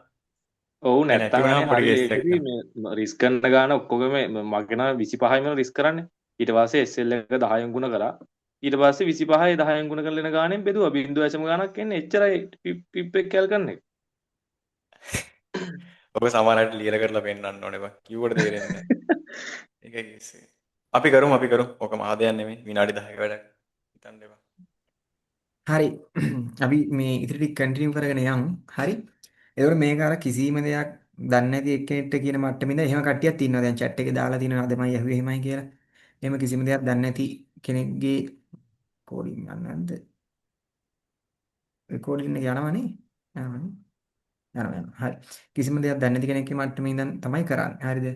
C: ඔව්
A: නැති
C: නැත්තම්
A: වුණාම
C: අනේ
A: පොඩි
C: හරි
A: case එකක්
C: ඒකදී මේ රිස්ක් කරන ගාන ඔක්කොම මගෙන 25යි මම රිස්ක් කරන්නේ. ඊට පස්සේ SL එක 10න් ගුණ කරා. ඊට පස්සේ 25යි 10න් ගුණ කරලා එන ගානෙන් බෙදුවා 0.5 ගානක් එන්නේ. එච්චරයි පිප් එක කැල් කරන එක.
A: ඔබ සමානට ලියලා කරලා පෙන්නන්න ඕනේ බං. කිව්වට තේරෙන්නේ නැහැ. ඒකයි case එක. අපි කරමු. ඔක මහදයක් නෙමෙයි. විනාඩි 10ක වැඩක්. හිතන්න එපා.
B: හරි. අපි මේ ඉතිරි ටික කන්ටිනියු කරගෙන යමු. හරි. එතකොට මේක අර කිසිම දෙයක් දන්නේ නැති එක්කෙනෙක්ට කියන මට්ටමින්ද එහෙම කට්ටියක් ඉන්නවා. දැන් chat එකේ දාලා තියෙනවා අදමයි ඇහුවේ එහෙමයි කියලා. එහෙම කිසිම දෙයක් දන්නේ නැති කෙනෙක්ගේ කෝඩින් යන්නේ නැද්ද? රෙකෝඩින් එක යනවනේ. යනවා. හරි. කිසිම දෙයක් දන්නේ නැති කෙනෙක්ගේ මට්ටමේ ඉඳන් තමයි කරන්නේ. හරිද?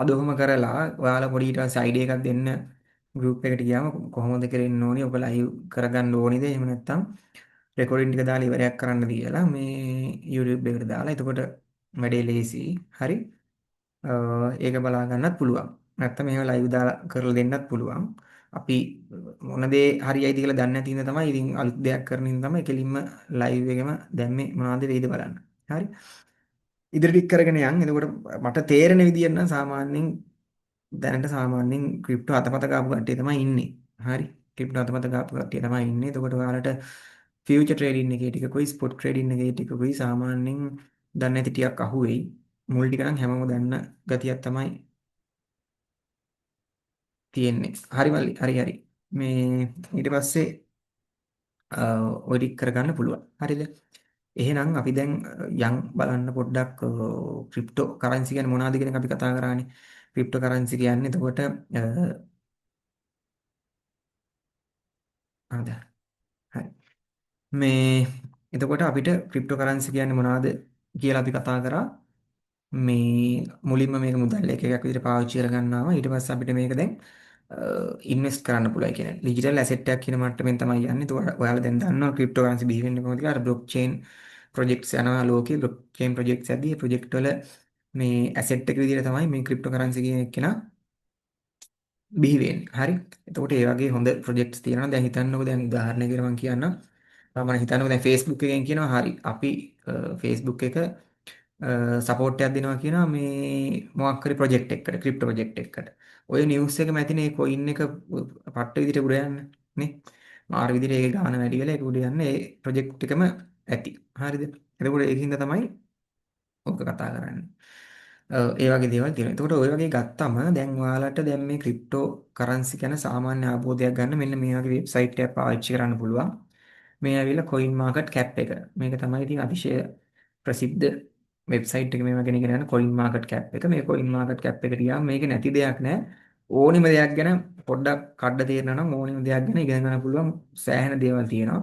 B: අද ඔහොම කරලා ඔයාලා පොඩි ඊට පස්සේ අයිඩියා එකක් දෙන්න ගෲප් එකට ගියාම කොහොමද කරෙන්න ඕනේ? ඔබ ලයිව් කරගන්න ඕනේද? එහෙම නැත්නම් රෙකෝඩින් ටික දාලා ඉවරයක් කරන්නද කියලා මේ YouTube එකට දාලා එතකොට වැඩේ ලේසි. හරි. ඒක බලා ගන්නත් පුළුවන්. නැත්නම් එහෙම ලයිව් දාලා කරලා දෙන්නත් පුළුවන්. අපි මොන දේ හරියයිද කියලා දන්නේ නැති ඉඳ තමයි ඉතින් අලුත් දෙයක් කරන ඉඳ තමයි කෙලින්ම ලයිව් එකෙම දැම්මේ මොනවද වෙයිද බලන්න. හරි. ඉදිරියට කරගෙන යන්. එතකොට මට තේරෙන විදියට නම් සාමාන්‍යයෙන් දැනට සාමාන්‍යයෙන් ක්‍රිප්ටෝ අතපත ගාපු කට්ටිය තමයි ඉන්නේ. හරි. ක්‍රිප්ටෝ අතපත ගාපු කට්ටිය තමයි ඉන්නේ. එතකොට ඔයාලට ෆියුචර් ට්‍රේඩින් එකේ ටිකකුයි ස්පොට් ට්‍රේඩින් එකේ ටිකකුයි සාමාන්‍යයෙන් දන්නේ නැති ටිකක් අහුවෙයි. මුල් ටික නම් හැමෝම දන්න ගතියක් තමයි තියෙන්නේ. හරි මල්ලි. හරි. මේ ඊට පස්සේ ඔය ටික කරගන්න පුළුවන්. හරිද? එහෙනම් අපි දැන් යන් බලන්න පොඩ්ඩක් ක්‍රිප්ටෝ කරන්සි කියන්නේ මොනවද කියන එක අපි කතා කරානේ. ක්‍රිප්ටෝ කරන්සි කියන්නේ එතකොට හරි. මේ එතකොට අපිට ක්‍රිප්ටෝ කරන්සි කියන්නේ මොනවද කියලා අපි කතා කරා. මේ මුලින්ම මේක මුදල් ඒකකයක් විදිහට පාවිච්චි කරගන්නවා. ඊට පස්සේ අපිට මේක දැන් ඉන්වෙස්ට් කරන්න පුළුවන්. ඒ කියන්නේ ඩිජිටල් ඇසෙට් එකක් කියන මට්ටමින් තමයි යන්නේ. ඒක ඔයාලා දැන් දන්නවා ක්‍රිප්ටෝ කරන්සි බිහි වෙන්නේ කොහොමද කියලා. අර බ්ලොක් චේන් ප්‍රොජෙක්ට්ස් යනවා ලෝකේ. බ්ලොක් චේන් ප්‍රොජෙක්ට්ස් ඇද්දී ප්‍රොජෙක්ට් වල මේ ඇසෙට් එක විදිහට තමයි මේ ක්‍රිප්ටෝ කරන්සි කියන එක බිහි වෙන්නේ. හරි. එතකොට ඒ වගේ හොඳ ප්‍රොජෙක්ට්ස් තියෙනවා. දැන් හිතන්නකෝ දැන් උදාහරණයකට මම කියන්නම්. මම හිතන්නකෝ දැන් Facebook එකෙන් කියනවා හරි අපි Facebook එක සපෝට් එකක් දෙනවා කියනවා මේ මොකක් හරි ප්‍රොජෙක්ට් එකකට ක්‍රිප්ටෝ ප්‍රොජෙක්ට් එකකට. ඔය නිවුස් එකම ඇතිනේ කොයින් එක පට්ට විදිහට උඩ යන්න නේ. මාර විදිහට ඒකේ ගාණ වැඩි වෙලා ඒක උඩ යන්න ඒ ප්‍රොජෙක්ට් එකම ඇති. හරිද? එතකොට ඒකින්ද තමයි ඕක කතා කරන්නේ. ඒ වගේ දේවල් තියෙනවා. එතකොට ওই වගේ ගත්තම දැන් ඔයාලට දැන් මේ ක්‍රිප්ටෝ කරන්සි ගැන සාමාන්‍ය අවබෝධයක් ගන්න මෙන්න මේ වගේ වෙබ්සයිට් එකක් පාවිච්චි කරන්න පුළුවන්. මේ ඇවිල්ලා coin market cap එක. මේක තමයි ඉතින් අතිශය ප්‍රසිද්ධ වෙබ්සයිට් එක මේවා ගැන ඉගෙන ගන්න coin market cap එක. මේ coin market cap එකට ගියාම මේක නැති දෙයක් නෑ. ඕනිම දෙයක් ගැන පොඩ්ඩක් කඩ තේරෙනවා නම් ඕනිම දෙයක් ගැන ඉගෙන ගන්න පුළුවන් සෑහෙන දේවල් තියෙනවා.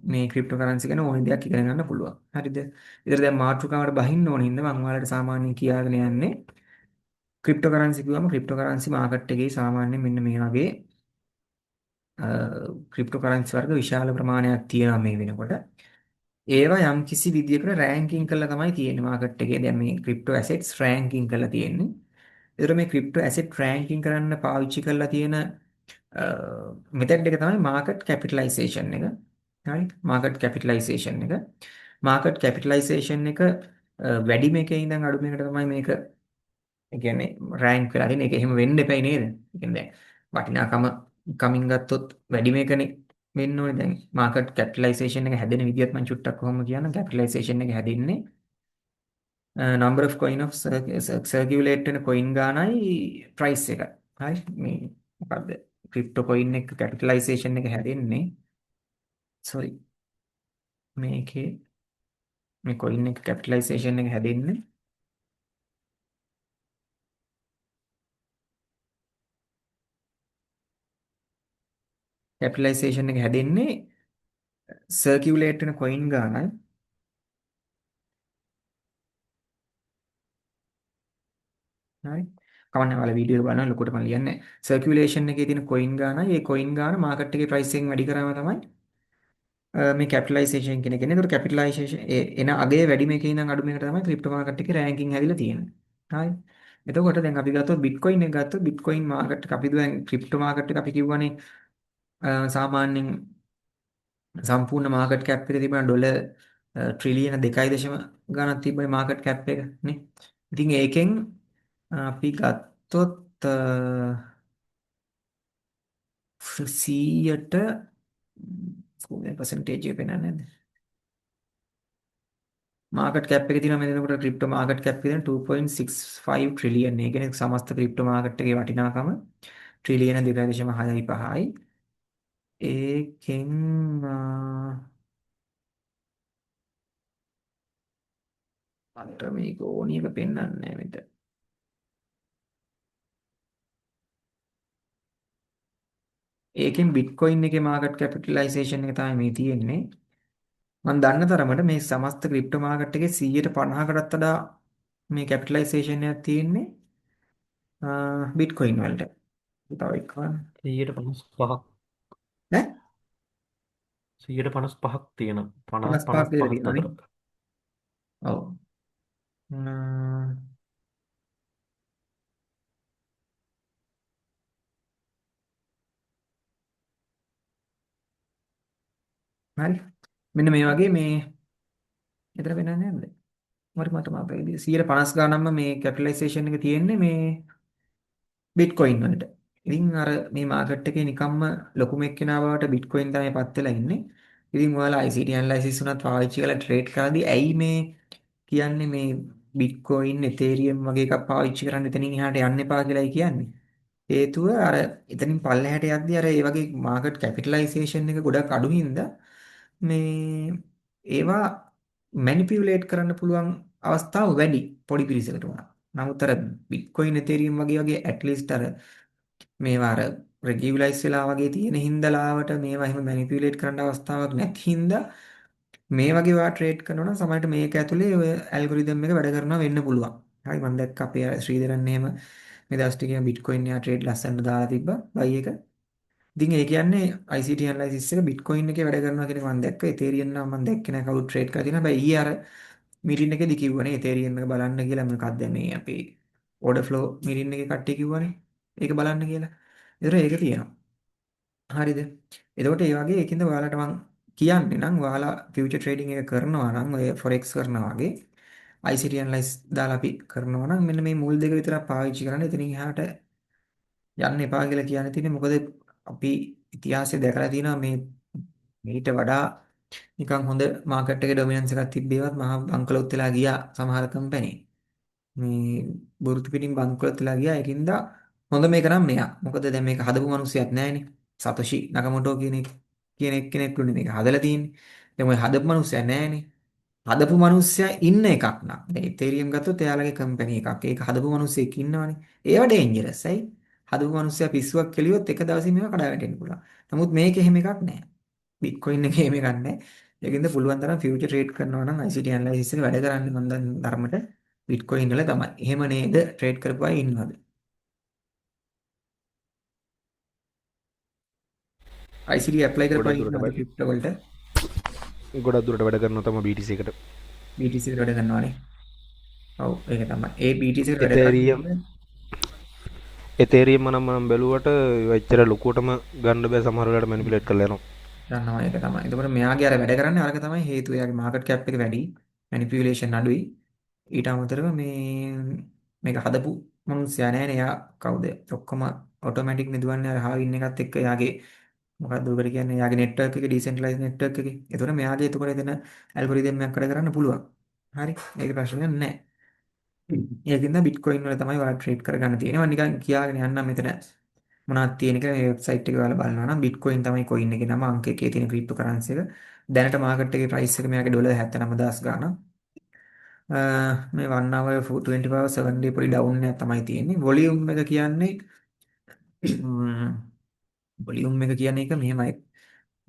B: මේ ක්‍රිප්ටෝ කරන්සි ගැන ඕනි දෙයක් ඉගෙන ගන්න පුළුවන්. හරිද? ඉතින් දැන් මාතෘකාවට බහින්න ඕන හින්දා මම ඔයාලට සාමාන්‍යයෙන් කියාගෙන යන්නේ ක්‍රිප්ටෝ කරන්සි කිව්වම ක්‍රිප්ටෝ කරන්සි මාකට් එකේ සාමාන්‍යයෙන් මෙන්න මේ වගේ ක්‍රිප්ටෝ කරන්සි වර්ග විශාල ප්‍රමාණයක් තියෙනවා මේ වෙනකොට. ඒවා යම් කිසි විදියකට රෑන්කින් කරලා තමයි තියෙන්නේ මාකට් එකේ. දැන් මේ ක්‍රිප්ටෝ ඇසෙට්ස් රෑන්කින් කරලා තියෙන්නේ. ඒතර මේ ක්‍රිප්ටෝ ඇසෙට් රෑන්කින් කරන්න පාවිච්චි කරලා තියෙන මෙතඩ් එක තමයි මාකට් කැපිටලයිසේෂන් එක. හරි මාකට් කැපිටලයිසේෂන් එක. මාකට් කැපිටලයිසේෂන් එක වැඩි මේකේ ඉඳන් අඩු මේකට තමයි මේක ඒ කියන්නේ රෑන්ක් වෙලා තියෙන එක එහෙම වෙන්න එපයි නේද? ඒ කියන්නේ වටිනාකම කමින් ගත්තොත් වැඩි මේකනේ වෙන්න ඕනේ. දැන් මාකට් කැපිටලයිසේෂන් එක හැදෙන විදිහත් මම චුට්ටක් කොහොම කියන්න. කැපිටලයිසේෂන් එක හැදෙන්නේ number of coin of circulate වෙන coin ගානයි price එක. හරි මේ මොකද්ද? ක්‍රිප්ටෝ coin එක කැපිටලයිසේෂන් එක හැදෙන්නේ sorry මේකේ මේ coin එක කැපිටලයිසේෂන් එක හැදෙන්නේ කැපිටලයිසේෂන් එක හැදෙන්නේ සර්කියුලේට් වෙන coin ගානයි හරි කවන්න ඔයාලා වීඩියෝ එක බලනවා ලොකුට මම ලියන්නේ සර්කියුලේෂන් එකේ තියෙන coin ගානයි ඒ coin ගාන මාකට් එකේ price එකෙන් වැඩි කරාම තමයි මේ කැපිටලයිසේෂන් කියන එක එන්නේ. ඒතකොට කැපිටලයිසේෂන් එන අගේ වැඩි මේකේ ඉඳන් අඩු මේකට තමයි ක්‍රිප්ටෝ මාකට් එකේ රෑන්කින් හැදිලා තියෙන්නේ. හරි. එතකොට දැන් අපි ගත්තොත් බිට්කොයින් එක ගත්තොත් බිට්කොයින් මාකට් එක අපි දැන් ක්‍රිප්ටෝ මාකට් එක අපි කිව්වනේ සාමාන්‍යයෙන් සම්පූර්ණ මාකට් කැප් එකේ තිබුණ ඩොලර් ට්‍රිලියන 2.0 ගණන් තිබ්බනේ මාකට් කැප් එක නේ. ඉතින් ඒකෙන් අපි ගත්තොත් 100ට කොහේ percentage එක පේනන්නේ නැද්ද? මාකට් කැප් එකේ තියෙනවා මෙතනකොට ක්‍රිප්ටෝ මාකට් කැප් එකේ 2.65 ට්‍රිලියන්. ඒ කියන්නේ සමස්ත ක්‍රිප්ටෝ මාකට් එකේ වටිනාකම ට්‍රිලියන 2.65යි. ඒකෙන් අන්ට මේක ඕනි එක පෙන්වන්නේ නැහැ මෙතන. ඒකෙන් බිට්කොයින් එකේ මාකට් කැපිටලයිසේෂන් එක තමයි මේ තියෙන්නේ. මම දන්න තරමට මේ සමස්ත ක්‍රිප්ටෝ මාකට් එකේ 150කටත් වඩා මේ කැපිටලයිසේෂන් එකක් තියෙන්නේ බිට්කොයින් වලට. තව එකක්
F: 155ක්
B: ඈ
F: 155ක් තියෙනවා 50
B: 55ක් විතර
F: 55
B: තියෙනවනේ.
F: අතර.
B: ඔව්. හරි. මෙන්න මේ වගේ මේ එතන වෙනන්නේ නැද්ද? මට මාතකදී 150 ගානක්ම මේ කැපිටලයිසේෂන් එක තියෙන්නේ මේ බිට්කොයින් වලට. ඉතින් අර මේ මාකට් එකේ නිකම්ම ලොකුම එක්කෙනා බවට බිට්කොයින් තමයි පත් වෙලා ඉන්නේ. ඉතින් ඔයාලා ICT ඇනලයිසිස් උනත් පාවිච්චි කරලා ට්‍රේඩ් කරද්දී ඇයි මේ කියන්නේ මේ බිට්කොයින් එතේරියම් වගේ එකක් පාවිච්චි කරන්න එතනින් එහාට යන්න එපා කියලායි කියන්නේ. හේතුව අර එතනින් පල්ලෙහාට යද්දී අර ඒ වගේ මාකට් කැපිටලයිසේෂන් එක ගොඩක් අඩු හින්දා මේ ඒවා මැනිපියුලේට් කරන්න පුළුවන් අවස්ථාව වැඩි පොඩි පිරිසකට උනා. නමුත් අර බිට්කොයින් එතේරියම් වගේ ඇට්ලිස්ට් අර මේවා අර රෙගියුලයිස් වෙලා වගේ තියෙන හින්දාලාවට මේවා එහෙම මැනිපියුලේට් කරන්න අවස්ථාවක් නැති හින්දා මේ වගේ වා ට්‍රේඩ් කරනවා නම් සමහරට මේක ඇතුලේ ඔය ඇල්ගොරිතම් එක වැඩ කරනවා වෙන්න පුළුවන්. හරි මම දැක්ක අපේ ශ්‍රීධරන් එහෙම මේ දවස් ටිකේ බිට්කොයින් යා ට්‍රේඩ් ලස්සනට දාලා තිබ්බා බයි එක. ඉතින් ඒ කියන්නේ ICT ඇනලයිසිස් එක බිට්කොයින් එකේ වැඩ කරනවා කියන එක මම දැක්ක. එතේරියම් නම් මම දැක්කේ නැහැ කවුරු ට්‍රේඩ් කරලා තියෙනවා. හැබැයි ඊයේ අර මීටින් එකේදී කිව්වනේ එතේරියම් එක බලන්න කියලා මොකක්ද මේ අපේ ඕඩර් ෆ්ලෝ මීටින් එකේ කට්ටිය කිව්වනේ. ඒක බලන්න කියලා. ඒතර ඒක තියෙනවා. හරිද? එතකොට ඒ වගේ ඒකින්ද ඔයාලට මම කියන්නේ නම් ඔයාලා ෆියුචර් ට්‍රේඩින් එක කරනවා නම් ඔය ෆොරෙක්ස් කරනවා වගේ ICT ඇනලයිස් දාලා අපි කරනවා නම් මෙන්න මේ මුල් දෙක විතරක් පාවිච්චි කරන්න. එතනින් එහාට යන්න එපා කියලා කියන්න තියෙන්නේ. මොකද අපි ඉතිහාසය දැකලා තියෙනවා මේ මීට වඩා නිකන් හොඳ මාකට් එකේ ඩොමිනන්ස් එකක් තිබ්බේවත් මහා බංකලොත් වෙලා ගියා සමහර කම්පැනි. මේ බුරුතු පිටින් බංකොලොත් වෙලා ගියා. ඒකින්ද හොඳ මේක නම් මෙයා. මොකද දැන් මේක හදපු මිනිස්සුයක් නැහැනේ. සතොෂි නකමොටෝ කියන එක්කෙනෙක්ලුනේ මේක හදලා තියෙන්නේ. දැන් ඔය හදපු මිනිස්සයා නැහැනේ. හදපු මිනිස්සයා ඉන්න එකක් නම්. දැන් ඉතේරියම් ගත්තොත් එයාලගේ කම්පැනි එකක්. ඒක හදපු මිනිස්සෙක් ඉන්නවනේ. ඒව ඩේන්ජරස්. ඇයි? හදපු මිනිස්සයා පිස්සුවක් කෙලියොත් එක දවසින් මේව කඩා වැටෙන්න පුළුවන්. නමුත් මේක එහෙම එකක් නැහැ. බිට්කොයින් එකේ එහෙම එකක් නැහැ. ඒකින්ද පුළුවන් තරම් ෆියුචර් ට්‍රේඩ් කරනවා නම් ICT ඇනලයිසිස් එක වැඩ කරන්නේ මම දැන් ධර්මයට බිට්කොයින් වල තමයි. එහෙම නේද ට්‍රේඩ් කරපු අය ඉන්නවද? ICT ඇප්ලයි කරපු අය
I: ගොඩක් දුරට
B: ඉන්නවද ක්‍රිප්ටෝ වලට?
I: ගොඩක් දුරට වැඩ කරනවා තමයි BTC එකට.
B: BTC එකට වැඩ කරනවානේ. ඔව් ඒක තමයි. ඒ BTC එකට වැඩ
I: එතේරියම්
B: කරන්නේ
I: එතේරියම් නම් බැලුවට එච්චර ලොකුවටම ගන්න බෑ සමහර වෙලාවට මැනිපියුලේට් කරලා යනවා.
B: ගන්නවා ඒක තමයි. එතකොට මෙයාගේ අර වැඩ කරන්නේ අරක තමයි හේතුව. එයාගේ මාකට් කැප් එක වැඩි, මැනිපියුලේෂන් අඩුයි. ඊට අමතරව මේක හදපු මිනිස්සයා නෑනේ. එයා කවුද? ඔක්කොම ඔටෝමැටික් නෙදුවන්නේ අර හාවින් එකත් එක්ක එයාගේ මොකක්ද උකට කියන්නේ එයාගේ නෙට්වර්ක් එකේ ඩිසෙන්ට්‍රලයිස් නෙට්වර්ක් එකේ. ඒතකොට මෙයාගේ එතකොට එතන ඇල්ගොරිතම් එකක් වැඩ කරන්න පුළුවන්. හරි. ඒක ප්‍රශ්නයක් නෑ. ඒකින්ද බිට්කොයින් වල තමයි ඔයාලා ට්‍රේඩ් කරගන්න තියෙන්නේ. මම නිකන් කියාගෙන යන්නම් මෙතන මොනවද තියෙන කියලා මේ වෙබ්සයිට් එකේ ඔයාලා බලනවා නම් බිට්කොයින් තමයි කොයින් එකේ නම අංක එකේ තියෙන ක්‍රිප්ටෝ කරන්සි එක. දැනට මාකට් එකේ ප්‍රයිස් එක මෙයාගේ ඩොලර් 79000 ගාණක්. මේ 1 hour 24 hour 7 day පොඩි ඩවුන් එකක් තමයි තියෙන්නේ. වොලියුම් එක කියන්නේ වොලියුම් එක කියන්නේ එක මෙහෙමයි.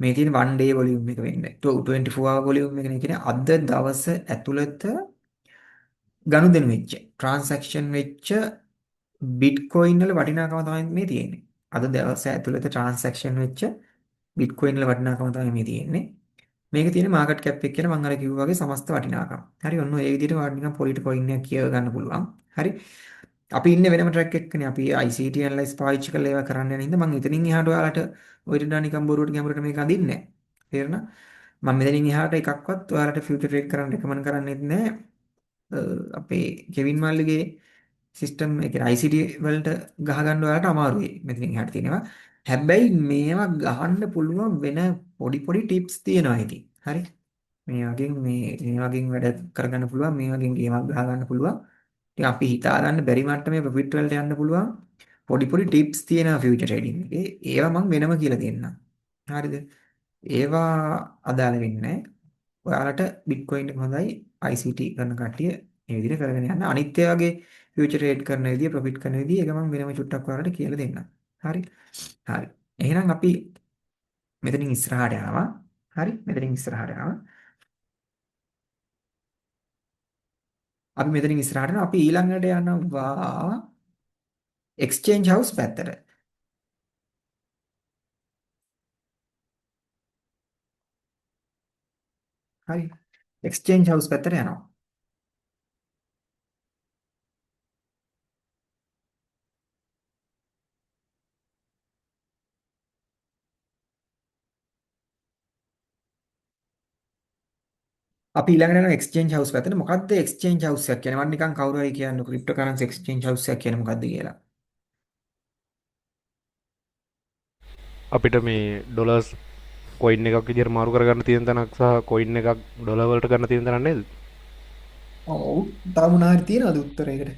B: මේ තියෙන 1 day වොලියුම් එක වෙන්නේ. 24 hour වොලියුම් එක නේ කියන්නේ අද දවස ඇතුළත ගනුදෙනු වෙච්ච ට්‍රාන්සැක්ෂන් වෙච්ච බිට්කොයින් වල වටිනාකම තමයි මේ තියෙන්නේ. අද දවස් ඇතුළත ට්‍රාන්සැක්ෂන් වෙච්ච බිට්කොයින් වල වටිනාකම තමයි මේ තියෙන්නේ. මේක තියෙන මාකට් කැප් එක කියලා මම අර කිව්වා වගේ සමස්ත වටිනාකම. හරි ඔන්න ඒ විදිහට වාට නිකන් පොලිට කොයින් එකක් කියව ගන්න පුළුවන්. හරි. අපි ඉන්නේ වෙනම ට්‍රැක් එකකනේ. අපි ICT ඇනලයිස් පාවිච්චි කරලා ඒවා කරන්න යන හින්දා මම එතනින් එහාට ඔයාලට ඔය ඩා නිකන් බොරුවට ගැඹුරට මේක අදින්නේ නැහැ. තේරෙනවද? මම මෙතනින් එහාට එකක්වත් ඔයාලට ෆියුචර් ට්‍රේඩ් කරන්න රෙකමන්ඩ් කරන්නේත් නැහැ. අපේ කෙවින් මල්ලිගේ සිස්ටම් එක ICT වලට ගහ ගන්න ඔයාලට අමාරුයි. මෙතනින් එහාට තියෙනවා. හැබැයි මේවා ගහන්න පුළුවන් වෙන පොඩි පොඩි ටිප්ස් තියෙනවා ඉතින්. හරි. මේ වගේ වැඩ කරගන්න පුළුවන්. මේ වගේ ගේමක් ගහ ගන්න පුළුවන්. ඉතින් අපි හිතා ගන්න බැරි මට්ටමේ ප්‍රොෆිට් වලට යන්න පුළුවන්. පොඩි පොඩි ටිප්ස් තියෙනවා ෆියුචර් ට්‍රේඩින් එකේ. ඒවා මම වෙනම කියලා දෙන්නම්. හරිද? ඒවා අදාළ වෙන්නේ නැහැ. ඔයාලට බිට්කොයින් එක හොඳයි ICT කරන කට්ටිය මේ විදිහට කරගෙන යන්න. අනිත් ඒ වගේ ෆියුචර් ට්‍රේඩ් කරන විදිය, ප්‍රොෆිට් කරන විදිය ඒක මම වෙනම චුට්ටක් ඔයාලට කියලා දෙන්නම්. හරි. හරි. එහෙනම් අපි මෙතනින් ඉස්සරහට යනවා. හරි. මෙතනින් ඉස්සරහට යනවා. අපි මෙතනින් ඉස්සරහට යනවා. අපි ඊළඟට යනවා එක්ස්චේන්ජ් හවුස් පැත්තට. හරි. එක්ස්චේන්ජ් හවුස් පැත්තට යනවා. අපි ඊළඟට යනවා එක්ස්චේන්ජ් හවුස් පැත්තට. මොකද්ද එක්ස්චේන්ජ් හවුස් එක කියන්නේ? මම නිකන් කවුරු හරි කියන්නේ ක්‍රිප්ටෝ කරන්සි එක්ස්චේන්ජ් හවුස් එක කියන්නේ මොකද්ද කියලා.
I: අපිට මේ ඩොලර්ස් කොයින් එකක් විදිහට මාරු කරගන්න තියෙන තැනක් සහ කොයින් එකක් ඩොලර් වලට ගන්න තියෙන තැනක් නේද?
B: ඔව්. තව මොනවා හරි තියෙනවද උත්තරයකට?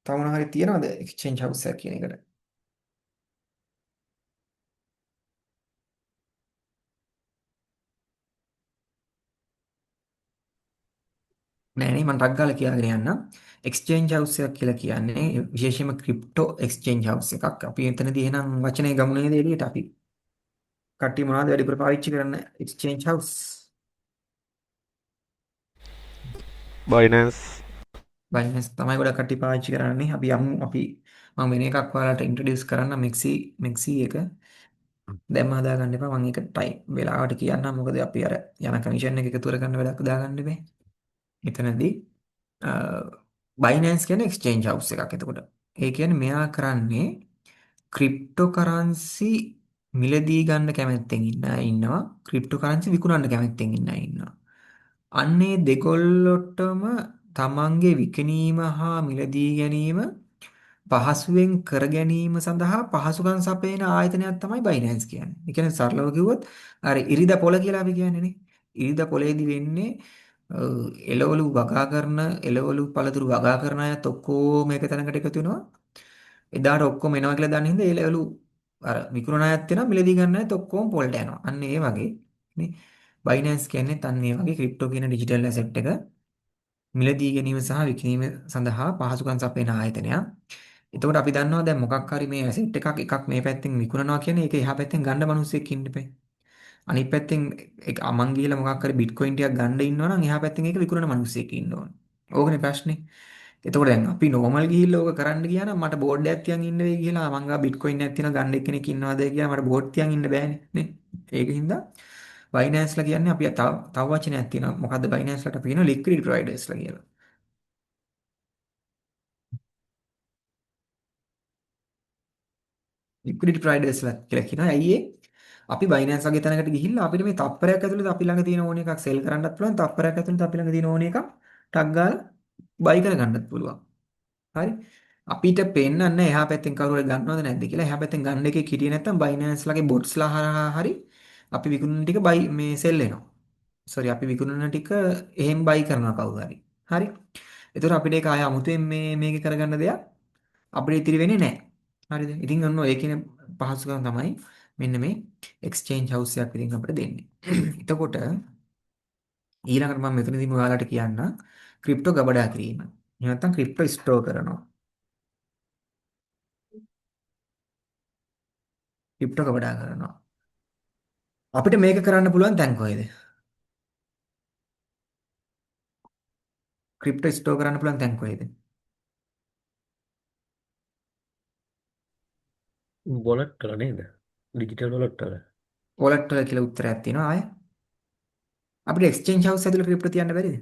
B: තව මොනවා හරි තියෙනවද එක්ස්චේන්ජ් හවුස් එක කියන එකට? නෑ නේ මම ටක් ගාලා කියාගෙන යන්නම්. එක්ස්චේන්ජ් හවුස් එකක් කියලා කියන්නේ විශේෂයෙන්ම ක්‍රිප්ටෝ එක්ස්චේන්ජ් හවුස් එකක්. අපි එතනදී එහෙනම් වචනේ ගමු නේද එළියට අපි. කට්ටිය මොනවද වැඩිපුර පාවිච්චි කරන්න එක්ස්චේන්ජ් හවුස්?
I: බයිනන්ස්
B: බයිනස් තමයි ගොඩක් කට්ටිය පාවිච්චි කරන්නේ. අපි යමු අපි මම වෙන එකක් ඔයාලට ඉන්ට්‍රොඩියුස් කරන්න මෙක්සි එක. දැම්ම හදාගන්න එපා. මම ඒක ටයිම් වෙලාවට කියන්නම්. මොකද අපි අර යන කමිෂන් එක එකතු කරගන්න වෙලාවක දාගන්න බෑ. එතනදී බයිනන්ස් කියන්නේ එක්ස්චේන්ජ් හවුස් එකක්. එතකොට ඒ කියන්නේ මෙයා කරන්නේ ක්‍රිප්ටෝ කරන්සි මිලදී ගන්න කැමැත්තෙන් ඉන්න අය ඉන්නවා. ක්‍රිප්ටෝ කරන්සි විකුණන්න කැමැත්තෙන් ඉන්න අය ඉන්නවා. අන්නේ දෙකොල්ලොටම තමන්ගේ විකිණීම හා මිලදී ගැනීම පහසුවෙන් කර ගැනීම සඳහා පහසුකම් සපයන ආයතනයක් තමයි බයිනෑන්ස් කියන්නේ. ඒ කියන්නේ සරලව කිව්වොත් අර ඉරිදා පොළ කියලා අපි කියන්නේ නේ. ඉරිදා පොළේදී වෙන්නේ එළවලු වගා කරන එළවලු පළතුරු වගා කරන අයත් ඔක්කොම එක තැනකට එකතු වෙනවා. එදාට ඔක්කොම එනවා කියලා දන්න හින්දා එළවලු අර විකුණන අයත් වෙනවා මිලදී ගන්න අයත් ඔක්කොම පොළට යනවා. අන්න ඒ වගේ නේ. බයිනෑන්ස් කියන්නේ අන්න ඒ වගේ ක්‍රිප්ටෝ කියන ඩිජිටල් ඇසෙට් එක මිලදී ගැනීම සහ විකිණීම සඳහා පහසුකම් සපයන ආයතනයක්. එතකොට අපි දන්නවා දැන් මොකක් හරි මේ ඇසෙට් එකක් මේ පැත්තෙන් විකුණනවා කියන්නේ ඒක එහා පැත්තෙන් ගන්න මිනිස්සෙක් ඉන්න බෑ. අනිත් පැත්තෙන් ඒක අමන් ගිහලා මොකක් හරි බිට්කොයින් ටිකක් ගන්න ඉන්නවා නම් එහා පැත්තෙන් ඒක විකුණන මිනිස්සෙක් ඉන්න ඕන. ඕකනේ ප්‍රශ්නේ. එතකොට දැන් අපි නෝමල් ගිහිල්ලා ඕක කරන්න ගියා නම් මට බෝඩ් එකක් තියන් ඉන්න වෙයි කියලා මං ගා බිට්කොයින් එකක් තියෙන ගන්න එක්කෙනෙක් ඉන්නවද කියලා මට බෝඩ් තියන් ඉන්න බෑනේ නේ. ඒක හින්දා බයිනෑන්ස්ලා කියන්නේ අපි තව වචනයක් තියෙනවා. මොකද්ද බයිනෑන්ස්ලාට අපි කියනවා ලික්විඩිටි ප්‍රොවයිඩර්ස්ලා කියලා. ලික්විඩිටි ප්‍රොවයිඩර්ස්ලා කියලා කියනවා. ඇයි ඒ? අපි බයිනෑන්ස් වගේ තැනකට ගිහිල්ලා අපිට මේ තප්පරයක් ඇතුළත අපි ළඟ තියෙන ඕන එකක් සෙල් කරන්නත් පුළුවන්. තප්පරයක් ඇතුළත අපි ළඟ තියෙන ඕන එකක් ටක් ගාලා බයි කරගන්නත් පුළුවන්. හරි. අපිට පේන්නන්නේ නැහැ එහා පැත්තෙන් කවුරු හරි ගන්නවද නැද්ද කියලා. එහා පැත්තෙන් ගන්න එකේ කිටියේ නැත්තම් බයිනෑන්ස්ලාගේ බොට්ස්ලා හරහා හරි අපි විකුණන ටික බයි මේ සෙල් වෙනවා. සෝරි අපි විකුණන ටික එහෙන් බයි කරනවා කවුරු හරි. හරි. ඒතර අපිට ඒක ආය අමුතුවෙන් මේක කරගන්න දෙයක් අපිට ඉතිරි වෙන්නේ නැහැ. හරිද? ඉතින් ඔන්න ඔය කියන පහසුකම් තමයි මෙන්න මේ එක්ස්චේන්ජ් හවුස් එකක් විදිහින් අපිට දෙන්නේ. එතකොට ඊළඟට මම මෙතනදීම ඔයාලට කියන්න ක්‍රිප්ටෝ ගබඩා කිරීම. එහෙම නැත්නම් ක්‍රිප්ටෝ ස්ටෝර් කරනවා. ක්‍රිප්ටෝ ගබඩා කරනවා. අපිට මේක කරන්න පුළුවන් තැන් කොහෙද? ක්‍රිප්ටෝ ස්ටෝර් කරන්න පුළුවන් තැන් කොහෙද?
F: වොලට් වල නේද? ඩිජිටල් වොලට් වල.
B: වොලට් වල කියලා උත්තරයක් තියෙනවා ආයේ. අපිට එක්ස්චේන්ජ් හවුස් ඇතුළේ ක්‍රිප්ටෝ තියන්න බැරිද?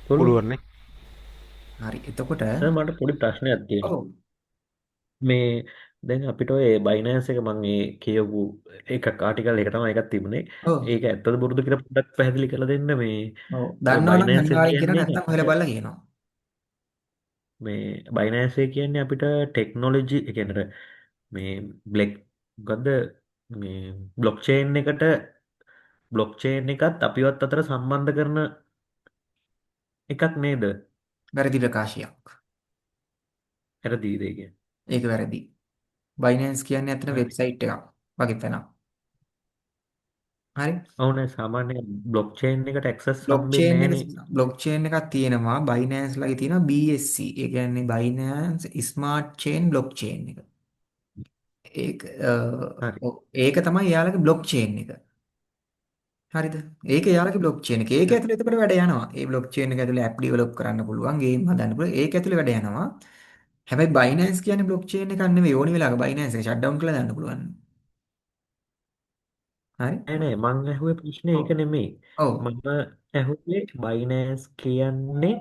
I: පුළුවන් නේ.
B: හරි. එතකොට
F: මට පොඩි ප්‍රශ්නයක් තියෙනවා.
B: ඔව්.
F: මේ දැන් අපිට ඔය බයිනෑන්ස් එක මම ඒ කියවපු එකක් ආටිකල් එක තමයි එකක් තිබුණේ.
B: ඔව්.
F: ඒක ඇත්තද බොරුද කියලා පොඩ්ඩක් පැහැදිලි කරලා දෙන්න මේ
B: ඔව්.
F: ඔය
B: දන්නවනම්
F: බයිනෑන්ස් එක
B: අනිවාර්යෙන් කියනවා
F: කියන්නේ
B: නැත්නම් හොයලා බලලා කියනවා.
F: මේ බයිනෑන්ස් එක කියන්නේ අපිට ටෙක්නොලොජි ඒ කියන්නේ මේ මොකද්ද මේ බ්ලොක්චේන් එකත් අපිවත් අතර සම්බන්ධ කරන එකක් නේද?
B: වැරදි ප්‍රකාශයක්.
F: වැරදිද ඒ කියන්නේ?
B: ඒක වැරදි. බයිනෑන්ස් කියන්නේ අතන
F: හරි.
B: වෙබ්සයිට් එකක් වගේ තැනක්. හරි.
F: ඔව් නේ සාමාන්‍ය බ්ලොක්චේන් එකට ඇක්සස් හම්බෙන්නේ නැහනේ.
B: බ්ලොක්චේන් එකක් තියෙනවා බයිනෑන්ස් ලගේ තියෙනවා BSC. ඒ කියන්නේ බයිනෑන්ස් ස්මාර්ට් චේන් බ්ලොක්චේන් එක. ඒක
F: හරි.
B: ඔව් ඒක තමයි එයාලගේ බ්ලොක්චේන් එක. හරිද? ඒක එයාලගේ බ්ලොක්චේන් එක. ඒක ඇතුලේ එතකොට වැඩ යනවා. ඒ බ්ලොක්චේන් එක ඇතුලේ ඇප් ඩෙවලොප් කරන්න පුළුවන්, ගේම් හදන්න පුළුවන්. ඒක ඇතුලේ වැඩ යනවා. හැබැයි බයිනෑන්ස් කියන්නේ බ්ලොක්චේන් එකක් නෙවෙයි. ඕනි වෙලාවක බයිනෑන්ස් එක ෂට් ඩවුන් කරලා දාන්න පුළුවන්. හරි?
F: නෑ මං ඇහුවේ ප්‍රශ්නේ
B: ඔව්.
F: ඒක නෙමෙයි.
B: ඔව්.
F: මම ඇහුවේ බයිනෑන්ස් කියන්නේ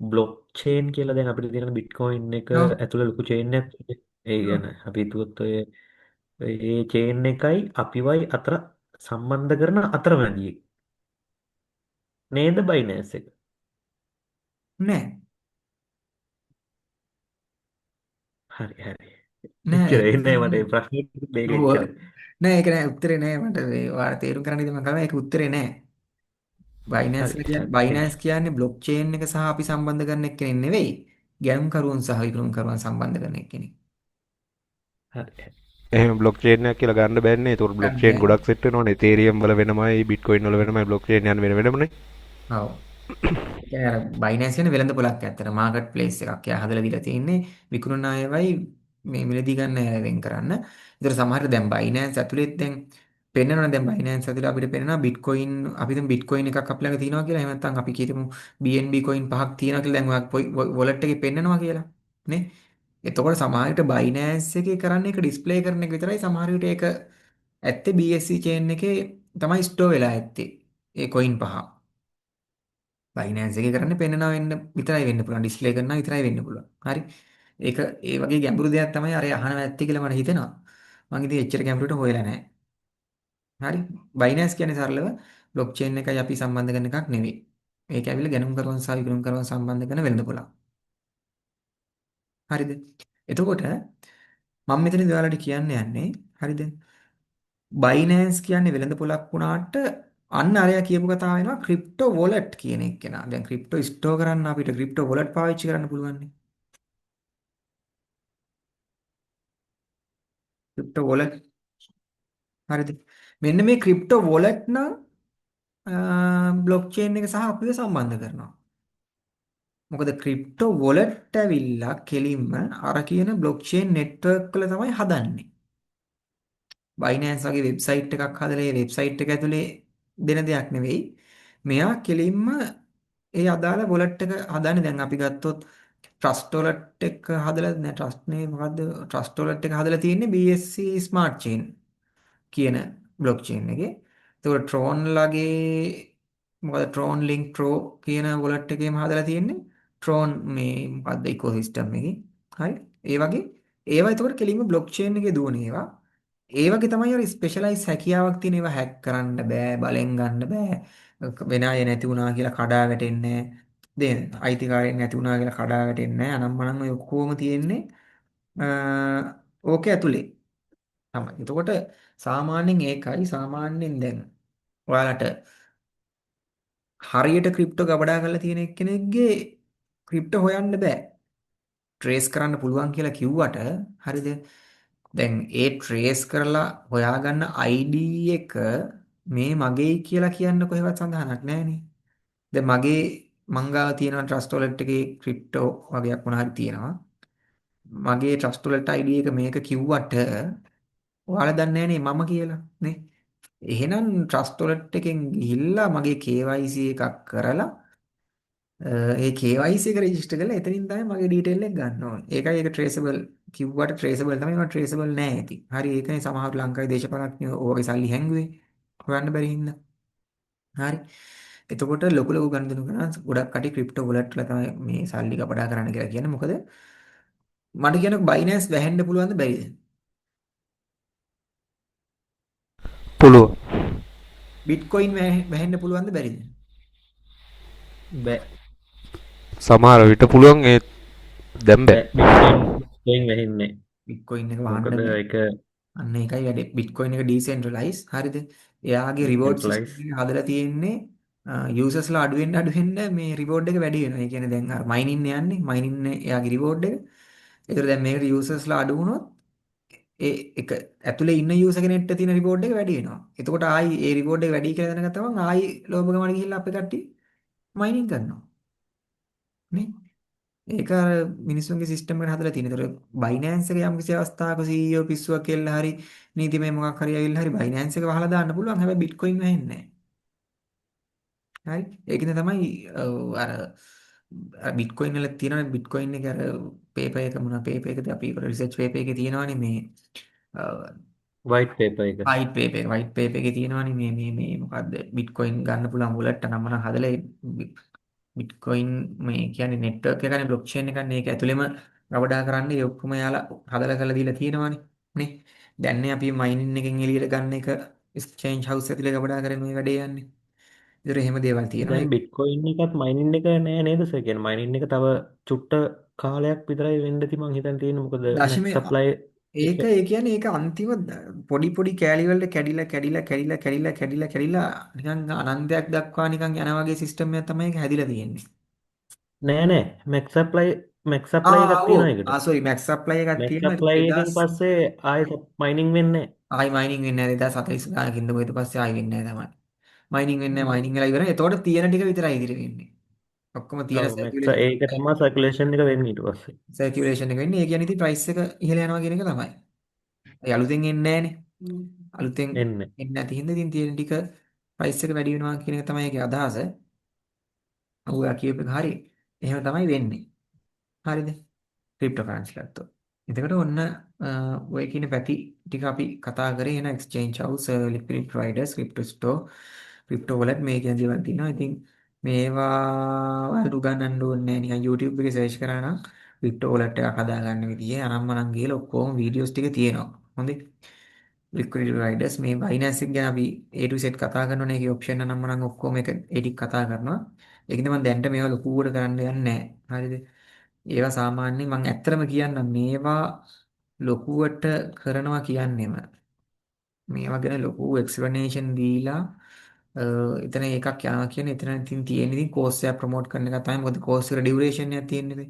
F: බ්ලොක්චේන් කියලා දැන් අපිට තියෙන බිට්කොයින් එක
B: ඔව්.
F: ඇතුලේ ලොකු චේන් එකක් තියෙන්නේ. ඒ
B: ඔව්.
F: කියන්නේ අපි හිතුවොත් ඔය ඒ චේන් එකයි අපිවයි අතර සම්බන්ධ කරන අතරමැදියෙක් නේද බයිනෑන්ස් එක?
B: නෑ.
F: හරි.
B: නෑ.
F: එච්චරයි නෑ මට ඒ ප්‍රශ්නේ මේක
B: ඔව්.
F: එච්චරයි.
B: නෑ ඒක නෑ උත්තරේ නෑ මට මේ ඔයාලා තේරුම් ගන්න ඉතින් මම කරා ඒක උත්තරේ නෑ.
F: හරි.
B: බයිනෑන්ස් කියන්නේ බ්ලොක්චේන් එක සහ අපි සම්බන්ධ කරන එක්කෙනෙක් නෙවෙයි. ගැනුම්කරුවන් සහ විකුණුම්කරුවන් සම්බන්ධ කරන එක්කෙනෙක්.
F: හරි.
I: එහෙම බ්ලොක් චේන් එකක් කියලා ගන්න බෑනේ. ඒතකොට බ්ලොක්
B: ගන්න
I: චේන්
B: බෑ.
I: ගොඩක් සෙට් වෙනවනේ. Ethereum වල වෙනමයි, Bitcoin වල වෙනමයි, බ්ලොක් චේන් යන වෙන වෙනමනේ.
B: ඔව්. ඒ කියන්නේ අර බයිනෑන්ස් කියන්නේ වෙළඳ පොලක් ඇත්තට මාකට් ප්ලේස් එකක්. එයා හදලා දීලා තියෙන්නේ විකුණන අයවයි මේ මිලදී ගන්න අය වෙන් කරන්න. ඒතර සමහර දැන් බයිනෑන්ස් ඇතුළේ දැන් පෙන්නනවා දැන් බයිනෑන්ස් ඇතුළේ අපිට පෙන්නනවා බිට්කොයින් අපි දැන් බිට්කොයින් එකක් අපි ළඟ තියෙනවා කියලා. එහෙම නැත්නම් අපි කියමු BNB කොයින් පහක් තියෙනවා කියලා දැන් ඔයා වොලට් එකේ පෙන්නනවා කියලා. නේ? එතකොට සමහර විට බයිනෑන්ස් එකේ කරන්නේ ඒක ඩිස්ප්ලේ කරන එක විතරයි. සමහර විට ඒක ඇත්තේ BSC චේන් එකේ තමයි ස්ටෝර් වෙලා ඇත්තේ. ඒ කොයින් පහ. බයිනෑන්ස් එකේ කරන්නේ පෙන්නනවා වෙන්න විතරයි වෙන්න පුළුවන්. ඩිස්ප්ලේ කරනවා විතරයි වෙන්න පුළුවන්. හරි. ඒක ඒ වගේ ගැඹුරු දෙයක් තමයි අර අහනවා ඇත්තේ කියලා මට හිතෙනවා. මම ඉතින් එච්චර ගැඹුරට හොයලා නැහැ. හරි. බයිනෑන්ස් කියන්නේ සරලව බ්ලොක් චේන් එකයි අපි සම්බන්ධ කරන එකක් නෙවෙයි. මේක ඇවිල්ලා ගැනුම් කරුවන් සහ විකුණුම් කරුවන් සම්බන්ධ කරන වෙළඳ පොලක්. හරිද? එතකොට මම මෙතනදී ඔයාලට කියන්න යන්නේ හරිද? බයිනෑන්ස් කියන්නේ වෙළඳ පොලක් වුණාට අන්න අරයා කියපු කතාව වෙනවා ක්‍රිප්ටෝ වොලට් කියන එක කෙනා. දැන් ක්‍රිප්ටෝ ස්ටෝර් කරන්න අපිට ක්‍රිප්ටෝ වොලට් පාවිච්චි කරන්න පුළුවන් නේ. ක්‍රිප්ටෝ වොලට් හරිද? මෙන්න මේ ක්‍රිප්ටෝ වොලට් නම් බ්ලොක් චේන් එක සහ අපිව සම්බන්ධ කරනවා. මොකද ක්‍රිප්ටෝ වොලට් ඇවිල්ලා කෙලින්ම අර කියන බ්ලොක් චේන් නෙට්වර්ක් වල තමයි හදන්නේ. බයිනෑන්ස් වගේ වෙබ්සයිට් එකක් හදලා ඒ වෙබ්සයිට් එක ඇතුලේ දෙන දෙයක් නෙවෙයි. මෙයා කෙලින්ම ඒ අදාළ වොලට් එක හදන්නේ. දැන් අපි ගත්තොත් ට්‍රස්ට් වොලට් එක හදලා නෑ ට්‍රස්ට් නේ මොකද්ද ට්‍රස්ට් වොලට් එක හදලා තියෙන්නේ BSC ස්මාර්ට් චේන් කියන බ්ලොක් චේන් එකේ. ඒතකොට ට්‍රෝන් ලගේ මොකද ට්‍රෝන් ලින්ක් ප්‍රෝ කියන වොලට් එකේම හදලා තියෙන්නේ ට්‍රෝන් මේ මොකද්ද ඉකෝසිස්ටම් එකේ. හරි. ඒ වගේ ඒවා ඒතකොට කෙලින්ම බ්ලොක් චේන් එකේ දුවන ඒවා. ඒ වගේ තමයි අර ස්පෙෂලායිස් හැකියාවක් තියෙන ඒවා හැක් කරන්න බෑ බලෙන් ගන්න බෑ වෙන අය නැති වුණා කියලා කඩා වැටෙන්නේ නැහැ අයිතිකාරයෙන් නැති වුණා කියලා කඩා වැටෙන්නේ නැහැ අනම්මනම් ඔය ඔක්කොම තියෙන්නේ ඕකේ ඇතුලේ තමයි. එතකොට සාමාන්‍යයෙන් ඒකයි සාමාන්‍යයෙන් දැන් ඔයාලට හරියට ක්‍රිප්ටෝ ගබඩා කරලා තියෙන එක්කෙනෙක්ගේ ක්‍රිප්ටෝ හොයන්න බෑ. ට්‍රේස් කරන්න පුළුවන් කියලා කිව්වට හරිද? දැන් ඒ ට්‍රේස් කරලා හොයාගන්න ID එක මේ මගේයි කියලා කියන්න කොහෙවත් සඳහනක් නැහැනේ. දැන් මගේ මංගාව තියෙනවා ට්‍රස්ට් වොලට් එකේ ක්‍රිප්ටෝ වගේක් මොනවා හරි තියෙනවා. මගේ ට්‍රස්ට් වොලට් ID එක මේක කිව්වට ඔයාලා දන්නේ නැහනේ මම කියලා නේ. එහෙනම් ට්‍රස්ට් වොලට් එකෙන් ගිහිල්ලා මගේ KYC එකක් කරලා ඒ KYC එක රෙජිස්ටර් කරලා එතනින් තමයි මගේ ඩීටේල් එක ගන්න ඕනේ. ඒකයි ඒක traceable කිව්වට traceable තමයි ඒවා traceable නෑ ඇති. හරි ඒකනේ සමහර ලංකාවේ දේශපාලඥයෝ ඕවගේ සල්ලි හැංගුවේ. හොයන්න බැරි හින්දා. හරි. එතකොට ලොකු ලොකු ගණන් කරන ගොඩක් කටි ක්‍රිප්ටෝ වොලට් වල තමයි මේ සල්ලි කපඩා කරන්න කියලා කියන්නේ. මොකද මට කියන බයිනෑන්ස් වැහෙන්න පුළුවන්ද බැරිද?
I: පුළුවන්.
B: බිට්කොයින් වැහෙන්න පුළුවන්ද බැරිද?
F: බෑ
I: සමහර විට පුළුවන් ඒ දැන් බෑ.
F: බිට්කොයින් වෙහින්නේ.
B: බිට්කොයින් එක වහන්න
F: මොකද
B: බෑ.
F: ඒක
B: අන්න ඒකයි වැඩේ. බිට්කොයින් එක ඩිසෙන්ට්‍රලයිස් හරිද? එයාගේ රිවෝඩ්
F: ඩිසෙන්ට්‍රලයිස්
B: සිස්ටම් එක හදලා තියෙන්නේ යූසර්ස්ලා අඩු වෙන්න මේ රිවෝඩ් එක වැඩි වෙනවා. ඒ කියන්නේ දැන් අර මයිනින් යන්නේ මයිනින් එයාගේ රිවෝඩ් එක. ඒතර දැන් මේකට යූසර්ස්ලා අඩු වුණොත් ඒ එක ඇතුලේ ඉන්න යූසර් කෙනෙක්ට තියෙන රිවෝඩ් එක වැඩි වෙනවා. එතකොට ආයි ඒ රිවෝඩ් එක වැඩි කියලා දැනගත්ත ගමන් ආයි ලෝභ ගමන ගිහිල්ලා අපේ කට්ටිය මයිනින් කරනවා. නේ? ඒක අර මිනිස්සුන්ගේ සිස්ටම් එකට හදලා තියෙන. ඒතර බයිනෑන්ස් එක යම් කිසි අවස්ථාවක CEO පිස්සුවක් කියලා හරි නීතිමය මොකක් හරි ඇවිල්ලා හරි බයිනෑන්ස් එක වහලා දාන්න පුළුවන්. හැබැයි බිට්කොයින් වෙන්නේ නැහැ. හරි. ඒකින්ද තමයි අර බිට්කොයින් වල තියෙන බිට්කොයින් එක අර පේපර් එක මොනවා පේපර් එකද අපි රිසර්ච් පේපර් එකේ තියෙනවානේ මේ
F: වයිට් පේපර් එක.
B: වයිට් පේපර් එකේ තියෙනවානේ මේ මොකද්ද බිට්කොයින් ගන්න පුළුවන් වොලට් නම් මොන හදලා බිට්කොයින් මේ කියන්නේ නෙට්වර්ක් එකනේ බ්ලොක් චේන් එකනේ ඒක ඇතුළෙම රවඩා කරන්න ඒ ඔක්කොම යාලා හදලා කරලා දීලා තියෙනවානේ නේ දැන් නේ අපි මයිනින් එකෙන් එළියට ගන්න එක එක්ස්චේන්ජ් හවුස් ඇතුලේ රවඩා කරගෙන මේ වැඩේ යන්නේ ඒතර එහෙම දේවල් තියෙනවා
F: දැන් බිට්කොයින් එකත් මයිනින් එක නෑ නේද සර්? කියන්නේ මයිනින් එක තව චුට්ට කාලයක් විතරයි වෙන්න ඇති මං හිතන් තියෙන්නේ. මොකද
B: දශමේ
F: මැක්ස් සප්ලයි
B: ඒක ඒ කියන්නේ ඒක අන්තිම පොඩි පොඩි කෑලි වලට කැඩිලා නිකන් අනන්තයක් දක්වා නිකන් යන වගේ සිස්ටම් එකක් තමයි ඒක හැදිලා තියෙන්නේ.
F: නෑ මැක්ස් සප්ලයි එකක් තියෙනවා ඒකට.
B: සෝරි මැක්ස් සප්ලයි එකක්
F: මැක්ස්
B: තියෙනවා.
F: සප්ලයි එකෙන්
B: 2000
F: පස්සේ ආයෙ මයිනින් වෙන්නේ
B: ආයි මයිනින් වෙන්නේ නැහැ 2040 ගානකින් ඉඳපු ඊට පස්සේ ආයි වෙන්නේ නැහැ තමයි. මයිනින් වෙන්නේ මයිනින් වෙලා ඉවරයි. එතකොට තියෙන ටික විතරයි ඉදිරි වෙන්නේ. ඔක්කොම තියෙන
F: ඔව් මෙච්චර ඒක තමයි සර්කියුලේෂන් එක වෙන්නේ ඊට පස්සේ.
B: සර්කියුලේෂන් එක වෙන්නේ. ඒ කියන්නේ ඉතින් ප්‍රයිස් එක ඉහළ යනවා කියන එක තමයි. ඒ අලුතෙන් එන්නේ නැහනේ. අලුතෙන්
F: එන්නේ.
B: එන්නේ නැති හින්දා ඉතින් තියෙන ටික ප්‍රයිස් එක වැඩි වෙනවා කියන එක තමයි ඒකේ අදහස. ඔයා කියපු එක හරි. එහෙම තමයි වෙන්නේ. හරිද? ක්‍රිප්ටෝ කරන්සි ගත්තොත්. එතකොට ඔන්න ඔය කියන පැති ටික අපි කතා කරේ එන exchange house, liquidity providers, crypto store, crypto wallet මේ කියන දේවල් තියෙනවා. ඉතින් මේවා වලට උගන්වන්න ඕනේ නැහැ. නිකන් YouTube එකේ සර්ච් කරා නම් ක්‍රිප්ටෝ වොලට් එකක් හදාගන්න විදිය අනම්මනම් ගිහලා ඔක්කොම වීඩියෝස් ටික තියෙනවා. හොඳේ. ලික්විඩිටි ප්‍රොවයිඩර්ස් මේ බයිනන්ස් එක ගැන අපි A to Z කතා කරනෝනේ. ඒකේ ඔප්ෂන් අනම්මනම් ඔක්කොම එක ඒ ටික කතා කරනවා. ඒකින්ද මම දැන්ට මේවා ලොකුවට කරන්න යන්නේ නැහැ. හරිද? ඒවා සාමාන්‍යයෙන් මම ඇත්තටම කියන්නම් මේවා ලොකුවට කරනවා කියන්නේම මේවා ගැන ලොකු එක්ස්ප්ලනේෂන් දීලා එතන එකක් යනවා කියන්නේ එතන ඉතින් තියෙන ඉතින් කෝස් එක ප්‍රොමෝට් කරන එක තමයි මොකද කෝස් එක ඩියුරේෂන් එකක් තියෙන්නේ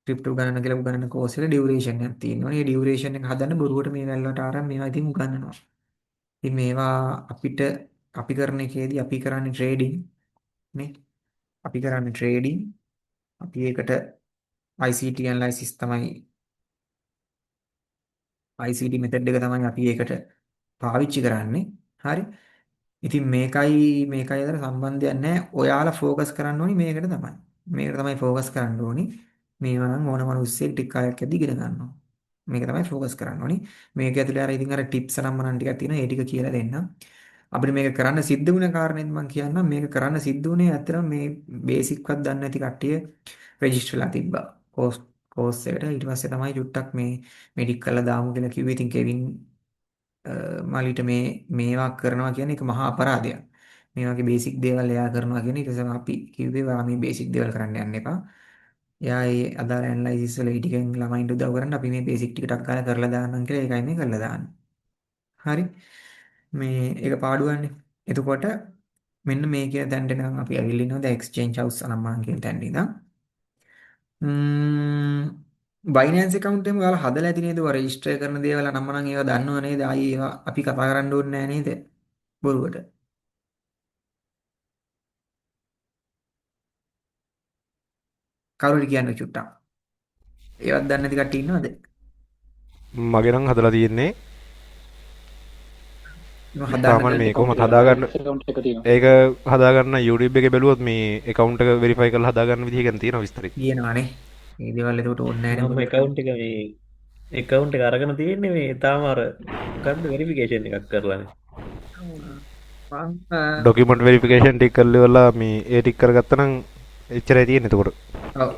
B: ක්‍රිප්ටෝ ගණන කියලා උගන්නන කෝස් එක ඩියුරේෂන් එකක් තියෙනවා. මේ ඩියුරේෂන් එක හදන්න බොරුවට මේ වැල්ලට ආරම් මේවා ඉතින් උගන්නනවා. ඉතින් මේවා අපිට අපි කරන එකේදී අපි කරන්නේ ට්‍රේඩින් නේ අපි කරන්නේ ට්‍රේඩින් අපි ඒකට ICT ඇනලයිසිස් තමයි ICT මෙතඩ් එක තමයි අපි ඒකට පාවිච්චි කරන්නේ. හරි. ඉතින් මේකයි අතර සම්බන්ධයක් නැහැ. ඔයාලා ફોකස් කරන්න ඕනි මේකට තමයි. මේකට තමයි ફોකස් කරන්න ඕනි. මේවා නම් ඕන මිනිස්සෙක් ටික කාලයක් යද්දි ඉගෙන ගන්නවා. මේක තමයි ફોකස් කරන්න ඕනි. මේක ඇතුලේ අර ඉතින් අර ටිප්ස් නම් ටිකක් තියෙනවා. ඒ ටික කියලා දෙන්නම්. අපිට මේක කරන්න සිද්ධ වුණ කාරණේත් මම කියන්නම්. මේක කරන්න සිද්ධ වුණේ ඇත්තටම මේ බේසික්වත් දන්නේ නැති කට්ටිය රෙජිස්ටර්ලා තිබ්බා. කෝස් එකට ඊට පස්සේ තමයි චුට්ටක් මේ මෙඩික් කරලා දාමු කියලා කිව්වේ. ඉතින් කෙවින් මාලිට මේවා කරනවා කියන්නේ ඒක මහා අපරාධයක්. මේ වගේ බේසික් දේවල් එයා කරනවා කියන්නේ ඊට පස්සේ අපි කිව්වේ වා මේ බේසික් දේවල් කරන්න යන්න එපා. එයා ඒ අදාළ ඇනලයිසිස් වල ඊටිකෙන් ළමයින්ට උදව් කරන්න අපි මේ බේසික් ටික ටක් ගාලා කරලා දාන්නම් කියලා ඒකයි මේ කරලා දාන්නේ. හරි. මේ ඒක පාඩුවන්නේ. එතකොට මෙන්න මේ කියන තැනට නම් අපි ඇවිල්ලා ඉනවා දැන් එක්ස්චේන්ජ් හවුස් අනම්මනම් කියන තැනට ඉඳන්. බයිනෑන්ස් account එකම ඔයාලා හදලා ඇති නේද? ඔය රෙජිස්ටර් කරන දේවල් අනම්මනම් ඒවා දන්නව නේද? ආයේ ඒවා අපි කතා කරන්න ඕනේ නැහැ නේද? බොරුවට. කවුරුහරි කියන්නේ චුට්ටක්. ඒවත් දන්නේ නැති කට්ටිය ඉන්නවද?
I: මගේ නම් හදලා තියෙන්නේ
B: ඒවා හදාන්න
I: සාමාන්‍ය මේ කොහොමද හදාගන්න
G: account එක තියෙනවා.
I: ඒක හදාගන්න YouTube එකේ බැලුවොත් මේ account එක verify කරලා හදාගන්න විදිහ ගැන තියෙනවා විස්තරي.
B: තියෙනවානේ. මේ දේවල් එතකොට ඕනේ නැහැ
F: මම
B: නේ.
F: account එක මේ account එක අරගෙන තියෙන්නේ මේ තාම අර මොකද්ද verification එකක් කරලානේ.
B: මම
I: document verification ටික කරලා ඉවරලා මේ ඒ ටික කරගත්තා නම් එච්චරයි තියෙන්නේ එතකොට.
B: ඔව්.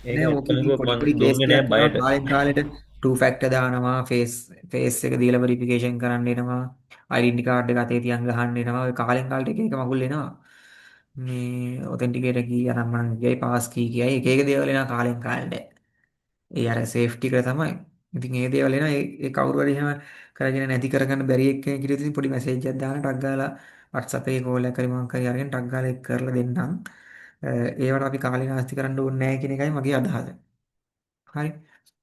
F: ඒක
B: නේ ඕක ඉතින්
F: එක්කෙනෙකුට
B: පොඩි
F: මම
B: පොඩි කේස්
F: දුන්නේ
B: එකක්
F: නෑ
B: කරනවා
F: බයට.
B: කාලෙන් කාලෙට two factor දානවා face එක දීලා වෙරිෆිකේෂන් කරන්න එනවා identity card එක අතේ තියන් ගහන්න එනවා ඔය කාලෙන් කාලට එක එක මගුල් එනවා මේ ඔතෙන්ටිකේටර් කී අරන් මං ගියයි පාස් කී කියයි එක එක දේවල් එනවා කාලෙන් කාලට ඒ අර සේෆ්ටි එක තමයි ඉතින් ඒ දේවල් එනවා ඒ කවුරු හරි එහෙම කරගෙන නැති කරගන්න බැරි එක්කෙනෙක් ඉතින් ඉතින් පොඩි මැසේජ් එකක් දාලා ටක් ගාලා WhatsApp එකේ කෝල් එකක් කරි මං කරි අරගෙන ටක් ගාලා ඒක කරලා දෙන්නම් ඒවට අපි කාලේ නාස්ති කරන්න ඕනේ නැහැ කියන එකයි මගේ අදහස. හරි.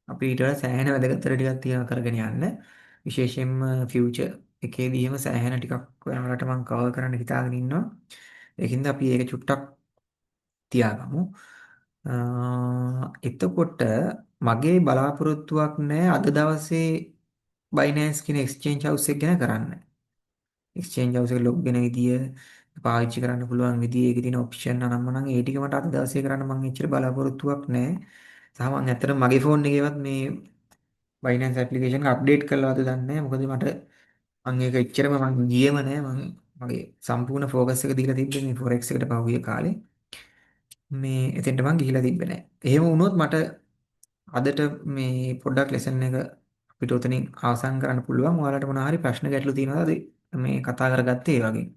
B: අපි ඊට වඩා සෑහෙන වැදගත්කර ටිකක් තියෙනවා කරගෙන යන්න. විශේෂයෙන්ම ෆියුචර් එකේදී එහෙම සෑහෙන ටිකක් ඔයාලට මම කවර් කරන්න හිතාගෙන ඉන්නවා. ඒකින්ද අපි ඒක චුට්ටක් තියාගමු. එතකොට මගේ බලාපොරොත්තුවක් නැහැ අද දවසේ බයිනෑන්ස් කියන එක්ස්චේන්ජ් හවුස් එක ගැන කරන්න. එක්ස්චේන්ජ් හවුස් එක ලොග් වෙන විදිය පාවිච්චි කරන්න පුළුවන් විදිය ඒකේ තියෙන ඔප්ෂන් අනම්මනම් ඒ ටික මට අද දවසේ කරන්න මම එච්චර බලාපොරොත්තුවක් නැහැ. සහ මම ඇත්තටම මගේ ෆෝන් එකේවත් මේ Binance application එක අප්ඩේට් කළාද දන්නේ නැහැ. මොකද මට මම ඒක එච්චරම මම ගියේම නැහැ. මම මගේ සම්පූර්ණ ફોකස් එක දීලා තිබ්බේ මේ forex එකට පහුගිය කාලේ. මේ එතෙන්ට මම ගිහිලා තිබ්බේ නැහැ. එහෙම වුණොත් මට අදට මේ පොඩ්ඩක් ලෙසන් එක අපිට උතනින් අවසන් කරන්න පුළුවන්. ඔයාලට මොනවා හරි ප්‍රශ්න ගැටලු තියෙනවද මේ කතා කරගත්තේ ඒ වගේ?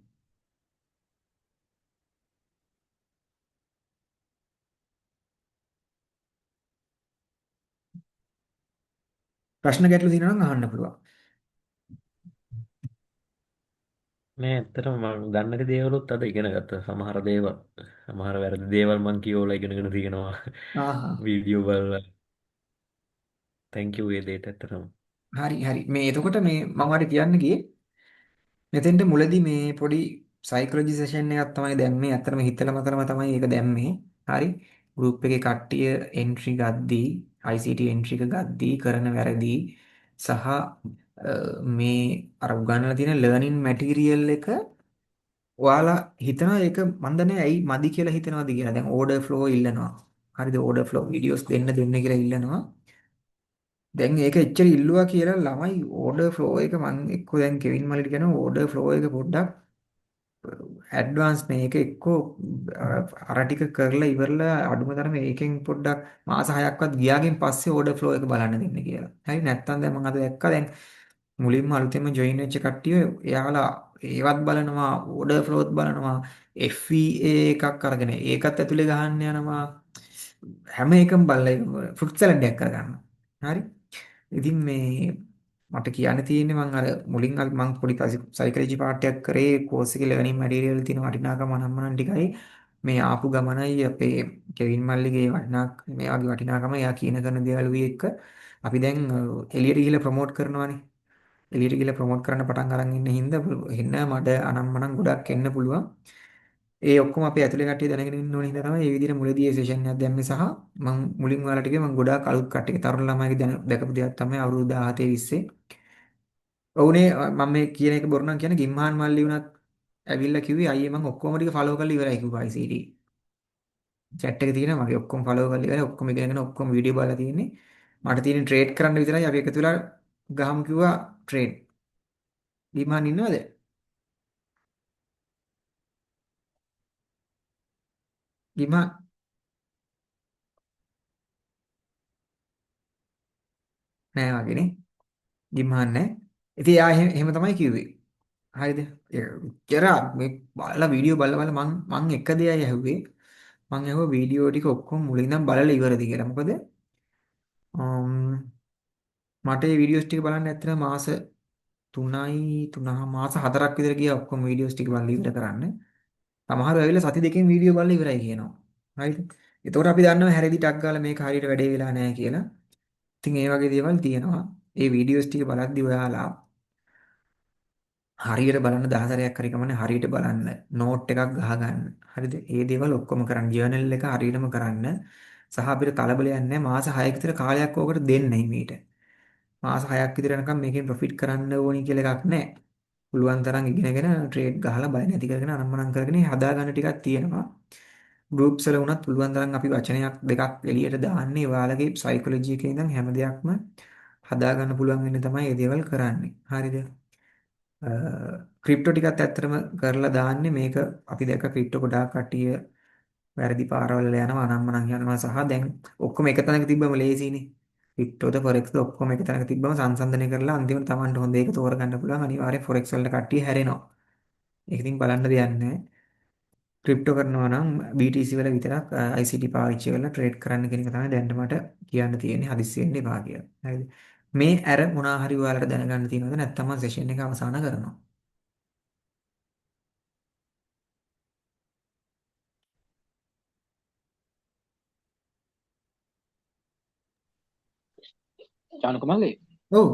B: ප්‍රශ්න ගැටලු තියෙනවා නම් අහන්න පුළුවන්.
F: නෑ ඇත්තටම මම දන්නේ නැති දේවලුත් අද ඉගෙන ගත්තා. සමහර දේවල් සමහර වැරදි දේවල් මං කියවලා ඉගෙනගෙන තියෙනවා.
B: ආහා.
F: වීඩියෝ බලලා. thank you ඒ දේට ඇත්තටම.
B: හරි හරි. මේ එතකොට මේ මම ඔයාලට කියන්න ගියේ මෙතෙන්ට මුලදී මේ පොඩි සයිකොලොජි සෙෂන් එකක් තමයි දැම්මේ. ඇත්තටම හිතලා මතලම තමයි ඒක දැම්මේ. හරි. ගෲප් එකේ කට්ටිය එන්ට්‍රි ගද්දී ICT එන්ට්‍රි එක ගද්දී කරන වැරදි සහ මේ අර උගන්වලා තියෙන ලර්නින් මැටීරියල් එක ඔයාලා හිතනවා ඒක මන් දන්නේ ඇයි මදි කියලා හිතනවාද කියලා. දැන් ඕඩර් ෆ්ලෝ ඉල්ලනවා. හරිද? ඕඩර් ෆ්ලෝ වීඩියෝස් දෙන්න කියලා ඉල්ලනවා. දැන් ඒක එච්චර ඉල්ලුවා කියලා ළමයි ඕඩර් ෆ්ලෝ එක මම එක්ක දැන් කෙවින් මල්ලිට කියනවා ඕඩර් ෆ්ලෝ එක පොඩ්ඩක් ඇඩ්වාන්ස් මේක එක්කෝ අර ටික කරලා ඉවරලා අඩුම තරමේ ඒකෙන් පොඩ්ඩක් මාස 6ක්වත් ගියාගෙන් පස්සේ ඕඩර් ෆ්ලෝ එක බලන්න දෙන්න කියලා. හරි නැත්තම් දැන් මම අද දැක්කා දැන් මුලින්ම අලුතෙන්ම ජොයින් වෙච්ච කට්ටිය එයාලා ඒවත් බලනවා ඕඩර් ෆ්ලෝත් බලනවා FVA එකක් අරගෙන ඒකත් ඇතුලේ ගහන්න යනවා හැම එකම බලලා ෆෘට් සලාඩ් එකක් කරගන්නවා. හරි. ඉතින් මේ මට කියන්න තියෙන්නේ මම අර මුලින් මම පොඩි සයිකොලොජි පාර්ට් එකක් කරේ කෝස් එකේ ලර්නින් මැටීරියල් තියෙන වටිනාකම අනම්මනම් ටිකයි මේ ආපු ගමනයි අපේ කෙවින් මල්ලිගේ මේ වගේ වටිනාකම එයා කියන කරන දේවල් එක්ක අපි දැන් එළියට ගිහිල්ලා ප්‍රොමෝට් කරනවානේ. එළියට ගිහිල්ලා ප්‍රොමෝට් කරන්න පටන් අරන් ඉන්න හින්දා එන්න මඩ අනම්මනම් ගොඩක් එන්න පුළුවන්. ඒ ඔක්කොම අපේ ඇතුලේ කට්ටිය දැනගෙන ඉන්න ඕන හින්දා තමයි මේ විදිහට මුලදී ඒ සෙෂන් එකක් දැම්මේ සහ මම මුලින් ඔයාලට කිව්වා මම ගොඩාක් අලුත් කට්ටිය තරුණ ළමයිගේ දැකපු දෙයක් තමයි අවුරුදු 17 20. ඔවුනේ මම මේ කියන එක බොරු නම් කියන්නේ ගිම්හාන් මල්ලි වුණත් ඇවිල්ලා කිව්වේ අයියේ මම ඔක්කොම ටික ෆලෝ කරලා ඉවරයි කිව්වා ICT. chat එකේ තියෙනවා මගේ ඔක්කොම ෆලෝ කරලා ඉවරයි ඔක්කොම ඉගෙනගෙන ඔක්කොම වීඩියෝ බලලා තියෙන්නේ. මට තියෙන්නේ ට්‍රේඩ් කරන්න විතරයි අපි එකතු වෙලා ගහමු කිව්වා ට්‍රේඩ්. ගිම්හාන් ඉන්නවද? ගිම්හාන් නෑ වගේනේ. ගිම්හාන් නෑ. ඉතින් එයා එහෙම තමයි කිව්වේ. හරිද? එච්චර මේ බලලා වීඩියෝ බලලා මං එක දෙයයි ඇහුවේ. මං ඇහුවා වීඩියෝ ටික ඔක්කොම මුලින් ඉඳන් බලලා ඉවරද කියලා. මොකද මට මේ වීඩියෝස් ටික බලන්න ඇත්තට මාස 3 මාස 4ක් විතර ගියා ඔක්කොම වීඩියෝස් ටික බලලා ඉවර කරන්න. සමහරව ඇවිල්ලා සති දෙකකින් වීඩියෝ බලලා ඉවරයි කියනවා. හරිද? එතකොට අපි දන්නවා හැරෙදි ටක් ගාලා මේක හරියට වැඩේ වෙලා නැහැ කියලා. ඉතින් ඒ වගේ දේවල් තියෙනවා. ඒ වීඩියෝස් ටික බලද්දි ඔයාලා හරියට බලන්න 10 සැරයක් හරි කමන්නේ හරියට බලන්න නෝට් එකක් ගහගන්න. හරිද? ඒ දේවල් ඔක්කොම කරන්න ජර්නල් එක හරියටම කරන්න. සහ අපිට කලබලයක් නැහැ මාස 6ක විතර කාලයක් ඕකට දෙන්නයි මීට. මාස 6ක් විතර යනකම් මේකෙන් ප්‍රොෆිට් කරන්න ඕනි කියලා එකක් නැහැ. පුළුවන් තරම් ඉගෙනගෙන ට්‍රේඩ් ගහලා බය නැති කරගෙන අනම්මනම් කරගෙන හදාගන්න ටිකක් තියෙනවා. ගෲප්ස් වල වුණත් පුළුවන් තරම් අපි වචනයක් දෙකක් එළියට දාන්නේ ඔයාලගේ සයිකොලොජි එකේ ඉඳන් හැම දෙයක්ම හදාගන්න පුළුවන් වෙන්න තමයි මේ දේවල් කරන්නේ. හරිද? ක්‍රිප්ටෝ ටිකත් ඇත්තටම කරලා දාන්නේ මේක අපි දැක්ක ක්‍රිප්ටෝ ගොඩාක් කට්ටිය වැරදි පාරවල් වල යනවා අනම්මනම් යනවා සහ දැන් ඔක්කොම එක තැනක තිබ්බම ලේසියිනේ ක්‍රිප්ටෝද ෆොරෙක්ස්ද ඔක්කොම එක තැනක තිබ්බම සංසන්දනය කරලා අන්තිමට Tamanට හොඳ එක තෝරගන්න පුළුවන් අනිවාර්යෙන් ෆොරෙක්ස් වලට කට්ටිය හැරෙනවා ඒක ඉතින් බලන්න දෙයක් නැහැ ක්‍රිප්ටෝ කරනවා නම් BTC වල විතරක් ICT පාවිච්චි කරලා ට්‍රේඩ් කරන්න කියන එක තමයි දැන් මට කියන්න තියෙන්නේ හදිස්සියෙන් එපා කියලා හරිද මේ ඇර මොනවා හරි ඔයාලට දැනගන්න තියෙනවද නැත්නම් මම සෙෂන් එක අවසන් කරනවා
G: ජානක මල්ලි
B: ඔව්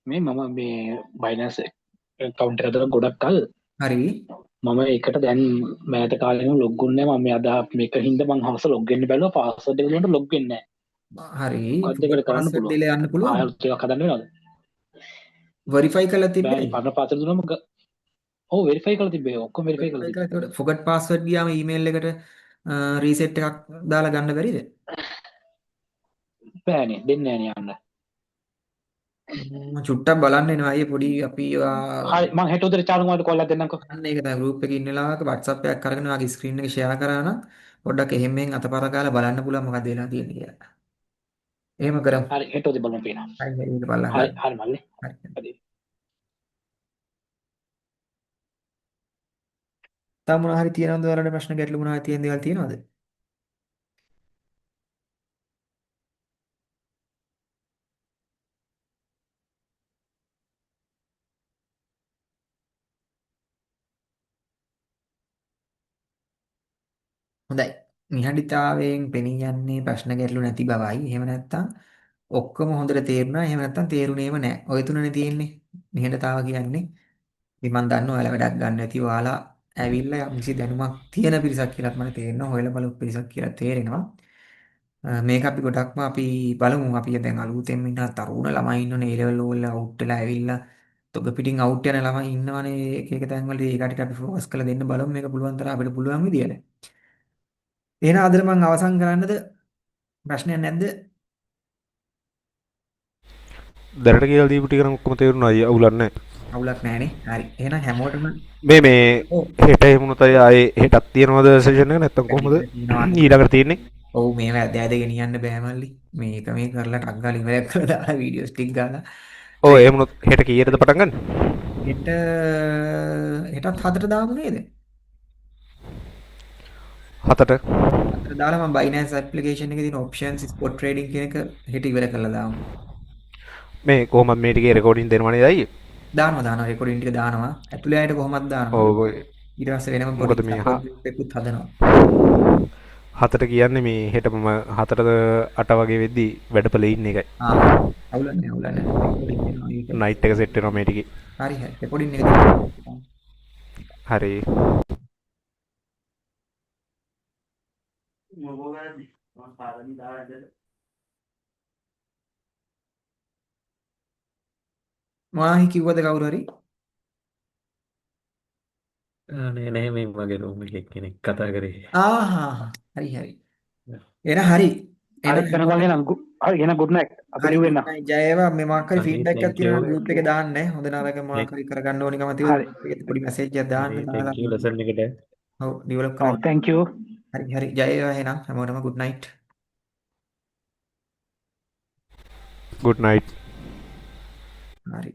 G: මේ මම මේ බයිනස් කවුන්ට් එක දාලා ගොඩක් කල්
B: හරි
G: මම ඒකට දැන් මෑත කාලෙම ලොග් වුණේ නැහැ මම අද මේක හින්දා මං හවස ලොග් වෙන්න බැලුවා පාස්වර්ඩ් එක දුන්නට ලොග් වෙන්නේ නැහැ
B: හරි
G: මොකක්ද ඒකට කරන්න
B: පාස්වර්ඩ්
G: පුළුවන්
B: දීලා යන්න පුළුවන්
G: ආයෙත් එකක් හදන්න වෙනවද
B: වෙරිෆයි කරලා
G: බෑ
B: තිබ්බේ
G: පරණ පාස්වර්ඩ් දුන්නම ඔව් වෙරිෆයි කරලා තිබ්බේ ඔක්කොම වෙරිෆයි කරලා
B: වෙරිෆයි
G: තිබ්බේ
B: කරලා ඒකට ෆොගට් පාස්වර්ඩ් ගියාම ඊමේල් එකට රීසෙට් එකක් දාලා ගන්න බැරිද
G: බෑනේ දෙන්නේ නැහැ නේ යන්න
B: මම චුට්ටක් බලන්න එනවා අයියේ පොඩි අපි
G: හරි මං හෙට උදේ චාරු මාට කෝල් එකක් දෙන්නම්කෝ
B: අන්න ඒක තමයි ගෲප් එකේ ඉන්න ලාවක WhatsApp එකක් අරගෙන ඔයාගේ ස්ක්‍රීන් එක ෂෙයා කරා නම් පොඩ්ඩක් එහෙම මෙහෙන් අතපර ගාලා බලන්න පුළුවන් මොකක්ද වෙලා තියෙන්නේ කියලා. එහෙම කරමු.
G: හරි හෙට උදේ බලමු පේනවා
B: හරි මේක බලන්න.
G: හරි හරි මල්ලි
B: හරි.
G: හරි
B: තව මොනවා හරි තියෙනවද ඔයාලට ප්‍රශ්න ගැටලු මොනවා හරි තියෙන දේවල් තියෙනවද? හොඳයි. නිහඬතාවයෙන් පෙනී යන්නේ ප්‍රශ්න ගැටලු නැති බවයි. එහෙම නැත්නම් ඔක්කොම හොඳට තේරුණා. එහෙම නැත්නම් තේරුණේම නැහැ. ඔය තුනනේ තියෙන්නේ. නිහඬතාව කියන්නේ ඉතින් මම දන්නවා ඔයාලා වැඩක් ගන්න නැති ඔයාලා ඇවිල්ලා යම්කිසි දැනුමක් තියෙන පිරිසක් කියලාත් මට තේරෙනවා. හොයලා බලපු පිරිසක් කියලා තේරෙනවා. මේක අපි ගොඩක්ම අපි බලමු. අපි දැන් අලුතෙන් ඉන්න තරුණ ළමයි ඉන්නෝනේ ඒ ලෙවල් වල අවුට් වෙලා ඇවිල්ලා තොග පිටින් අවුට් යන ළමයි ඉන්නවනේ එක එක තැන්වලදී ඒ කටට අපි ફોකස් කරලා දෙන්න බලමු මේක පුළුවන් තරම් අපිට පුළුවන් විදියට. එහෙනම් අදට මම අවසන් කරන්නද? ප්‍රශ්නයක් නැද්ද?
I: දැනට කියලා දීපු ටික නම් ඔක්කොම තේරුණා අයියා අවුලක් නැහැ.
B: අවුලක් නැහනේ. හරි. එහෙනම් හැමෝටම
I: මේ
B: ඔව්
I: හෙට එහෙමුණුත් අය ආයේ හෙටක් තියනවද සෙෂන් එක නැත්නම් කොහොමද
B: තියෙනවා.
I: ඊළඟට තියෙන්නේ?
B: ඔව් මේව ඇද ඇද ගෙනියන්න බෑ මල්ලි. මේක මේ කරලා ටක් ගාලා ඉවරයක් කරලා දාලා වීඩියෝස් ටික ගාලා.
I: ඔව් එහෙමුණුත් හෙට කීයටද පටන් ගන්න?
B: හෙට හෙටත් 4ට දාමු නේද?
I: 7ට.
B: 4ට දාලා මම Binance application එකේ තියෙන options spot trading කියන එක හෙට ඉවර කරලා දාමු.
I: මේ කොහොමද මේ ටිකේ රෙකෝඩින් දෙනවා නේද අයියේ?
B: දානවා රෙකෝඩින් ටික දානවා. ඇතුළේ ආයෙත් කොහොමද දානවා.
I: ඔව්
B: ඊට පස්සේ වෙනම
I: මොකද
B: පොඩි
I: මේ
B: support group එකකුත් හදනවා.
I: 7ට කියන්නේ මේ හෙට මම 4ට 8 වගේ වෙද්දි වැඩපළ ඉන්න එකයි.
B: අවුලක් නැහැ. රෙකෝඩින් දෙනවා ඒක.
I: නයිට් එක සෙට් වෙනවා මේ ටිකේ.
B: හරි. රෙකෝඩින් එක දෙනවා.
I: හරි.
B: මොනාහි කිව්වද කවුරු හරි?
F: නේ නැහැ මේ මගේ රූම් එකේ කෙනෙක් කතා කරේ.
B: හරි. එහෙනම් හරි.
G: හරි වෙනකල් එහෙනම් හරි එහෙනම් good night අපි
B: හරි
G: ලිව් වෙන්න
B: ජය වේවා මේ මොකක් හරි
F: හරි,
B: ෆීඩ්බැක් එකක්
F: thank you.
B: තියෙනවා ගෲප් එකේ දාන්න හොඳ නරක මොකක් හරි කරගන්න ඕනිකම
G: හරි.
B: තියෙනවා පොඩි මැසේජ් එකක් දාන්න
F: හරි
B: දාලා
F: thank you lesson එකට.
B: ඔව් ඩෙවලොප් කරන්න
G: thank you
B: හරි ජය වේවා එහෙනම් හැමෝටම good night
I: good night.
B: හරි